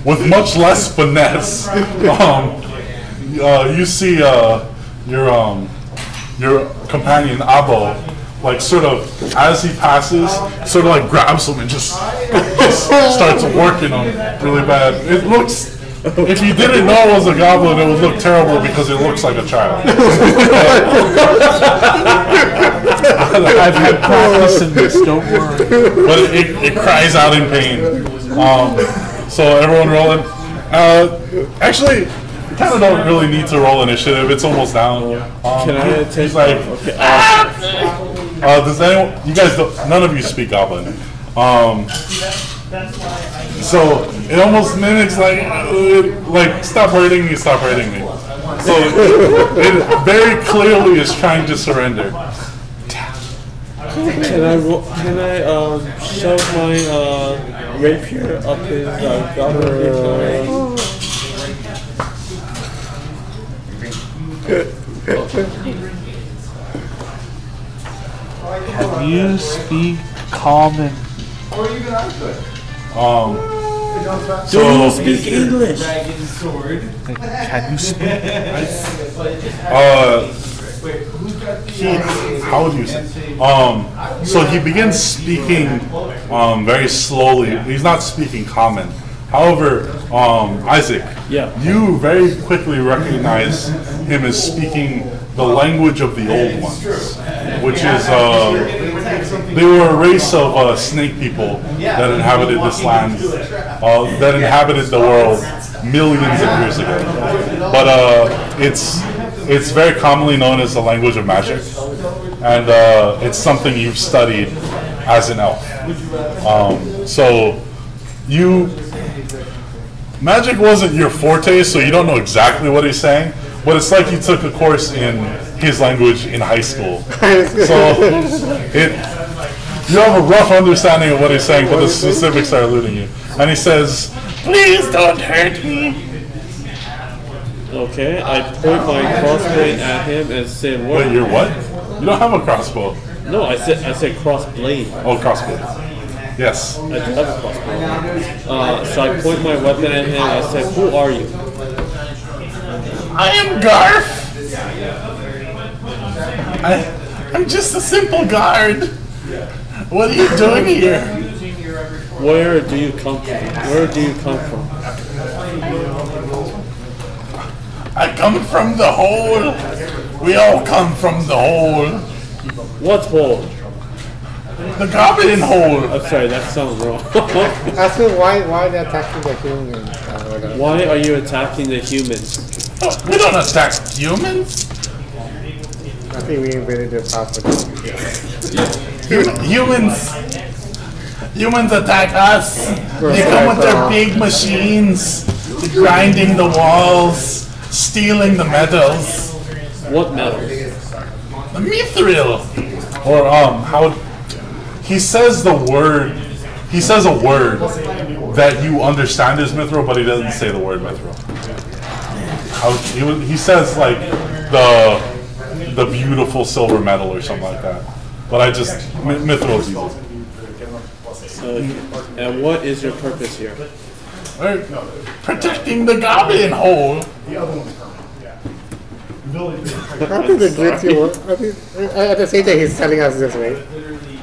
With much less finesse. You see your companion Abo, like sort of as he passes, sort of like grabs him and just starts working him really bad. It looks. If you didn't know it was a goblin, it would look terrible because it looks like a child. I've had practice in this, don't worry. But it cries out in pain. So everyone rolling. Actually, you kind of don't really need to roll initiative. It's almost down. Can I take? He's like, does anyone? You guys don't. None of you speak goblin. So it almost mimics like stop hurting me, stop hurting me. So it very clearly is trying to surrender. Can I shove my rapier up his Can you speak common? So you speak English? Can you speak? How would you say? So he begins speaking very slowly. He's not speaking common. However, Isaac, you very quickly recognize him as speaking the language of the old ones, which is they were a race of snake people that inhabited this land, that inhabited the world millions of years ago. But it's very commonly known as the language of magic, and it's something you've studied as an elf. So magic wasn't your forte, so you don't know exactly what he's saying, but it's like you took a course in his language in high school. So you have a rough understanding of what he's saying, but the specifics are eluding you. And he says, "Please don't hurt me." Okay, I point my crossblade at him and say, "What?" Wait, you're what? You don't have a crossbow. No, I said crossblade. Oh, crossbow. Yes. I do have a crossblade. So I point my weapon at him and I said, "Who are you?" I am Garf. I'm just a simple guard. What are you doing here? Where do you come from? Where do you come from? I come from the hole. We all come from the hole. What hole? The goblin hole. I'm sorry, that sounds wrong. Ask me why they're attacking the humans. Why are you attacking the humans? Oh, we don't attack humans. I think we invaded their property. Humans attack us. They come with their big machines, grinding the walls, stealing the metals. What metals? The mithril. Or how he says the word. He says a word that you understand is mithril, but he doesn't say the word mithril. He says like the beautiful silver metal or something like that. But I just mithril is easy. And what is your purpose here? We're protecting the goblin hole. The other one's permanent. Yeah. I think the guilty one. At the same time, he's telling us this, right?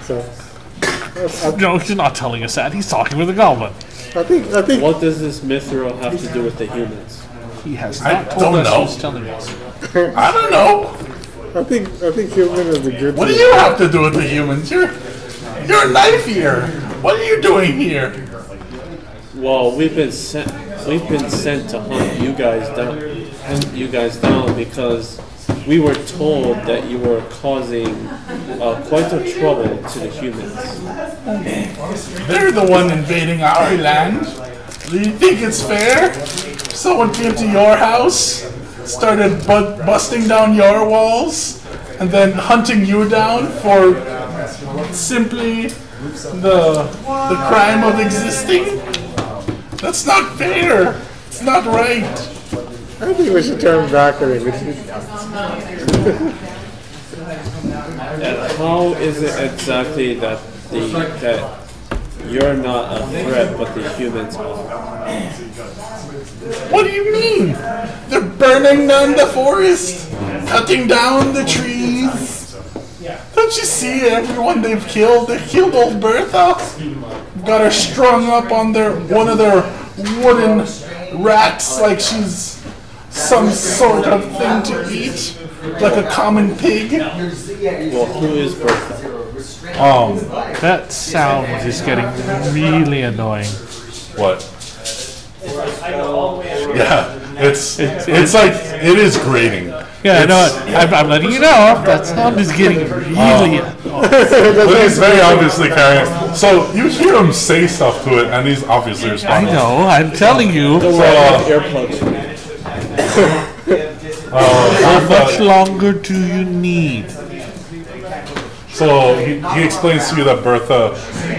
So. No, he's not telling us that. He's talking with a goblin. I think. What does this mithril have to do with the humans? He has I not told don't us know. he's telling us. I don't know. I think human is the guilty. What do you have to do with the humans? You're a knife here. What are you doing here? Well, we've been sent to hunt you guys down because we were told that you were causing quite a trouble to the humans. They're the one invading our land. Do you think it's fair? Someone came to your house, started busting down your walls, and then hunting you down for simply the crime of existing? That's not fair. It's not right. I think we should turn back on it. And how is it exactly that you're not a threat, but the humans are? What do you mean? They're burning down the forest, cutting down the trees. Don't you see everyone they've killed? They killed old Bertha. Got her strung up on one of their wooden racks like she's some sort of thing to eat, like a common pig. Well, who is Bertha? That sound is getting really annoying. What? Yeah, it's like it is grating. Yeah, I know. I'm letting you know. That sound is getting really annoying. But he's very obviously carrying. So you hear him say stuff to it, and he's obviously I responding. know. I'm telling you. Don't worry, I have earplugs. How much longer do you need? So he explains to you that Bertha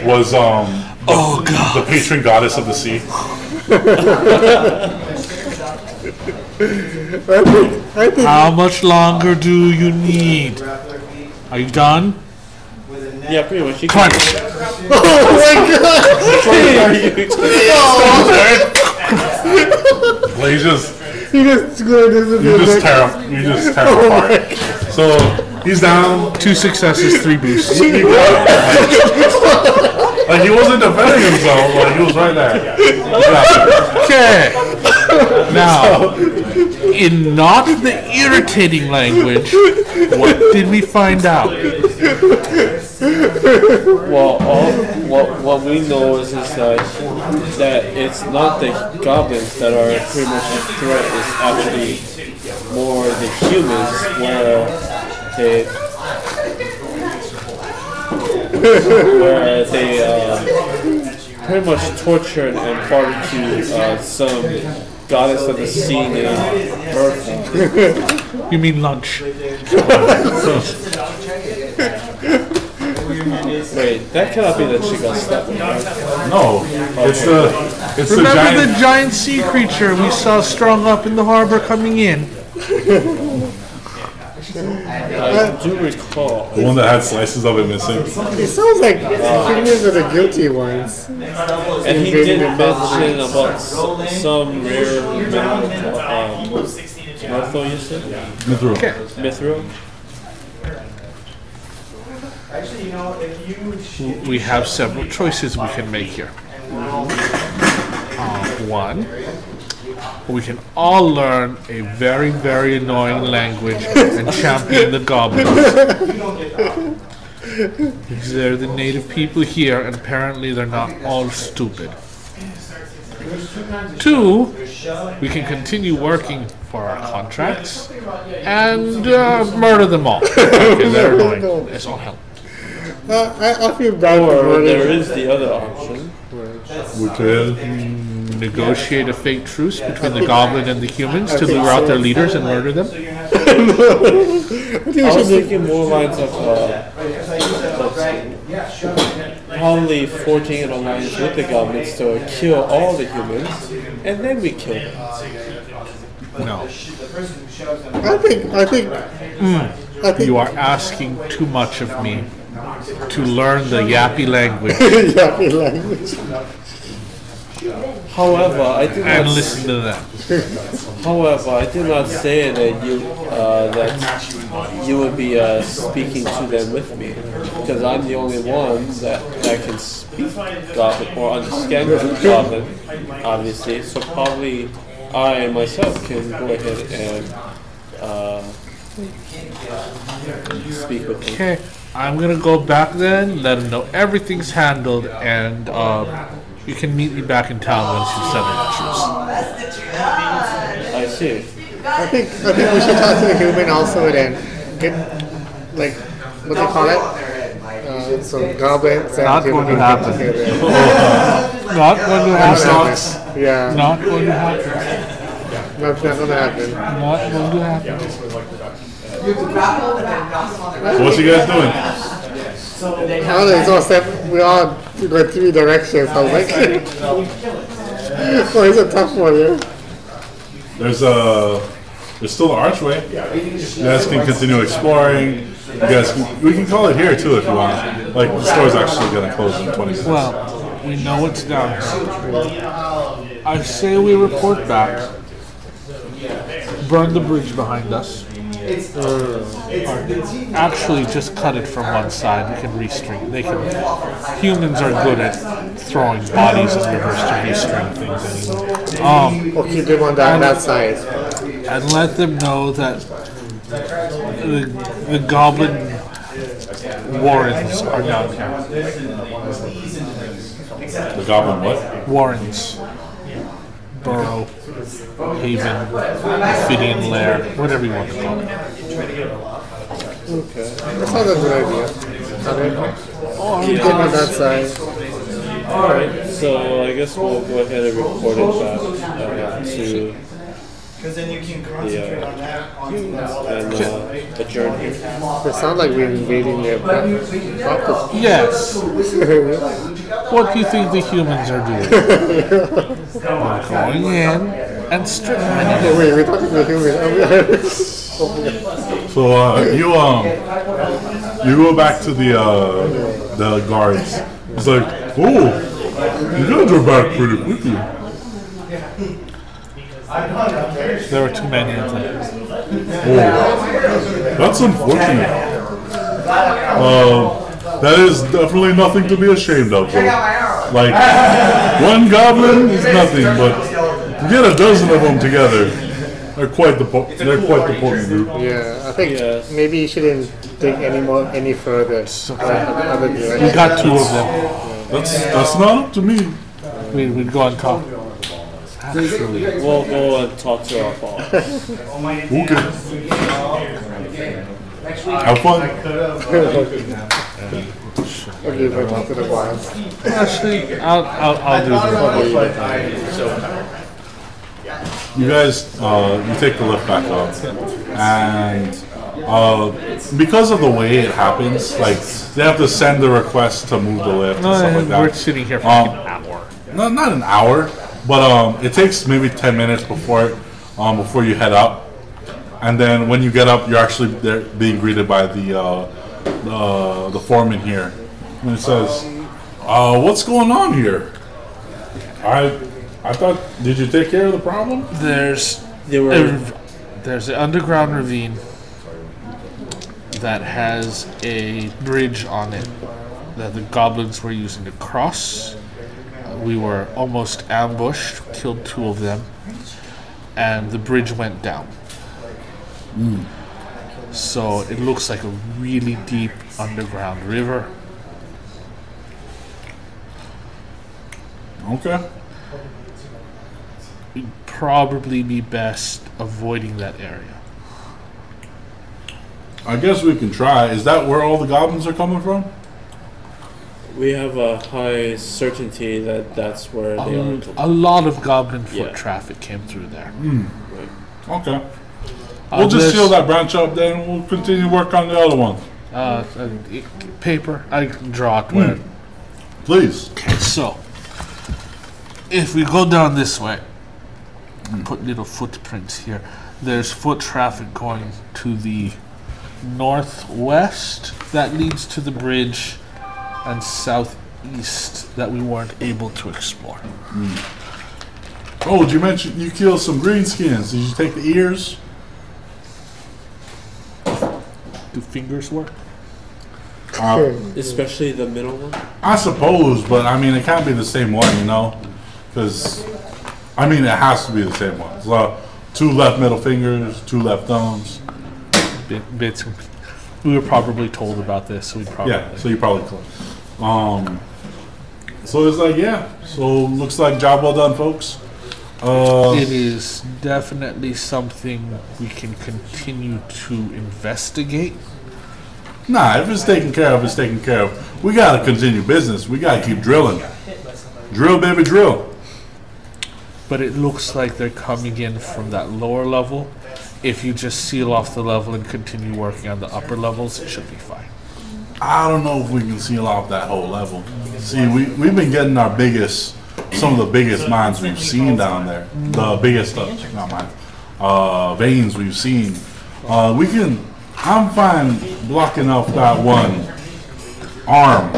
was the patron goddess of the sea. How much longer do you need? Are you done? Yeah, pretty much. Come on. Well, you just tear him apart. So he's down. 2 successes, 3 boosts. Like he wasn't defending himself, like he was right there. Okay. Now, in not the irritating language, what did we find out? Well, what we know is that it's not the goblins that are pretty much a threat. It's actually more the humans, where they pretty much tortured and barbecued some goddess of the sea named Bertha. You mean lunch? Wait, that cannot be the chick I slept with. Right? No, it's the Remember giant. the giant sea creature we saw strung up in the harbor coming in? I do recall. The one that had slices of it missing. It sounds like humans are the guilty ones. And he did mention about some rare mineral, Mithril, you said? Mithril. Mithril? Actually, you know, if you We have several choices we can make here. One, we can all learn a very, very annoying language and champion the goblins. Because they're the native people here, and apparently they're not all stupid. Two, we can continue working for our contracts and murder them all. Okay, they're annoying. It's all hell. I feel bad for Or murdering. there is the other option. Which is Negotiate a fake truce between the goblin and the humans to lure out their leaders and murder them. I was thinking more lines of probably forging an alliance with the goblins to kill all the humans, and then we kill them. No. I think You are asking too much of me to learn the yappy language yappy language. However, I did and not. listen to them. However, I did not say that you would be speaking to them with me, because I'm the only one that can speak Goblin or understand Goblin, obviously. So probably I myself can go ahead and speak with them. Okay, I'm gonna go back then, let them know everything's handled, and you can meet me back in town once you've settled the truce. I see. I think we should talk to the human also and get like what do you call it? Some goblins and Not human going to get happen. together. Not going to happen. Yeah, Not going to happen. that's not gonna happen. Not going to happen. What's you guys doing? It's all set. We all go 3 directions. I was like, oh, it's a tough one, yeah. There's still the archway. You guys can continue exploring. We can call it here too if you want. Like the store's actually gonna close in 20 minutes. Well, we know what's down here. I say we report back. Burn the bridge behind us. Actually, just cut it from one side. We can restring. Humans are good at throwing bodies in rivers to restring things anyway. Or keep them on that side. And let them know that the goblin warrens are down here. The goblin what? Warrens. Burrow, haven, Ophidian lair, whatever you want to call it. That sounds like a good idea. Keep them on that side. Alright, so I guess we'll go ahead and report it back to because then you can concentrate on that. and adjourn here. It sounds like we're invading their property. Yes. What do you think the humans are doing? We're going in and stripping them. Wait, we're talking to humans. So you go back to the guards. It's like, oh, you guys are back pretty quickly. There were too many of them. Oh, that's unfortunate. That is definitely nothing to be ashamed of, though. Like, one goblin is nothing, but to get a dozen of them together, they're quite the potent group. Yeah, I think maybe you shouldn't think any further. Other We direction. got 2 of them. That's not up to me. We'd go and talk. Actually, We'll go and talk to our boss. Okay. Have fun. Okay, but talk to the boss. actually, I'll do that. You guys, you take the lift back up, and Because of the way it happens, like they have to send the request to move the lift and stuff like that. We're sitting here for like an hour. No, not an hour, but it takes maybe 10 minutes before you head up, and then when you get up, you're actually there being greeted by the foreman here, and it says, "What's going on here? I thought, did you take care of the problem?" There's an underground ravine that has a bridge on it that the goblins were using to cross. We were almost ambushed, killed 2 of them, and the bridge went down. So it looks like a really deep underground river. Okay. It'd probably be best avoiding that area. I guess we can try. Is that where all the goblins are coming from? We have a high certainty that that's where they are. A lot of goblin foot Yeah. traffic came through there. Okay. We'll just seal that branch up, then we'll continue work on the other one. Paper, I can draw it where. Please. Okay, so if we go down this way, put little footprints here. There's foot traffic going to the northwest that leads to the bridge, and southeast that we weren't able to explore. Oh, did you mention you killed some greenskins? Did you take the ears? Do fingers work? Especially the middle one. I suppose, but I mean, it can't be the same one, you know? Because, I mean, it has to be the same one. So, 2 left middle fingers, 2 left thumbs. Bits. We were probably told about this, so we probably. Yeah, so you probably close. So it's like, yeah. So looks like job well done, folks. It is definitely something we can continue to investigate. Nah, if it's taken care of, it's taken care of. We gotta continue business. We gotta keep drilling. Drill, baby, drill. But it looks like they're coming in from that lower level. If you just seal off the level and continue working on the upper levels, it should be fine. I don't know if we can seal off that whole level. See, we've been getting some of the biggest mines we've seen down there. The biggest, not mines, veins we've seen. I'm fine blocking off that one arm.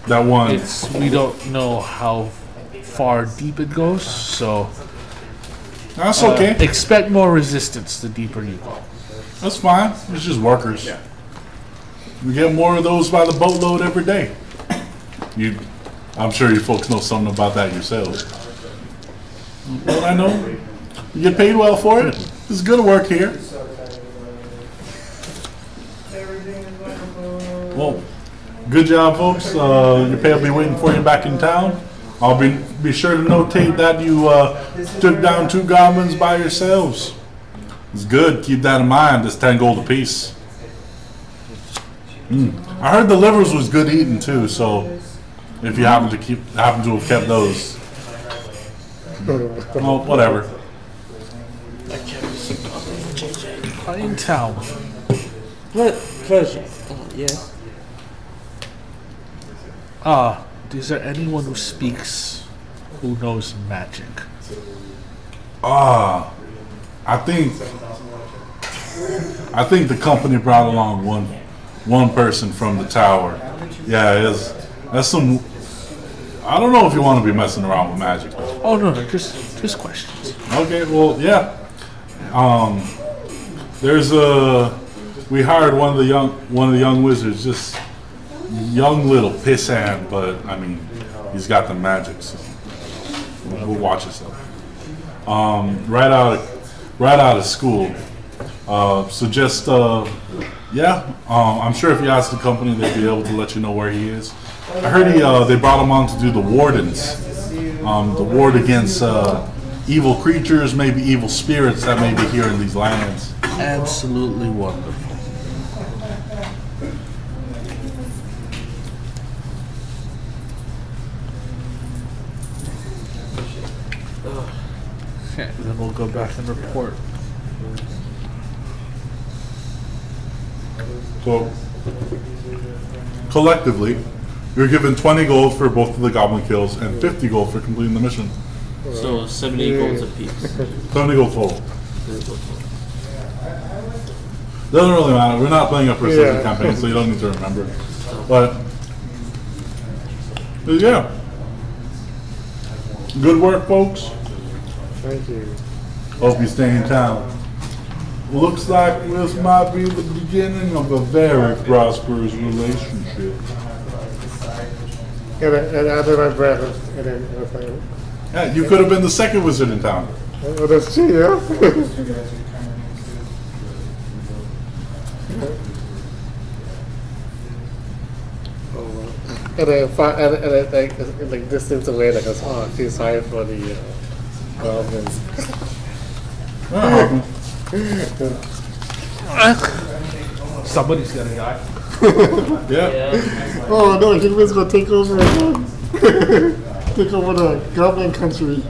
That one. We don't know how far deep it goes, so That's okay. expect more resistance the deeper you go. That's fine. It's just workers. Yeah. We get more of those by the boatload every day. I'm sure you folks know something about that yourselves. Well, I know. You get paid well for it. It's good work here. Well, good job, folks. Your pay will be waiting for you back in town. I'll be sure to notate that you took down 2 goblins by yourselves. It's good. Keep that in mind. It's 10 gold apiece. I heard the livers was good eating too. So if you happen to have kept those, well, whatever. In town. What? Pleasure. Yes. Is there anyone who knows magic? I think the company brought along one person from the tower. Yeah, that's some. I don't know if you want to be messing around with magic. Oh no, just questions. Okay, well, yeah. We hired one of the young wizards, just young little pissant, but I mean, he's got the magic, so we'll watch yourself. Right out of school. So just I'm sure if you ask the company, they'd be able to let you know where he is. I heard they brought him on to do the wardens, the ward against evil creatures, maybe evil spirits that may be here in these lands. Absolutely wonderful. Okay, then we'll go back and report. So, collectively, you're given 20 gold for both of the goblin kills and 50 gold for completing the mission. So 70 golds apiece. 70 gold total. Doesn't really matter. We're not playing a precision campaign, so you don't need to remember. But yeah, good work, folks. Thank you. Hope you stay in town. Looks like this might be the beginning of a very prosperous relationship. And under my breath, and then I was like, Yeah, you could have been the second wizard in town. oh, that's true, yeah. And then like distance away, like I was, oh, I feel sorry for the goblins. Somebody's gonna die. Yeah. Oh no, humans gonna take over again. Take over the goblin country.